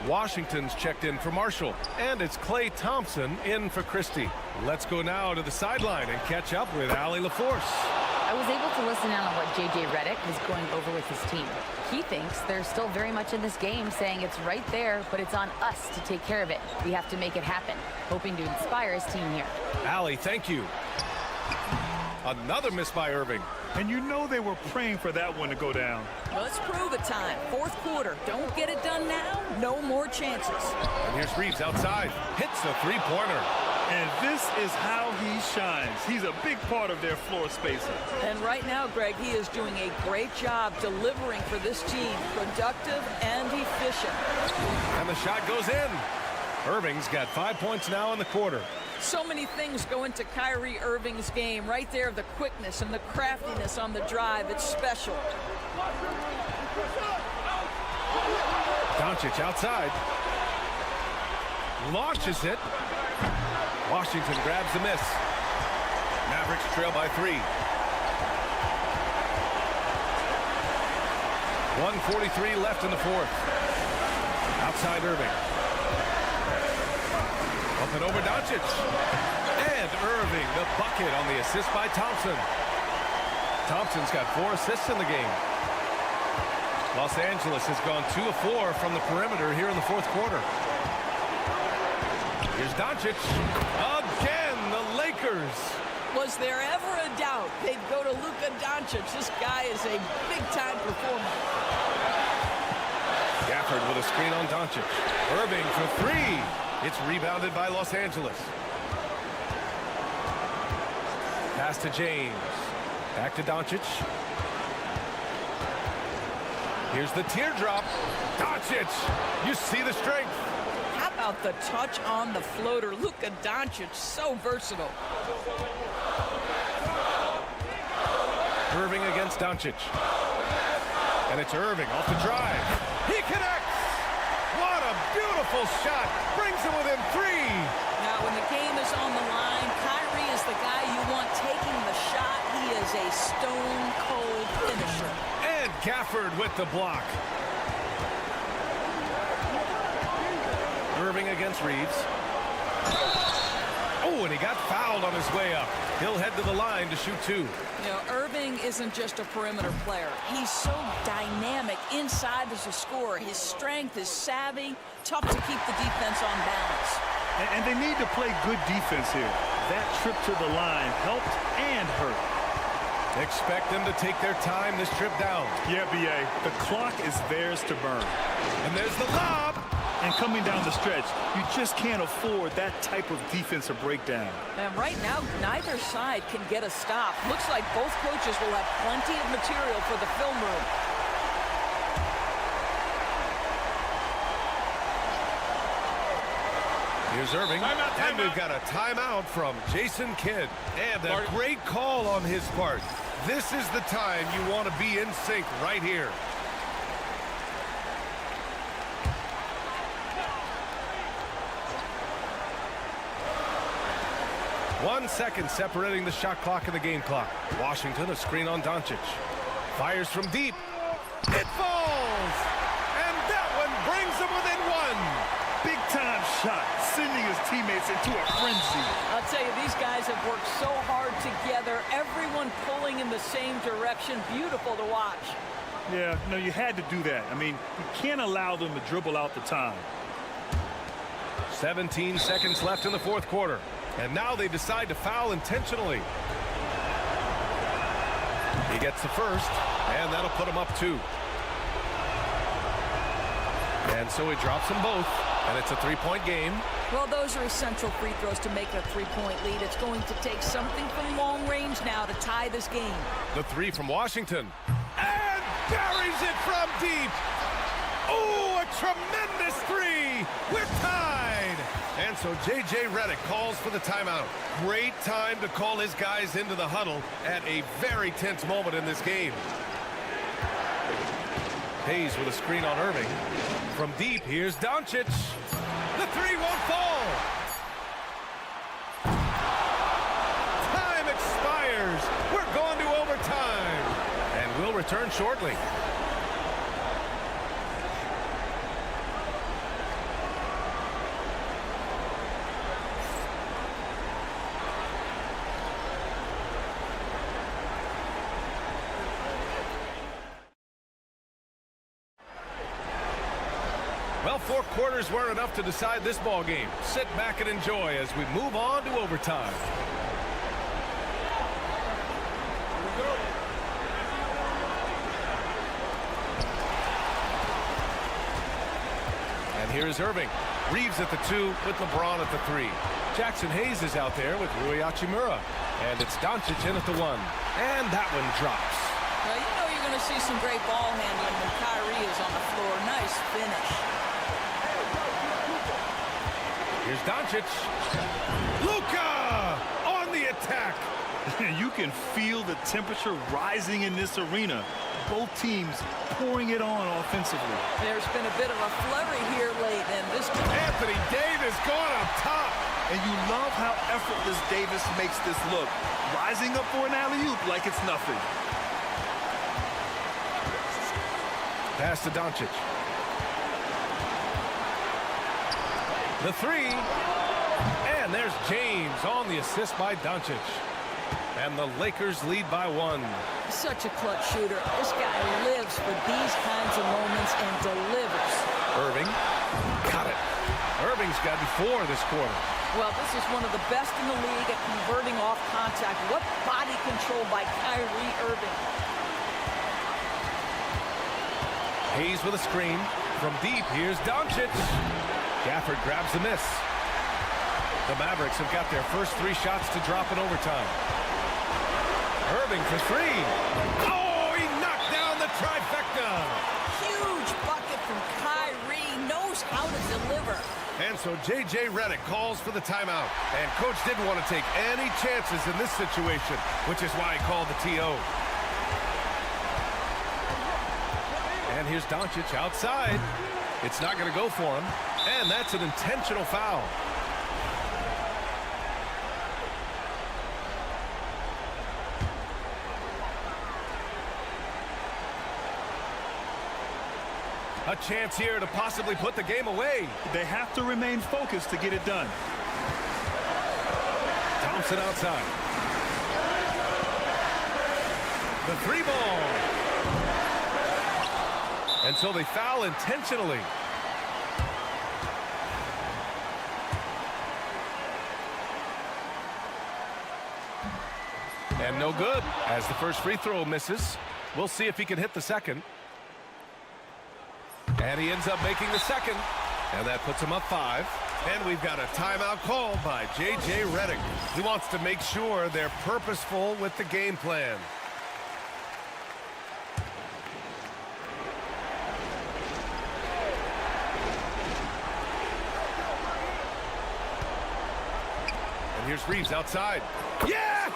Washington's checked in for Marshall. And it's Klay Thompson in for Christie. Let's go now to the sideline and catch up with Allie LaForce. I was able to listen in on what J.J. Redick was going over with his team. He thinks they're still very much in this game, saying it's right there, but it's on us to take care of it. We have to make it happen, hoping to inspire his team here. Allie, thank you. Another miss by Irving. And you know they were praying for that one to go down. Let's prove it time. Fourth quarter. Don't get it done now. No more chances. And here's Reeves outside. Hits a three-pointer. And this is how he shines. He's a big part of their floor spacing. And right now, Greg, he is doing a great job delivering for this team. Productive and efficient. And the shot goes in. Irving's got 5 points now in the quarter. So many things go into Kyrie Irving's game. Right there, the quickness and the craftiness on the drive. It's special. Doncic outside. Launches it. Washington grabs the miss. Mavericks trail by 3. 1:43 left in the fourth. Outside Irving. Up and over Doncic. And Irving, the bucket on the assist by Thompson. Thompson's got 4 assists in the game. Los Angeles has gone 2 of 4 from the perimeter here in the fourth quarter. Here's Doncic. Again, the Lakers. Was there ever a doubt they'd go to Luka Doncic? This guy is a big-time performer. Gafford with a screen on Doncic. Irving for 3. It's rebounded by Los Angeles. Pass to James. Back to Doncic. Here's the teardrop. Doncic. You see the strength. How about the touch on the floater? Luka Doncic, so versatile. Irving against Doncic. And it's Irving off the drive. He connects. What a beautiful shot. Brings him within 3. Now, when the game is on the line, Kyrie is the guy you want taking the shot. He is a stone-cold finisher. And Gafford with the block. Irving against Reeves. Oh, and he got fouled on his way up. He'll head to the line to shoot 2. You know, Irving isn't just a perimeter player. He's so dynamic inside as a scorer. His strength is savvy, tough to keep the defense on balance. And they need to play good defense here. That trip to the line helped and hurt. Expect them to take their time this trip down. Yeah, B.A. The clock is theirs to burn. And there's the lob. And coming down the stretch, you just can't afford that type of defensive breakdown. And right now, neither side can get a stop. Looks like both coaches will have plenty of material for the film room. Here's Irving. And we've got a timeout from Jason Kidd. And a great call on his part. This is the time you want to be in sync right here. One second separating the shot clock and the game clock. Washington, a screen on Doncic. Fires from deep. It falls! And that one brings them within 1. Big-time shot. sending his teammates into a frenzy. I'll tell you, these guys have worked so hard together. Everyone pulling in the same direction. Beautiful to watch. Yeah, no, you had to do that. I mean, you can't allow them to dribble out the time. 17 seconds left in the fourth quarter. And now they decide to foul intentionally. He gets the first, and that'll put him up 2. And so he drops them both, and it's a 3-point game. Well, those are essential free throws to make a 3-point lead. It's going to take something from long range now to tie this game. The 3 from Washington. And buries it from deep. Oh, a tremendous 3. We're tied. And so J.J. Redick calls for the timeout. Great time to call his guys into the huddle at a very tense moment in this game. Hayes with a screen on Irving. From deep, here's Doncic. The 3 won't fall. Time expires. We're going to overtime. And we'll return shortly. Well, 4 quarters weren't enough to decide this ball game. Sit back and enjoy as we move on to overtime. And here's Irving. Reeves at the 2 with LeBron at the 3. Jackson Hayes is out there with Rui Hachimura. And it's Doncic in at the 1. And that one drops. Well, you know you're going to see some great ball handling when Kyrie is on the floor. Nice finish. Here's Doncic. Luka on the attack. You can feel the temperature rising in this arena. Both teams pouring it on offensively. There's been a bit of a flurry here late, and this... Anthony Davis going up top. And you love how effortless Davis makes this look. Rising up for an alley-oop like it's nothing. Pass to Doncic. The 3. And there's James on the assist by Doncic. And the Lakers lead by 1. Such a clutch shooter. This guy lives for these kinds of moments and delivers. Irving. Got it. Irving's got 4 this quarter. Well, this is one of the best in the league at converting off contact. What body control by Kyrie Irving. Hayes with a screen. From deep, here's Doncic. Gafford grabs the miss. The Mavericks have got their first 3 shots to drop in overtime. Irving for 3. Oh, he knocked down the trifecta. Huge bucket from Kyrie. Knows how to deliver. And so J.J. Redick calls for the timeout. And Coach didn't want to take any chances in this situation, which is why he called the T.O. And here's Doncic outside. It's not going to go for him. And that's an intentional foul. A chance here to possibly put the game away. They have to remain focused to get it done. Thompson outside. The 3 ball. And so they foul intentionally. And no good as the first free throw misses. We'll see if he can hit the second. And he ends up making the second. And that puts him up 5. And we've got a timeout called by J.J. Redick. He wants to make sure they're purposeful with the game plan. And here's Reeves outside. Yes!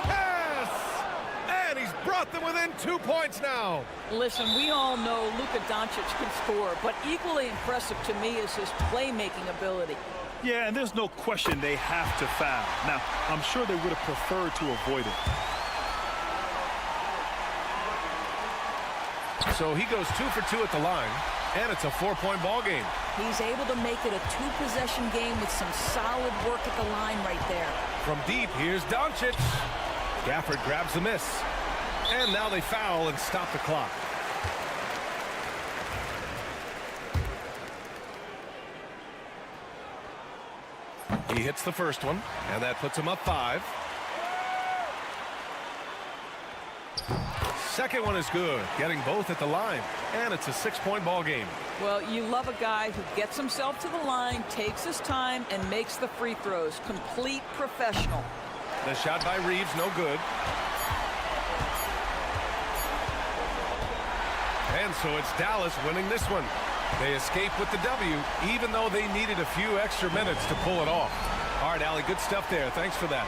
And he's brought them within 2 points now. Listen, we all know Luka Doncic can score, but equally impressive to me is his playmaking ability. Yeah, and there's no question they have to foul. Now, I'm sure they would have preferred to avoid it. So he goes 2 for 2 at the line. and it's a 4-point ball game. He's able to make it a 2-possession game with some solid work at the line right there. From deep, here's Doncic. Gafford grabs the miss. And now they foul and stop the clock. He hits the first one, and that puts him up 5. Second one is good, getting both at the line, and it's a 6-point ball game. Well, you love a guy who gets himself to the line, takes his time, and makes the free throws. Complete professional. The shot by Reeves, no good. And so it's Dallas winning this one. They escape with the W, even though they needed a few extra minutes to pull it off. All right, Allie, good stuff there. Thanks for that.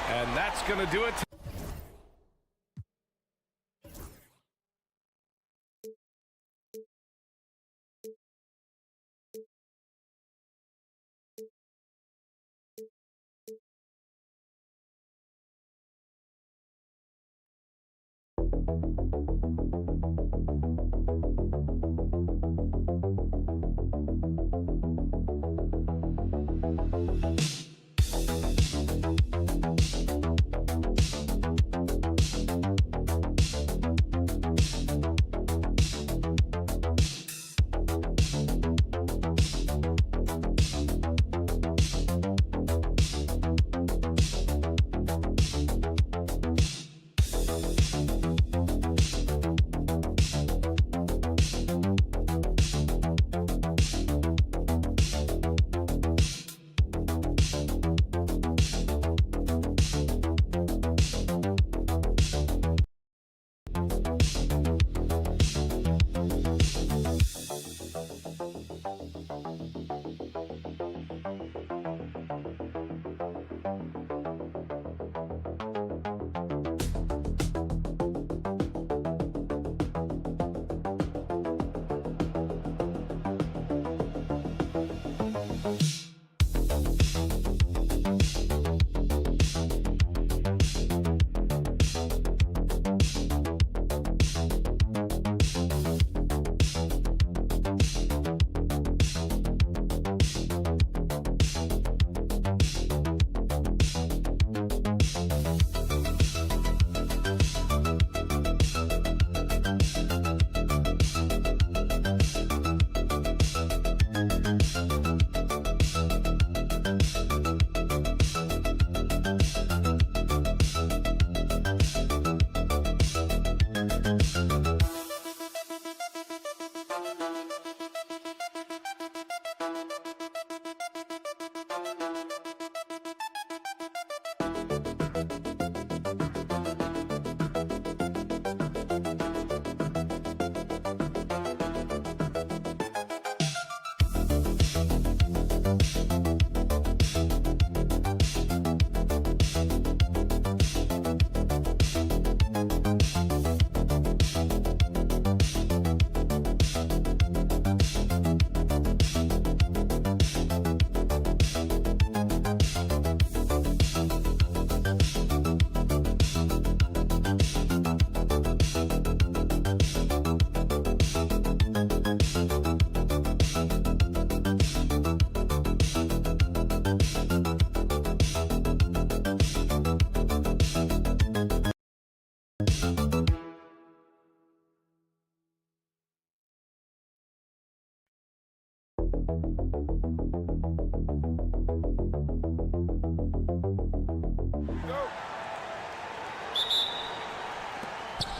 And that's going to do it.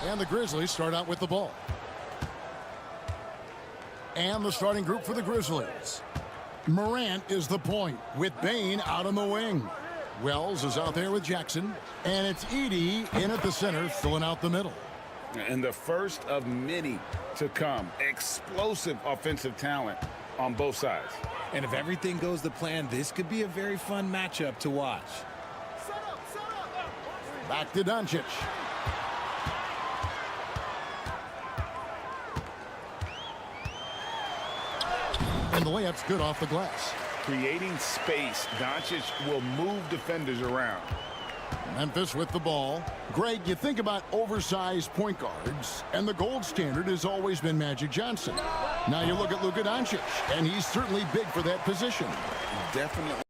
And the Grizzlies start out with the ball. And the starting group for the Grizzlies. Morant is the point with Bane out on the wing. Wells is out there with Jackson. And it's Edey in at the center, filling out the middle. And the first of many to come. Explosive offensive talent on both sides. And if everything goes to plan, this could be a very fun matchup to watch. Back to Doncic. And the layup's good off the glass. Creating space, Doncic will move defenders around. Memphis with the ball. Greg, you think about oversized point guards, and the gold standard has always been Magic Johnson. Now you look at Luka Doncic, and he's certainly big for that position. Definitely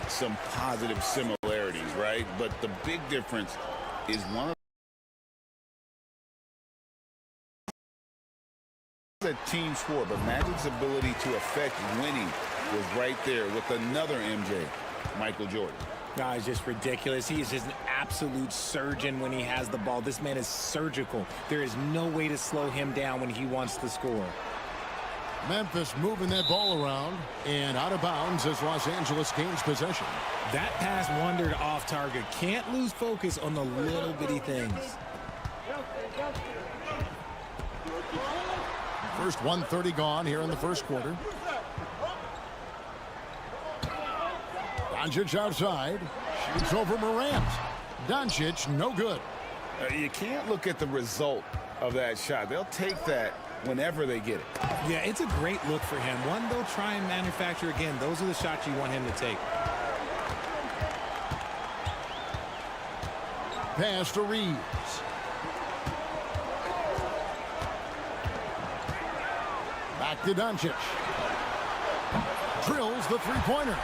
some positive similarities, right? But the big difference is one of a team sport, but Magic's ability to affect winning was right there with another MJ, Michael Jordan. No, it's just ridiculous. He is just an absolute surgeon when he has the ball. This man is surgical. There is no way to slow him down when he wants to score. Memphis moving that ball around, and out of bounds as Los Angeles gains possession. That pass wandered off target. Can't lose focus on the little bitty things. First 1:30 gone here in the first quarter. Doncic outside. Shoots over Morant. Doncic, no good. You can't look at the result of that shot. They'll take that whenever they get it. Yeah, it's a great look for him. One they'll try and manufacture again. Those are the shots you want him to take. Pass to Reeves. Back to Doncic. Drills the three-pointer.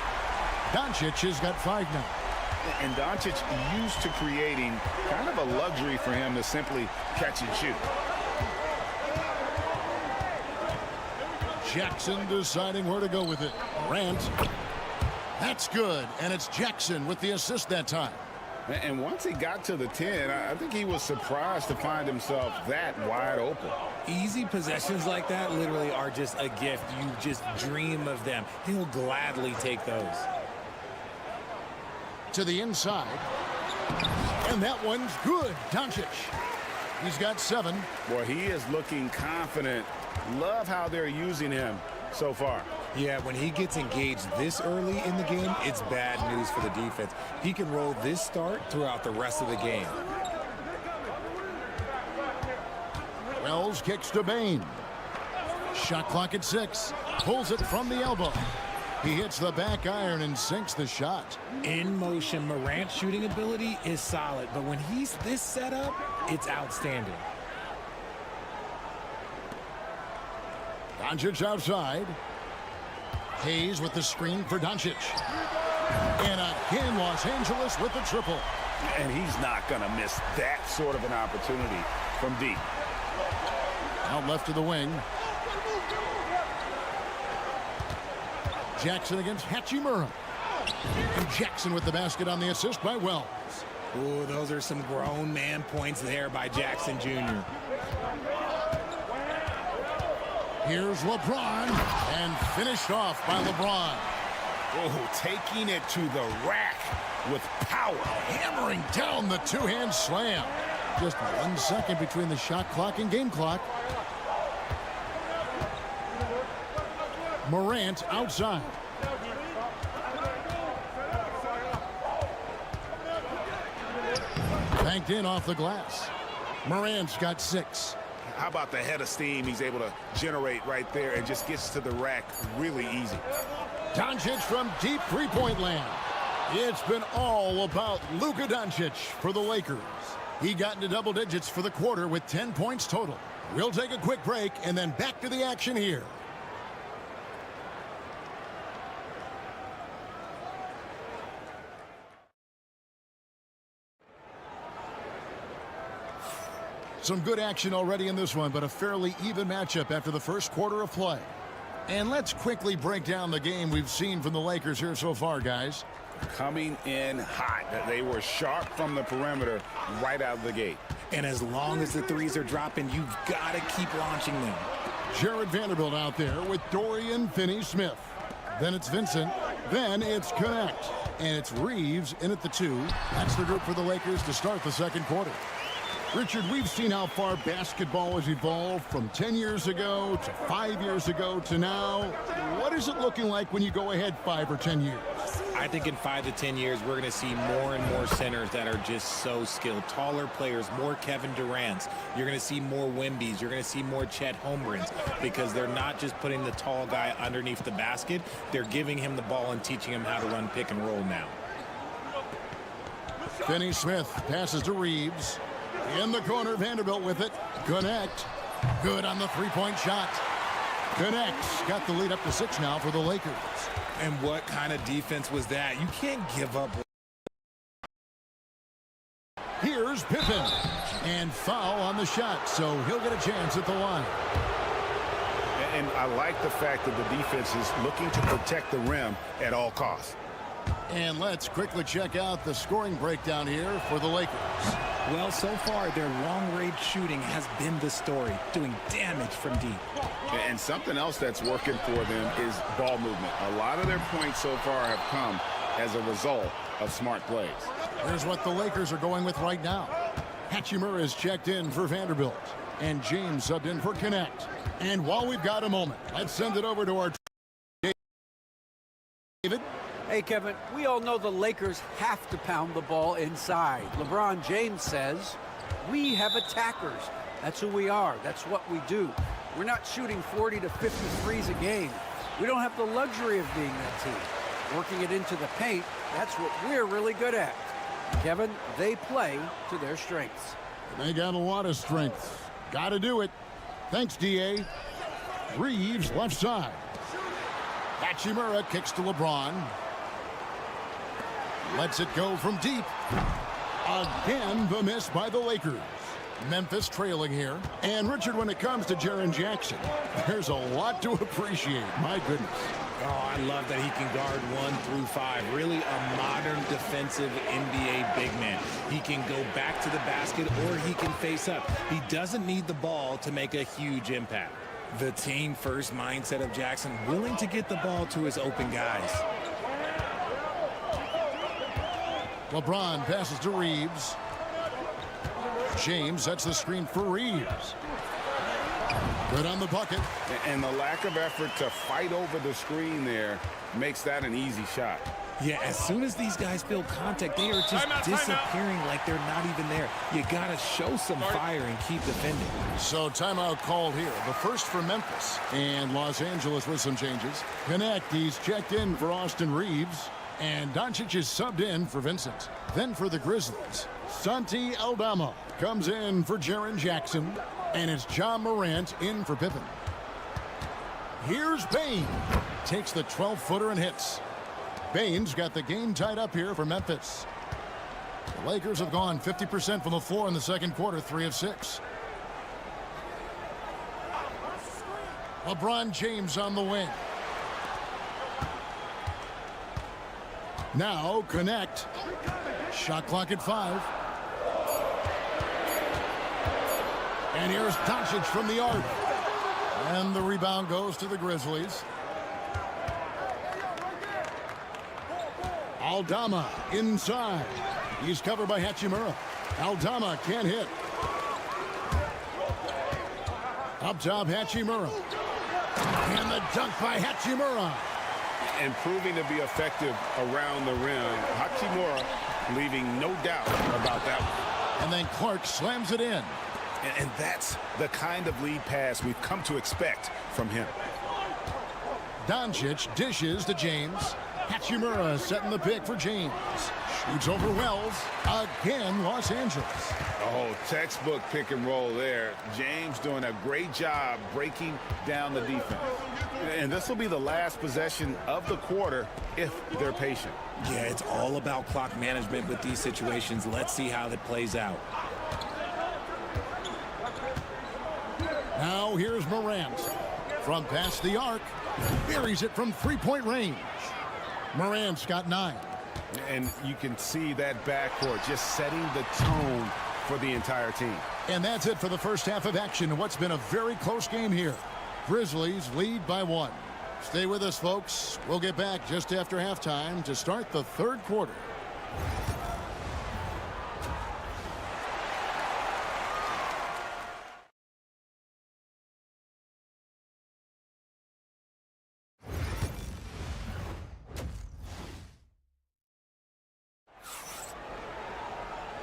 Doncic has got 5 now. And Doncic used to creating kind of a luxury for him to simply catch and shoot. Jackson deciding where to go with it. Morant. That's good. And it's Jackson with the assist that time. And once he got to the 10, I think he was surprised to find himself that wide open. Easy possessions like that literally are just a gift. You just dream of them. He'll gladly take those. To the inside. And that one's good. Doncic. He's got 7. Boy, he is looking confident. Love how they're using him so far. Yeah, when he gets engaged this early in the game, it's bad news for the defense. He can roll this start throughout the rest of the game. Wells kicks to Bane. Shot clock at 6. Pulls it from the elbow. He hits the back iron and sinks the shot. In motion, Morant's shooting ability is solid, but when he's this set up, it's outstanding. Doncic outside. Hayes with the screen for Doncic. And again, Los Angeles with the triple. And he's not going to miss that sort of an opportunity from deep. Out left to the wing. Jackson against Hachimura. And Jackson with the basket on the assist by Wells. Ooh, those are some grown man points there by Jackson Jr. Here's LeBron, and finished off by LeBron. Oh, taking it to the rack with power. Hammering down the two-hand slam. Just 1 second between the shot clock and game clock. Morant outside. Banked in off the glass. Morant's got 6. How about the head of steam he's able to generate right there and just gets to the rack really easy. Doncic from deep three-point land. It's been all about Luka Doncic for the Lakers. He got into double digits for the quarter with 10 points total. We'll take a quick break and then back to the action here. Some good action already in this one, but a fairly even matchup after the first quarter of play. And let's quickly break down the game we've seen from the Lakers here so far, guys. Coming in hot. They were sharp from the perimeter right out of the gate. And as long as the threes are dropping, you've got to keep launching them. Jared Vanderbilt out there with Dorian Finney-Smith. Then it's Vincent. Then it's Connect. And it's Reeves in at the 2. That's the group for the Lakers to start the second quarter. Richard, we've seen how far basketball has evolved from 10 years ago to 5 years ago to now. What is it looking like when you go ahead 5 or 10 years? I think in 5 to 10 years, we're going to see more and more centers that are just so skilled. Taller players, more Kevin Durant's. You're going to see more Wembys. You're going to see more Chet Holmgrens because they're not just putting the tall guy underneath the basket. They're giving him the ball and teaching him how to run pick and roll now. Finney Smith passes to Reeves. In the corner, Vanderbilt with it. Connect. Good on the three-point shot. Connects. Got the lead up to 6 now for the Lakers. And what kind of defense was that? You can't give up. Here's Pippen. And foul on the shot, so he'll get a chance at the line. And I like the fact that the defense is looking to protect the rim at all costs. And let's quickly check out the scoring breakdown here for the Lakers. Well, so far, their long-range shooting has been the story, doing damage from deep. And something else that's working for them is ball movement. A lot of their points so far have come as a result of smart plays. Here's what the Lakers are going with right now. Hachimura is checked in for Vanderbilt. And James subbed in for Connect. And while we've got a moment, let's send it over to our David. Hey, Kevin, we all know the Lakers have to pound the ball inside. LeBron James says, we have attackers. That's who we are. That's what we do. We're not shooting 40 to 50 threes a game. We don't have the luxury of being that team. Working it into the paint, that's what we're really good at. Kevin, they play to their strengths. They got a lot of strength. Got to do it. Thanks, D.A. Reeves, left side. Hachimura kicks to LeBron. Lets it go from deep. Again, the miss by the Lakers. Memphis trailing here. And Richard, when it comes to Jaren Jackson, there's a lot to appreciate. My goodness. Oh, I love that he can guard 1 through 5. Really a modern defensive NBA big man. He can go back to the basket or he can face up. He doesn't need the ball to make a huge impact. The team-first mindset of Jackson, willing to get the ball to his open guys. LeBron passes to Reeves. James sets the screen for Reeves. Good on the bucket. And the lack of effort to fight over the screen there makes that an easy shot. Yeah, as soon as these guys feel contact, they are just disappearing like they're not even there. You got to show some fire and keep defending. So timeout called here. The first for Memphis and Los Angeles with some changes. Connect, he's checked in for Austin Reeves. And Doncic is subbed in for Vincent. Then for the Grizzlies, Santi Aldama comes in for Jaren Jackson. And it's John Morant in for Pippen. Here's Bane. Takes the 12-footer and hits. Bane's got the game tied up here for Memphis. The Lakers have gone 50% from the floor in the second quarter, 3 of 6. LeBron James on the wing. Now Connect. Shot clock at 5. And here's Doncic from the arc. And the rebound goes to the Grizzlies. Aldama inside. He's covered by Hachimura. Aldama can't hit. Up top, Hachimura. And the dunk by Hachimura. And proving to be effective around the rim. Hachimura leaving no doubt about that one. And then Clark slams it in. And that's the kind of lead pass we've come to expect from him. Doncic dishes to James. Hachimura setting the pick for James. Shoots over Wells. Again, Los Angeles. Oh, textbook pick and roll there. James doing a great job breaking down the defense. And this will be the last possession of the quarter if they're patient. Yeah, it's all about clock management with these situations. Let's see how that plays out. Now here's Morant. From past the arc. Buries it from three-point range. Morant's got 9. And you can see that backcourt just setting the tone for the entire team. And that's it for the first half of action in what's been a very close game here. Grizzlies lead by 1. Stay with us, folks. We'll get back just after halftime to start the third quarter.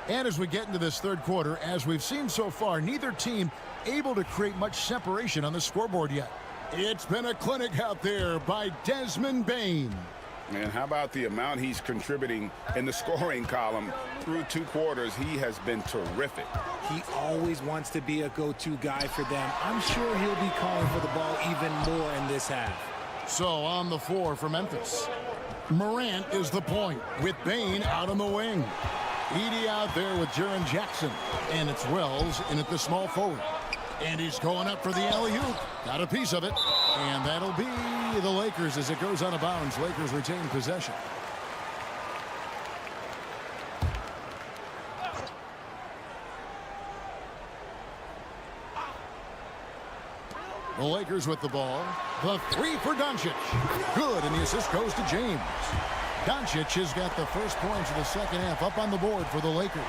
And as we get into this third quarter, as we've seen so far, neither team able to create much separation on the scoreboard yet. It's been a clinic out there by Desmond Bane. And how about the amount he's contributing in the scoring column through 2 quarters? He has been terrific. He always wants to be a go-to guy for them. I'm sure he'll be calling for the ball even more in this half. So on the floor for Memphis, Morant is the point with Bane out on the wing. Edey out there with Jaren Jackson. And it's Wells in at the small forward. And he's going up for the alley-oop. Got a piece of it. And that'll be the Lakers as it goes out of bounds. Lakers retain possession. The Lakers with the ball. The 3 for Doncic. Good, and the assist goes to James. Doncic has got the first points of the second half up on the board for the Lakers.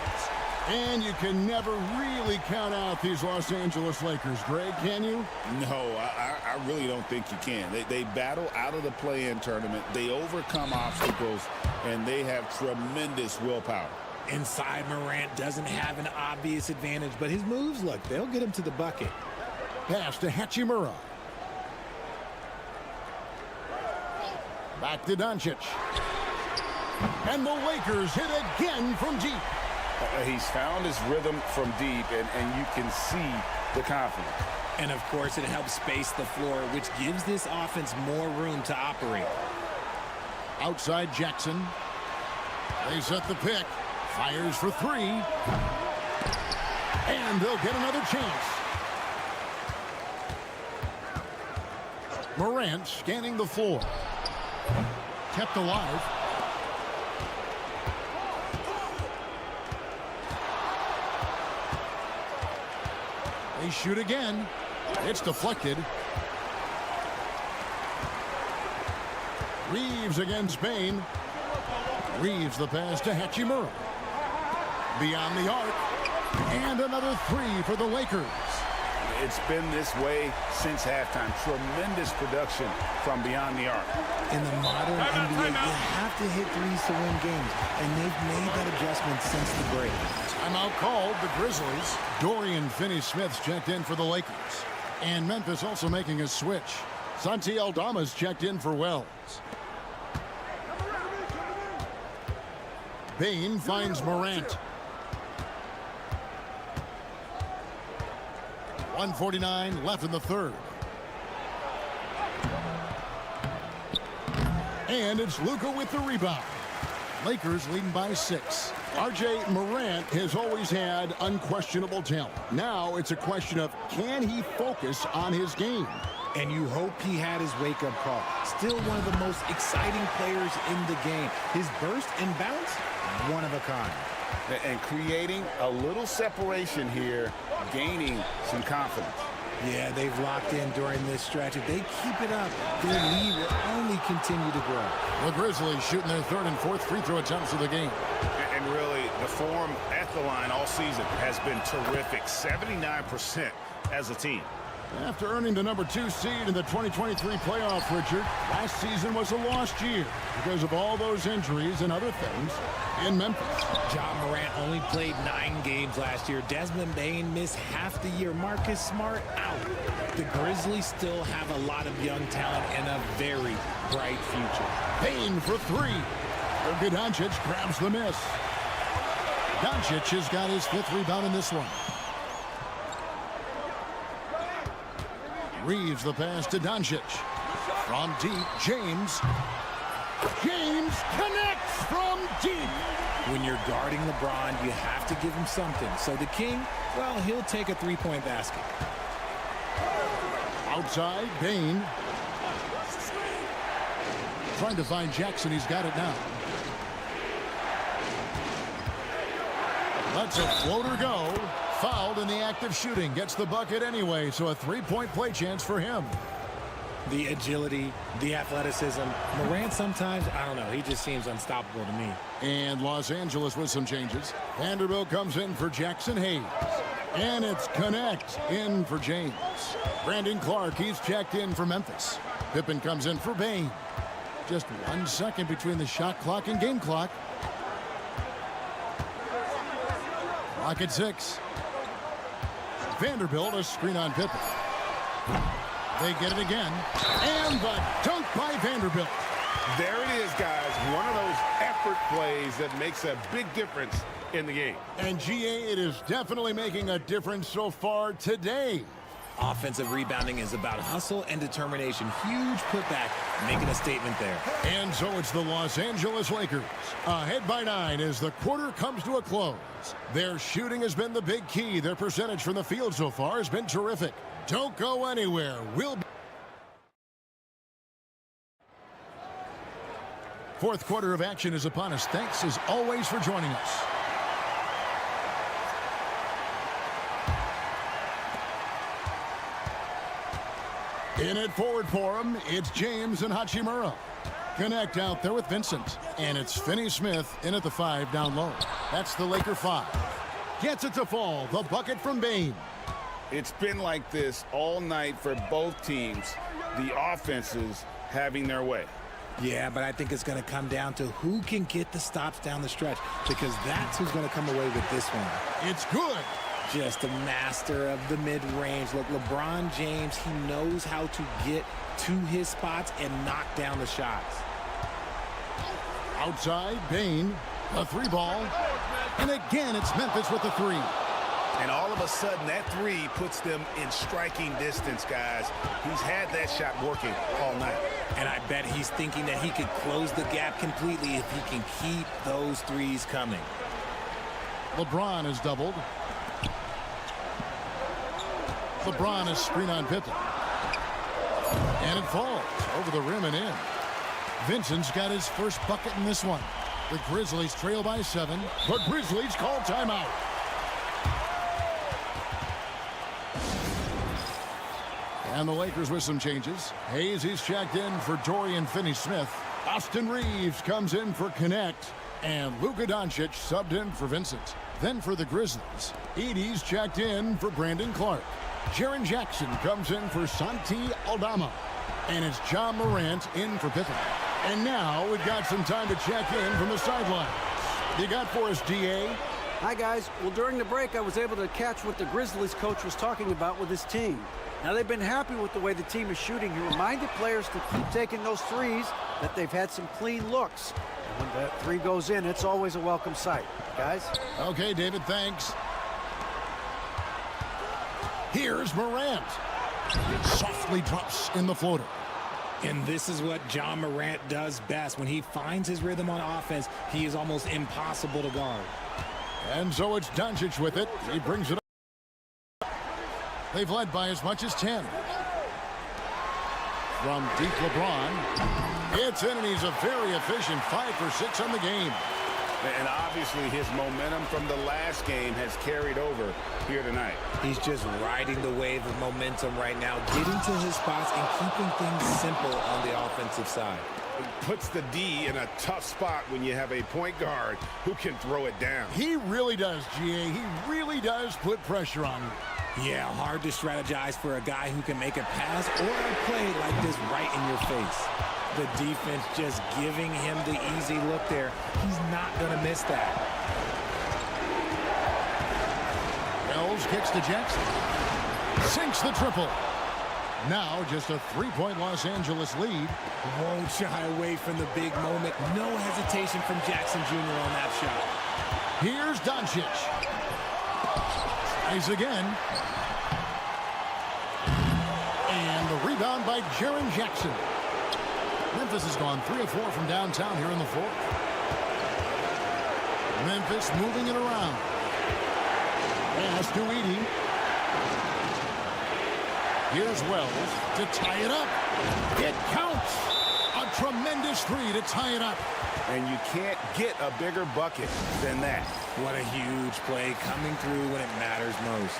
And you can never really count out these Los Angeles Lakers. Greg, can you? No, I really don't think you can. They battle out of the play-in tournament. They overcome obstacles, and they have tremendous willpower. Inside, Morant doesn't have an obvious advantage, but his moves, look, they'll get him to the bucket. Pass to Hachimura. Back to Doncic. And the Lakers hit again from deep. He's found his rhythm from deep, and you can see the confidence. And, of course, it helps space the floor, which gives this offense more room to operate. Outside Jackson. They set the pick. Fires for 3. And they'll get another chance. Morant scanning the floor. Kept alive. They shoot again. It's deflected. Reeves against Bane. Reeves the pass to Hachimura. Beyond the arc. And another 3 for the Lakers. It's been this way since halftime. Tremendous production from beyond the arc. In the modern NBA, you have to hit threes to win games, and they've made that adjustment since the break. Timeout called the Grizzlies. Dorian Finney-Smith's checked in for the Lakers. And Memphis also making a switch. Santi Aldama's checked in for Wells. Bane finds Morant. 1:49 left in the third. And it's Luka with the rebound. Lakers leading by 6. R.J. Morant has always had unquestionable talent. Now it's a question of, can he focus on his game? And you hope he had his wake-up call. Still one of the most exciting players in the game. His burst and bounce, one of a kind. And creating a little separation here, gaining some confidence. Yeah, they've locked in during this stretch. If they keep it up, their lead will only continue to grow. The Grizzlies shooting their 3rd and 4th free throw attempts of the game. And really, the form at the line all season has been terrific. 79% as a team. After earning the number 2 seed in the 2023 playoff, Richard, last season was a lost year because of all those injuries and other things in Memphis. Ja Morant only played 9 games last year. Desmond Bane missed half the year. Marcus Smart out. The Grizzlies still have a lot of young talent and a very bright future. Bane for 3. Luka Doncic grabs the miss. Doncic has got his 5th rebound in this one. Reeves the pass to Doncic. From deep, James. James connects from deep. When you're guarding LeBron, you have to give him something. So the King, well, he'll take a 3-point basket. Outside, Bane. Trying to find Jackson. He's got it now. Lets a floater go. Fouled in the act of shooting. Gets the bucket anyway, so a 3-point play chance for him. The agility, the athleticism. Morant sometimes, I don't know, he just seems unstoppable to me. And Los Angeles with some changes. Vanderbilt comes in for Jackson Hayes. And it's Connect in for James. Brandon Clark, he's checked in for Memphis. Pippen comes in for Bane. Just 1 second between the shot clock and game clock. Clock at 6. Vanderbilt, a screen on Pippen. They get it again. And the dunk by Vanderbilt. There it is, guys. One of those effort plays that makes a big difference in the game. And GA, it is definitely making a difference so far today. Offensive rebounding is about hustle and determination. Huge putback, making a statement there. And so it's the Los Angeles Lakers, ahead by 9 as the quarter comes to a close. Their shooting has been the big key. Their percentage from the field so far has been terrific. Don't go anywhere. Fourth quarter of action is upon us. Thanks, as always, for joining us. In it forward for him, it's James and Hachimura. Connect out there with Vincent. And it's Finney-Smith in at the 5 down low. That's the Laker 5. Gets it to fall. The bucket from Bane. It's been like this all night for both teams. The offenses having their way. Yeah, but I think it's going to come down to who can get the stops down the stretch, because that's who's going to come away with this one. It's good. Just a master of the mid-range. Look, LeBron James, he knows how to get to his spots and knock down the shots. Outside, Bane, a 3 ball. And again, it's Memphis with the 3. And all of a sudden, that 3 puts them in striking distance, guys. He's had that shot working all night. And I bet he's thinking that he could close the gap completely if he can keep those threes coming. LeBron is doubled. LeBron is screen on Pippen. And it falls over the rim and in. Vincent's got his first bucket in this one. The Grizzlies trail by 7. The Grizzlies call timeout. And the Lakers with some changes. Hayes, he's checked in for Dorian Finney-Smith. Austin Reeves comes in for Connect. And Luka Doncic subbed in for Vincent. Then for the Grizzlies, Edey's checked in for Brandon Clark. Jaren Jackson comes in for Santi Aldama. And it's John Morant in for Pippen. And now we've got some time to check in from the sideline. You got for us, DA? Hi, guys. Well, during the break, I was able to catch what the Grizzlies coach was talking about with his team. Now, they've been happy with the way the team is shooting. He reminded players to keep taking those threes, that they've had some clean looks. And when that 3 goes in, it's always a welcome sight. Guys? Okay, David, thanks. Here's Morant. Softly drops in the floater. And this is what John Morant does best. When he finds his rhythm on offense, he is almost impossible to guard. And so it's Doncic with it. He brings it up. They've led by as much as 10. From deep LeBron. It's in, and he's a very efficient 5 for 6 on the game. And obviously his momentum from the last game has carried over here tonight. He's just riding the wave of momentum right now, getting to his spots and keeping things simple on the offensive side. It puts the D in a tough spot when you have a point guard who can throw it down. He really does, GA. He really does put pressure on him. Yeah, hard to strategize for a guy who can make a pass or a play like this right in your face. The defense just giving him the easy look there. He's not going to miss that. Wells kicks to Jackson. Sinks the triple. Now just a 3-point Los Angeles lead. Won't shy away from the big moment. No hesitation from Jackson Jr. on that shot. Here's Doncic. Tries again. And the rebound by Jaren Jackson. Memphis has gone 3 of 4 from downtown here in the fourth. Memphis moving it around. Pass to Edey. Here's Wells to tie it up. It counts. A tremendous 3 to tie it up. And you can't get a bigger bucket than that. What a huge play coming through when it matters most.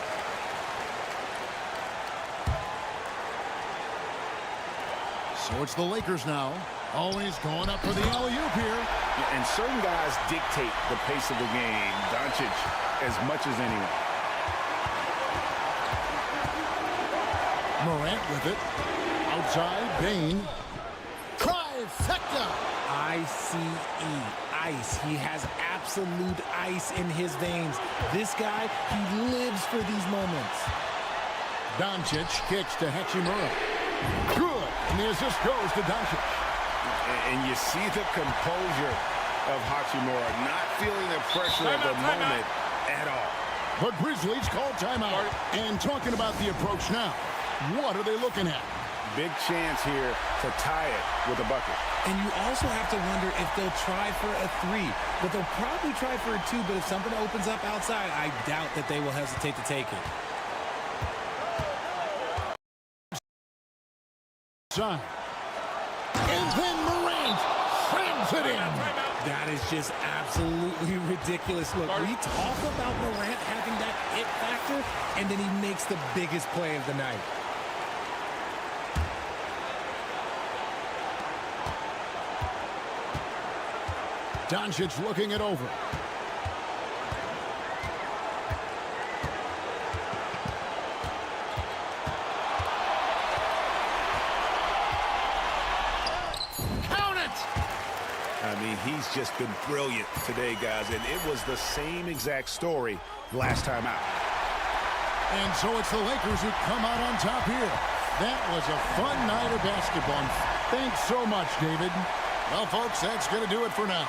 So it's the Lakers now. Always going up for the alley-oop here. And certain guys dictate the pace of the game. Doncic as much as anyone. Morant with it. Outside, Bane. Trifecta. ICE. Ice. He has absolute ice in his veins. This guy, he lives for these moments. Doncic kicks to Hachimura. Good. And the assist goes to Doncic. And you see the composure of Hachimura, not feeling the pressure of the moment at all. The Grizzlies call timeout. And talking about the approach now, what are they looking at? Big chance here to tie it with a bucket. And you also have to wonder if they'll try for a 3. But they'll probably try for a 2. But if something opens up outside, I doubt that they will hesitate to take it. And then Morant slams it in. That is just absolutely ridiculous. Look, we talk about Morant having that it factor, and then he makes the biggest play of the night. Doncic looking it over. I mean, he's just been brilliant today, guys, and it was the same exact story last time out. And so it's the Lakers who come out on top here. That was a fun night of basketball. Thanks so much, David. Well, folks, that's going to do it for now.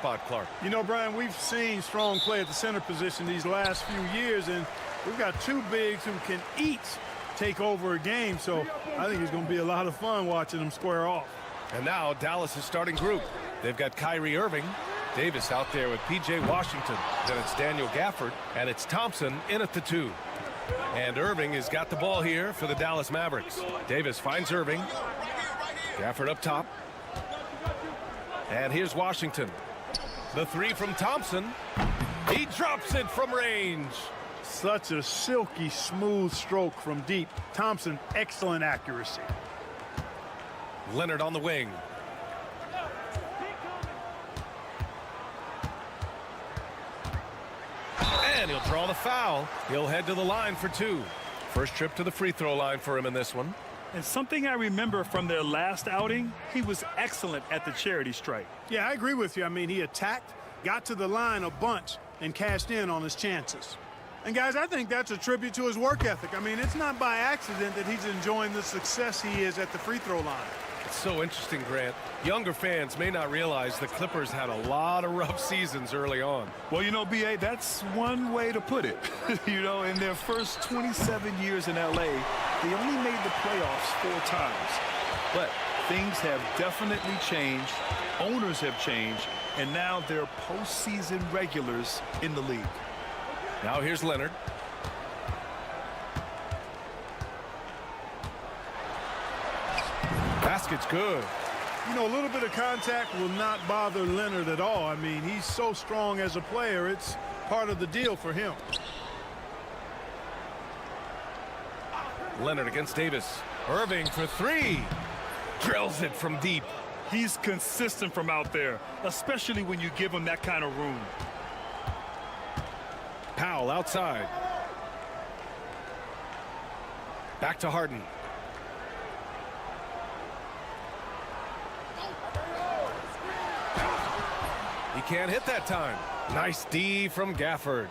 Spot, Clark. You know, Brian, we've seen strong play at the center position these last few years, and we've got two bigs who can each take over a game, so I think it's going to be a lot of fun watching them square off. And now Dallas' starting group. They've got Kyrie Irving, Davis out there with P.J. Washington. Then it's Daniel Gafford, and it's Thompson in at the 2. And Irving has got the ball here for the Dallas Mavericks. Davis finds Irving. Gafford up top. And here's Washington. The 3 from Thompson. He drops it from range. Such a silky, smooth stroke from deep. Thompson, excellent accuracy. Leonard on the wing. And he'll draw the foul. He'll head to the line for 2. First trip to the free throw line for him in this one. And something I remember from their last outing, he was excellent at the charity stripe. Yeah, I agree with you. I mean, he attacked, got to the line a bunch, and cashed in on his chances. And, guys, I think that's a tribute to his work ethic. I mean, it's not by accident that he's enjoying the success he is at the free throw line. It's so interesting, Grant. Younger fans may not realize the Clippers had a lot of rough seasons early on. Well, you know, B.A., that's one way to put it. You know, in their first 27 years in L.A., they only made the playoffs 4 times. But things have definitely changed. Owners have changed. And now they're postseason regulars in the league. Now here's Leonard. Basket's good. You know, a little bit of contact will not bother Leonard at all. I mean, he's so strong as a player. It's part of the deal for him. Leonard against Davis. Irving for 3. Drills it from deep. He's consistent from out there, especially when you give him that kind of room. Powell outside. Back to Harden. He can't hit that time. Nice D from Gafford.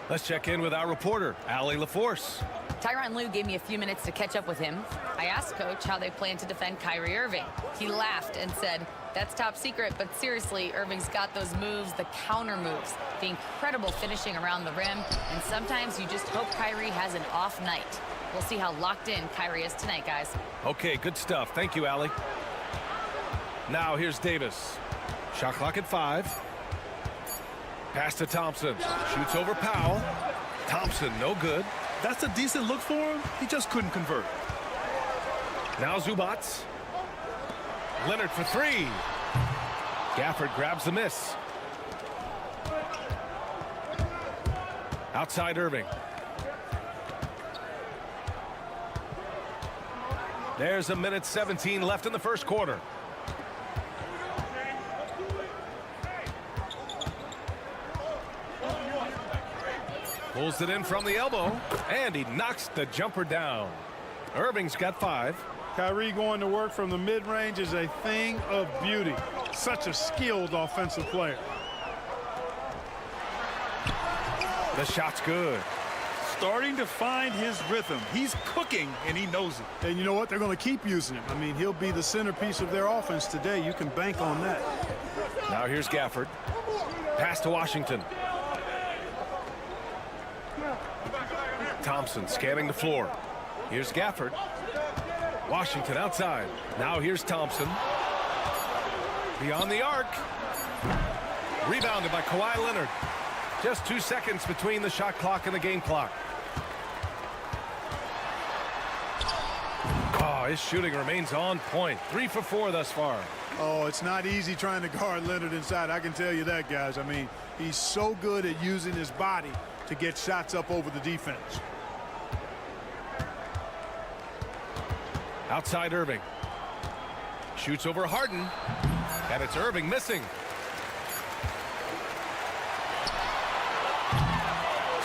Let's check in with our reporter, Allie LaForce. Tyronn Lue gave me a few minutes to catch up with him. I asked Coach how they plan to defend Kyrie Irving. He laughed and said, "That's top secret, but seriously, Irving's got those moves, the counter moves, the incredible finishing around the rim, and sometimes you just hope Kyrie has an off night." We'll see how locked in Kyrie is tonight, guys. Okay, good stuff. Thank you, Allie. Now here's Davis. Shot clock at 5. Pass to Thompson. Shoots over Powell. Thompson, no good. That's a decent look for him. He just couldn't convert. Now Zubats. Leonard for 3. Gafford grabs the miss. Outside Irving. There's a minute 17 left in the first quarter. Pulls it in from the elbow, and he knocks the jumper down. Irving's got 5. Kyrie going to work from the mid-range is a thing of beauty. Such a skilled offensive player. The shot's good. Starting to find his rhythm. He's cooking, and he knows it. And you know what? They're going to keep using him. I mean, he'll be the centerpiece of their offense today. You can bank on that. Now here's Gafford. Pass to Washington. Thompson scanning the floor. Here's Gafford. Washington outside. Now here's Thompson. Beyond the arc. Rebounded by Kawhi Leonard. Just 2 seconds between the shot clock and the game clock. Oh, his shooting remains on point. 3 for 4 thus far. Oh, it's not easy trying to guard Leonard inside. I can tell you that, guys. I mean, he's so good at using his body to get shots up over the defense. Outside Irving. Shoots over Harden. And it's Irving missing.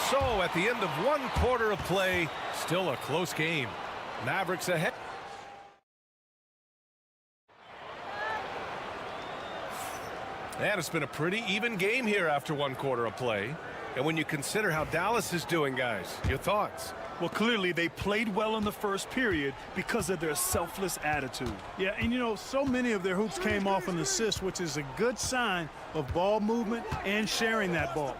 So at the end of 1 quarter of play, still a close game. Mavericks ahead. And it's been a pretty even game here after 1 quarter of play. And when you consider how Dallas is doing, guys, your thoughts? Well, clearly they played well in the first period because of their selfless attitude. Yeah, and you know, so many of their hoops came off an assist, which is a good sign of ball movement and sharing that ball.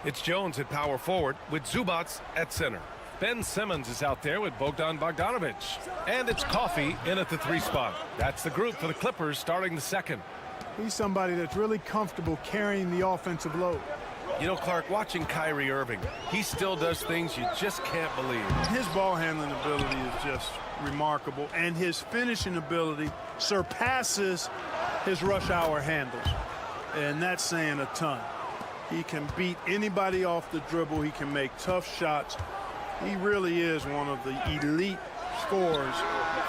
It's Jones at power forward with Zubac at center. Ben Simmons is out there with Bogdan Bogdanovic. And it's Coffey in at the 3 spot. That's the group for the Clippers starting the second. He's somebody that's really comfortable carrying the offensive load. You know, Clark, watching Kyrie Irving, he still does things you just can't believe. His ball handling ability is just remarkable, and his finishing ability surpasses his rush hour handles. And that's saying a ton. He can beat anybody off the dribble. He can make tough shots. He really is one of the elite scorers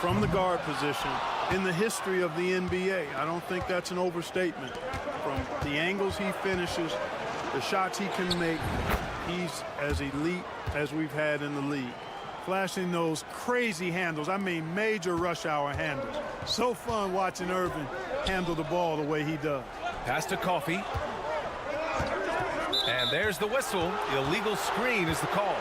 from the guard position in the history of the NBA. I don't think that's an overstatement. From the angles he finishes, the shots he can make, he's as elite as we've had in the league. Flashing those crazy handles, I mean major rush hour handles. So fun watching Irving handle the ball the way he does. Pass to Coffey. And there's the whistle. Illegal screen is the call.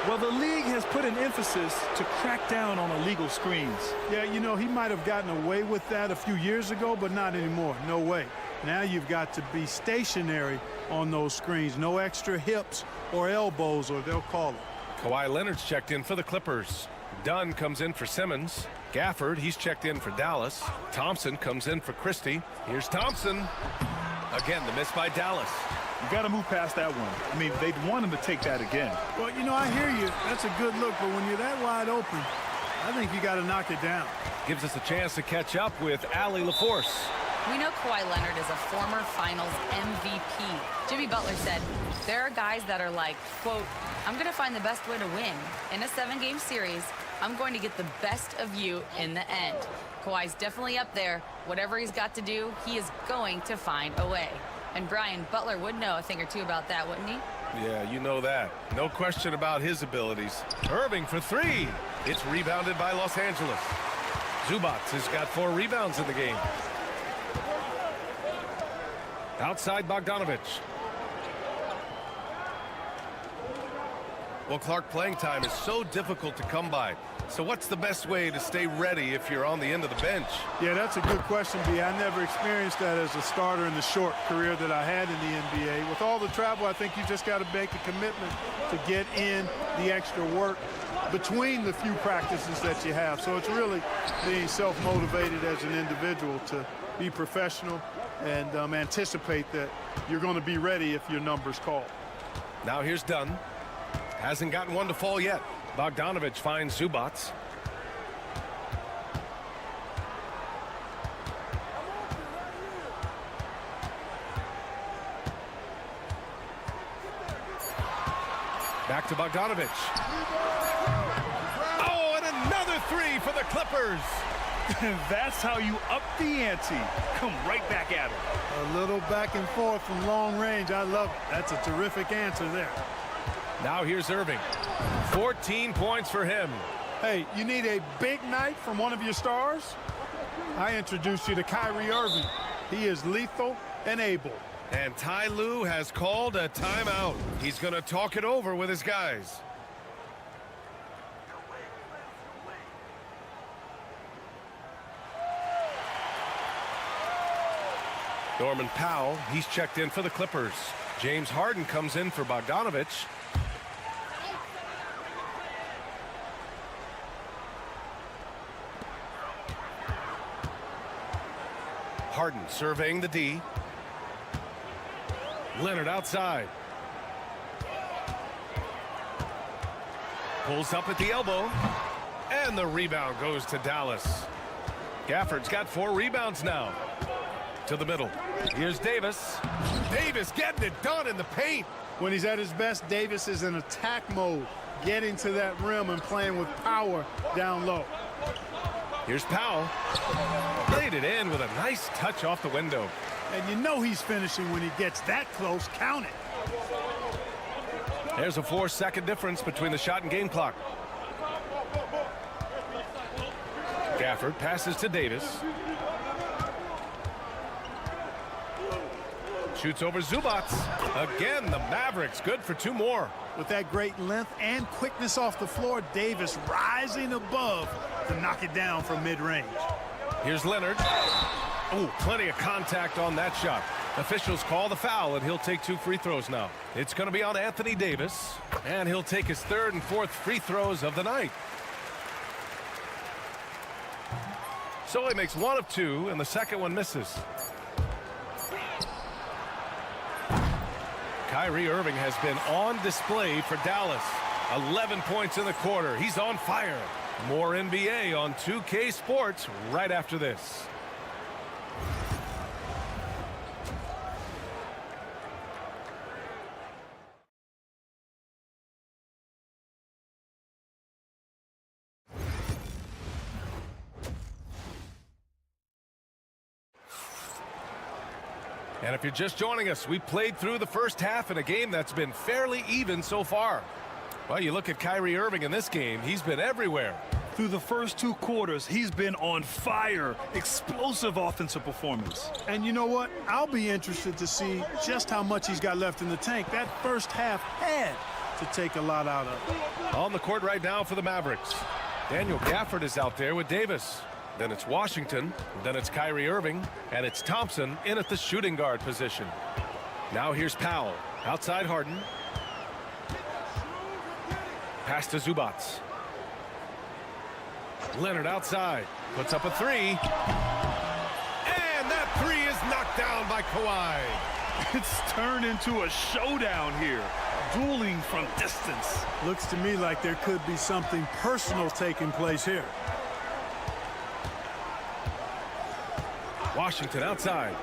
Well, the league has put an emphasis to crack down on illegal screens. Yeah, you know, he might have gotten away with that a few years ago, but not anymore. No way. Now you've got to be stationary on those screens. No extra hips or elbows, or they'll call it. Kawhi Leonard's checked in for the Clippers. Dunn comes in for Simmons. Gafford, he's checked in for Dallas. Thompson comes in for Christie. Here's Thompson. Again, the miss by Dallas. You got to move past that one. I mean, they'd want him to take that again. Well, you know, I hear you. That's a good look, but when you're that wide open, I think you got to knock it down. Gives us a chance to catch up with Allie LaForce. We know Kawhi Leonard is a former Finals MVP. Jimmy Butler said, there are guys that are like, quote, I'm going to find the best way to win. In a 7-game series, I'm going to get the best of you in the end. Kawhi's definitely up there. Whatever he's got to do, he is going to find a way. And Brian, Butler would know a thing or two about that, wouldn't he? Yeah, you know that. No question about his abilities. Irving for 3. It's rebounded by Los Angeles. Zubac has got 4 rebounds in the game. Outside Bogdanovic. Well, Clark, playing time is so difficult to come by. So what's the best way to stay ready if you're on the end of the bench? Yeah, that's a good question, B. I never experienced that as a starter in the short career that I had in the NBA. With all the travel, I think you just got to make a commitment to get in the extra work between the few practices that you have. So it's really being self-motivated as an individual to be professional and anticipate that you're going to be ready if your number's called. Now here's Dunn. Hasn't gotten one to fall yet. Bogdanovic finds Zubac. Back to Bogdanovic. Oh, and another 3 for the Clippers. That's how you up the ante. Come right back at it. A little back and forth from long range. I love it. That's a terrific answer there. Now here's Irving. 14 points for him. Hey, you need a big night from one of your stars? I introduce you to Kyrie Irving. He is lethal and able. And Ty Lue has called a timeout. He's going to talk it over with his guys. Norman Powell, he's checked in for the Clippers. James Harden comes in for Bogdanovic. Harden surveying the D. Leonard outside. Pulls up at the elbow. And the rebound goes to Dallas. Gafford's got 4 rebounds now. To the middle. Here's Davis. Davis getting it done in the paint. When he's at his best, Davis is in attack mode, getting to that rim and playing with power down low. Here's Powell. Laid it in with a nice touch off the window. And you know he's finishing when he gets that close. Count it. There's a 4-second difference between the shot and game clock. Gafford passes to Davis. Shoots over Zubac. Again, the Mavericks good for 2 more. With that great length and quickness off the floor, Davis rising above to knock it down from mid-range. Here's Leonard. Oh, plenty of contact on that shot. Officials call the foul, and he'll take 2 free throws now. It's going to be on Anthony Davis, and he'll take his 3rd and 4th free throws of the night. So he makes 1 of 2, and the second one misses. Kyrie Irving has been on display for Dallas. 11 points in the quarter. He's on fire. More NBA on 2K Sports right after this. And if you're just joining us, we played through the first half in a game that's been fairly even so far. Well, you look at Kyrie Irving in this game, he's been everywhere. Through the first 2 quarters, he's been on fire. Explosive offensive performance. And you know what? I'll be interested to see just how much he's got left in the tank. That first half had to take a lot out of it. On the court right now for the Mavericks. Daniel Gafford is out there with Davis. Then it's Washington, then it's Kyrie Irving, and it's Thompson in at the shooting guard position. Now here's Powell, outside Harden. Pass to Zubac. Leonard outside, puts up a 3. And that 3 is knocked down by Kawhi. It's turned into a showdown here. Dueling from distance. Looks to me like there could be something personal taking place here. Washington outside.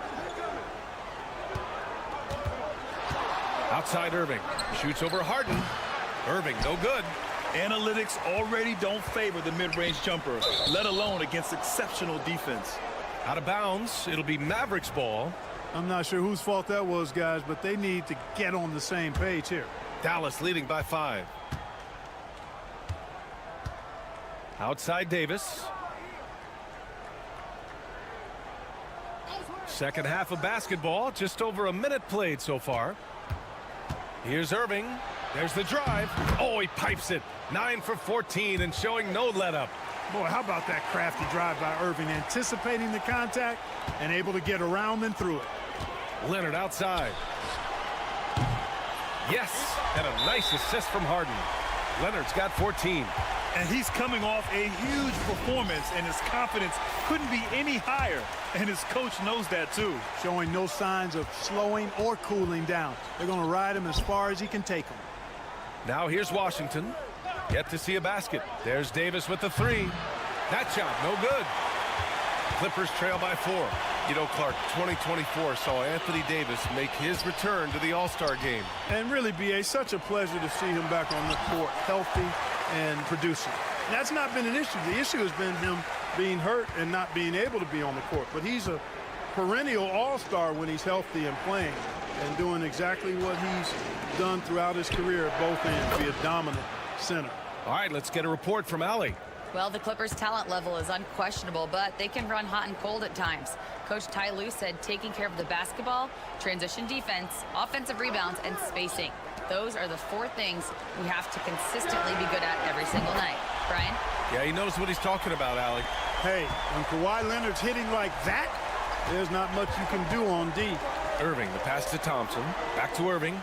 Outside Irving. Shoots over Harden. Irving no good. Analytics already don't favor the mid-range jumper, let alone against exceptional defense. Out of bounds. It'll be Mavericks ball. I'm not sure whose fault that was, guys, but they need to get on the same page here. Dallas leading by 5. Outside Davis. Second half of basketball, just over a minute played so far. Here's Irving. There's the drive. Oh, he pipes it. 9 for 14 and showing no let-up. Boy, how about that crafty drive by Irving, anticipating the contact and able to get around and through it. Leonard outside. Yes, and a nice assist from Harden. Leonard's got 14. And he's coming off a huge performance, and his confidence couldn't be any higher. And his coach knows that, too. Showing no signs of slowing or cooling down. They're going to ride him as far as he can take him. Now here's Washington. Yet to see a basket. There's Davis with the 3. That shot, no good. Clippers trail by 4. You know, Clark, 2024 saw Anthony Davis make his return to the All-Star game. And really, B.A., such a pleasure to see him back on the court, healthy and producing. That's not been an issue. The issue has been him being hurt and not being able to be on the court. But he's a perennial all-star when he's healthy and playing and doing exactly what he's done throughout his career at both ends, be a dominant center. All right, let's get a report from Allie. Well, the Clippers' talent level is unquestionable, but they can run hot and cold at times. Coach Ty Lue said taking care of the basketball, transition defense, offensive rebounds, and spacing. Those are the 4 things we have to consistently be good at every single night. Brian? Yeah, he knows what he's talking about, Allie. Hey, when Kawhi Leonard's hitting like that, there's not much you can do on D. Irving, the pass to Thompson. Back to Irving.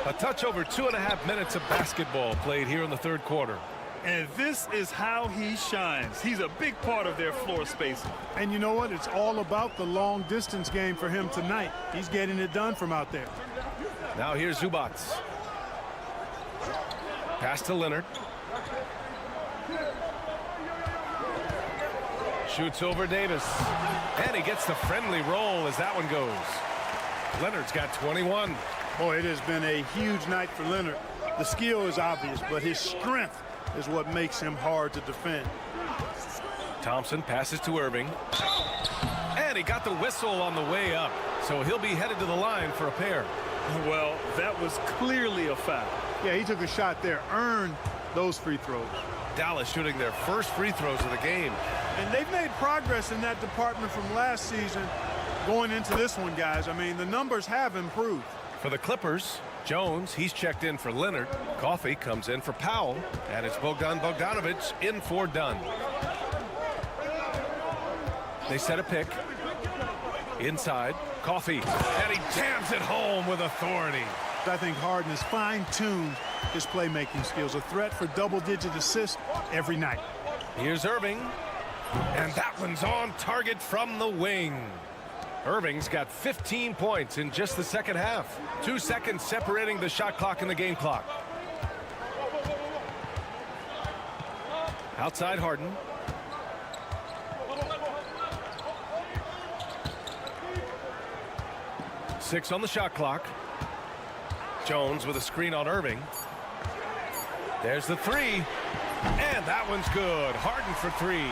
A touch over 2.5 minutes of basketball played here in the 3rd quarter. And this is how he shines. He's a big part of their floor spacing. And you know what? It's all about the long distance game for him tonight. He's getting it done from out there. Now here's Zubac. Pass to Leonard. Shoots over Davis. And he gets the friendly roll as that one goes. Leonard's got 21. Boy, it has been a huge night for Leonard. The skill is obvious, but his strength is what makes him hard to defend. Thompson passes to Irving. And he got the whistle on the way up. So he'll be headed to the line for a pair. Well, that was clearly a foul. Yeah, he took a shot there, earned those free throws. Dallas shooting their first free throws of the game. And they've made progress in that department from last season going into this one, guys. I mean, the numbers have improved. For the Clippers, Jones, he's checked in for Leonard. Coffee comes in for Powell. And it's Bogdanovich in for Dunn. They set a pick. Inside, Coffee. And he jams it home with authority. I think Harden has fine-tuned his playmaking skills. A threat for double-digit assists every night. Here's Irving. And that one's on target from the wing. Irving's got 15 points in just the second half. 2 seconds separating the shot clock and the game clock. Outside Harden. Six on the shot clock. Jones with a screen on Irving. There's the three. And that one's good. Harden for three.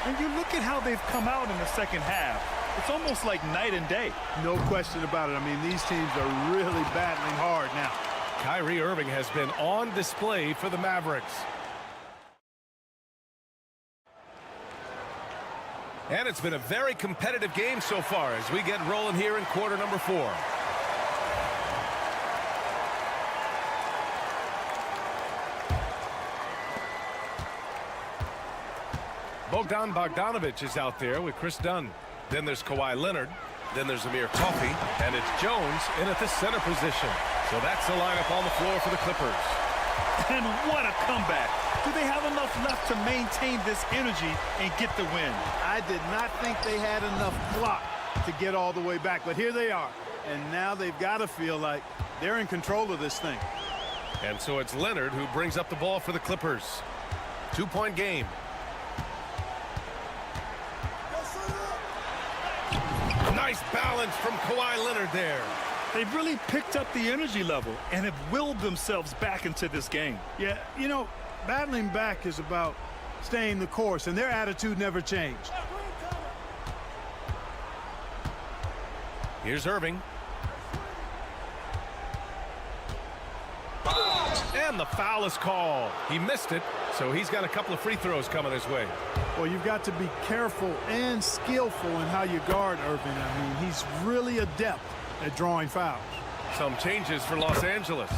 And you look at how they've come out in the second half. It's almost like night and day. No question about it. I mean, these teams are really battling hard now. Kyrie Irving has been on display for the Mavericks. And it's been a very competitive game so far as we get rolling here in quarter number 4. Bogdanovich is out there with Chris Dunn. Then there's Kawhi Leonard. Then there's Amir Coffey. And it's Jones in at the center position. So that's the lineup on the floor for the Clippers. And what a comeback. Do they have enough left to maintain this energy and get the win? I did not think they had enough clock to get all the way back, but here they are. And now they've got to feel like they're in control of this thing. And so it's Leonard who brings up the ball for the Clippers. 2-point game. Nice balance from Kawhi Leonard there. They've really picked up the energy level and have willed themselves back into this game. Yeah, you know, battling back is about staying the course, and their attitude never changed. Here's Irving. And the foul is called. He missed it, so he's got a couple of free throws coming his way. Well, you've got to be careful and skillful in how you guard Irving. I mean, he's really adept at drawing fouls. Some changes for Los Angeles.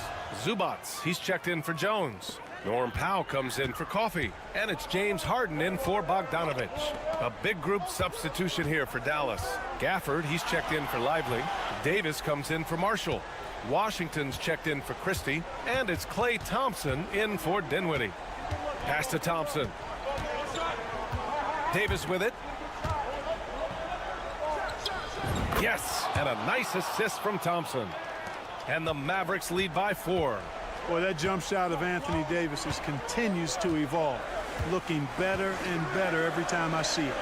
Zubats, he's checked in for Jones. Norm Powell comes in for Coffey. And it's James Harden in for Bogdanovich. A big group substitution here for Dallas. Gafford, he's checked in for Lively. Davis comes in for Marshall. Washington's checked in for Christie. And it's Klay Thompson in for Dinwiddie. Pass to Thompson. Davis with it. Yes, and a nice assist from Thompson. And the Mavericks lead by 4. Boy, that jump shot of Anthony Davis continues to evolve. Looking better and better every time I see it.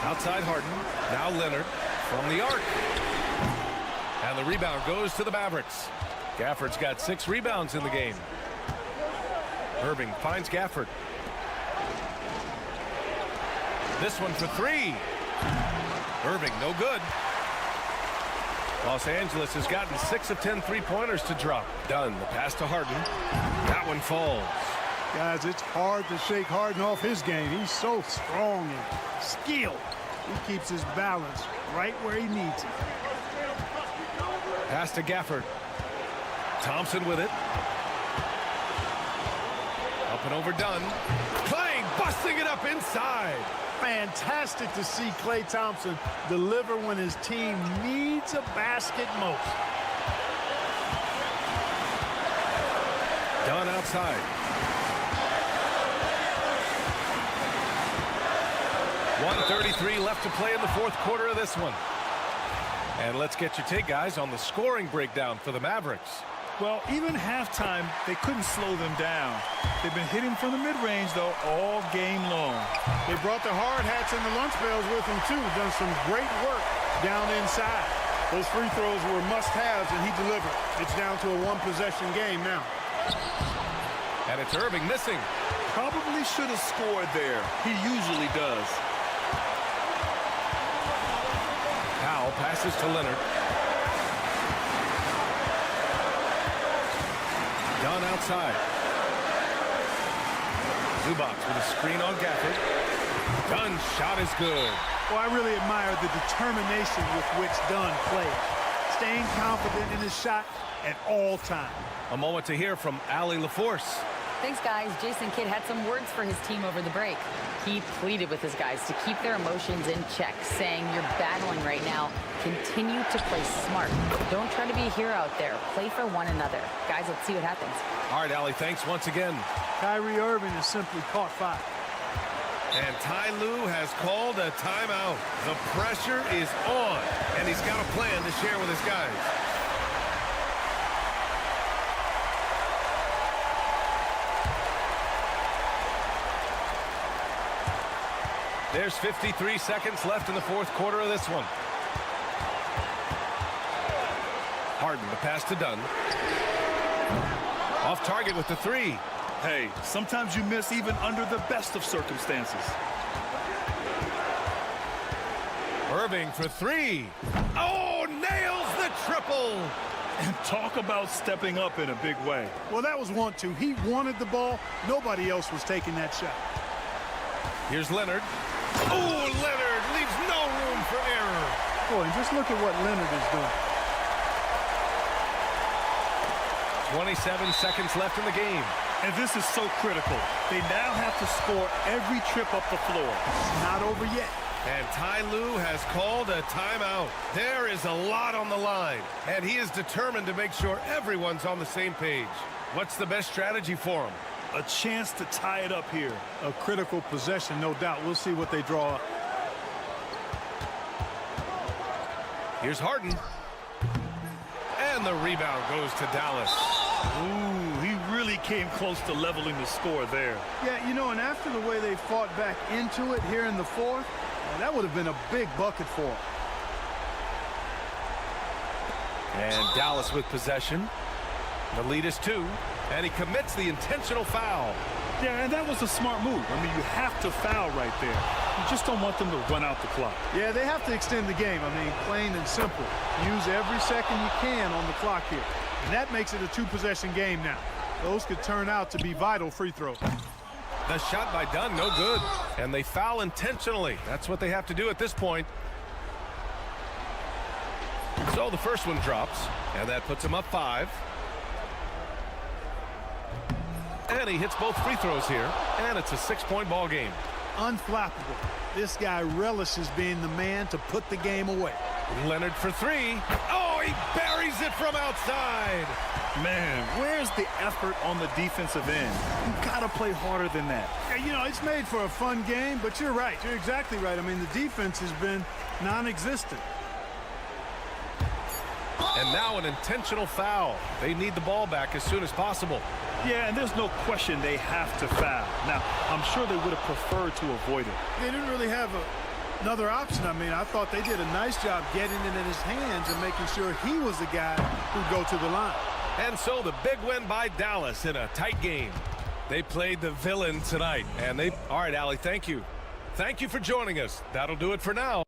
Outside Harden. Now Leonard from the arc. And the rebound goes to the Mavericks. Gafford's got 6 rebounds in the game. Irving finds Gafford. This one for 3. Irving, no good. Los Angeles has gotten 6 of 10 three-pointers to drop. Dunn, the pass to Harden. That one falls. Guys, it's hard to shake Harden off his game. He's so strong and skilled. He keeps his balance right where he needs it. Pass to Gafford. Thompson with it. Up and over Dunn. Klay busting it up inside. Fantastic to see Klay Thompson deliver when his team needs a basket most. Dunn outside. 1:33 left to play in the 4th quarter of this one. And let's get your take, guys, on the scoring breakdown for the Mavericks. Well, even halftime, they couldn't slow them down. They've been hitting from the mid-range, though, all game long. They brought the hard hats and the lunch bells with them, too. Done some great work down inside. Those free throws were must-haves, and he delivered. It's down to a one-possession game now. And it's Irving missing. Probably should have scored there. He usually does. Powell passes to Leonard. Dunn outside. Zubac with a screen on Gafford. Dunn's shot is good. Well, I really admire the determination with which Dunn plays. Staying confident in his shot at all times. A moment to hear from Allie LaForce. Thanks, guys. Jason Kidd had some words for his team over the break. He pleaded with his guys to keep their emotions in check, saying, "You're battling right now. Continue to play smart. Don't try to be a hero out there. Play for one another." Guys, let's see what happens. All right, Allie, thanks once again. Kyrie Irving has simply caught fire. And Ty Lue has called a timeout. The pressure is on, and he's got a plan to share with his guys. There's 53 seconds left in the fourth quarter of this one. Harden, the pass to Dunn. Off target with the three. Hey, sometimes you miss even under the best of circumstances. Irving for three. Oh, nails the triple. And talk about stepping up in a big way. Well, that was 1-2. He wanted the ball. Nobody else was taking that shot. Here's Leonard. Oh, Leonard leaves no room for error. Boy, and just look at what Leonard is doing. 27 seconds left in the game. And this is so critical. They now have to score every trip up the floor. It's not over yet. And Ty Lue has called a timeout. There is a lot on the line, and he is determined to make sure everyone's on the same page. What's the best strategy for him? A chance to tie it up here. A critical possession, no doubt. We'll see what they draw up. Here's Harden. And the rebound goes to Dallas. Ooh, he really came close to leveling the score there. Yeah, you know, and after the way they fought back into it here in the fourth, that would have been a big bucket for him. And Dallas with possession. The lead is 2. And he commits the intentional foul. Yeah, and that was a smart move. I mean, you have to foul right there. You just don't want them to run out the clock. Yeah, they have to extend the game. I mean, plain and simple. Use every second you can on the clock here. And that makes it a 2-possession game now. Those could turn out to be vital free throws. The shot by Dunn, no good. And they foul intentionally. That's what they have to do at this point. So the first one drops, and that puts him up 5. And he hits both free throws here, and it's a 6-point ball game. Unflappable. This guy relishes being the man to put the game away. Leonard for 3. Oh, he buries it from outside. Man, where's the effort on the defensive end? You gotta play harder than that. Yeah, you know, it's made for a fun game, but you're right. You're exactly right. I mean, the defense has been non-existent. And now an intentional foul. They need the ball back as soon as possible. Yeah, and there's no question they have to foul. Now, I'm sure they would have preferred to avoid it. They didn't really have another option. I mean, I thought they did a nice job getting it in his hands and making sure he was the guy who'd go to the line. And so the big win by Dallas in a tight game. They played the villain tonight. And all right, Allie, thank you. Thank you for joining us. That'll do it for now.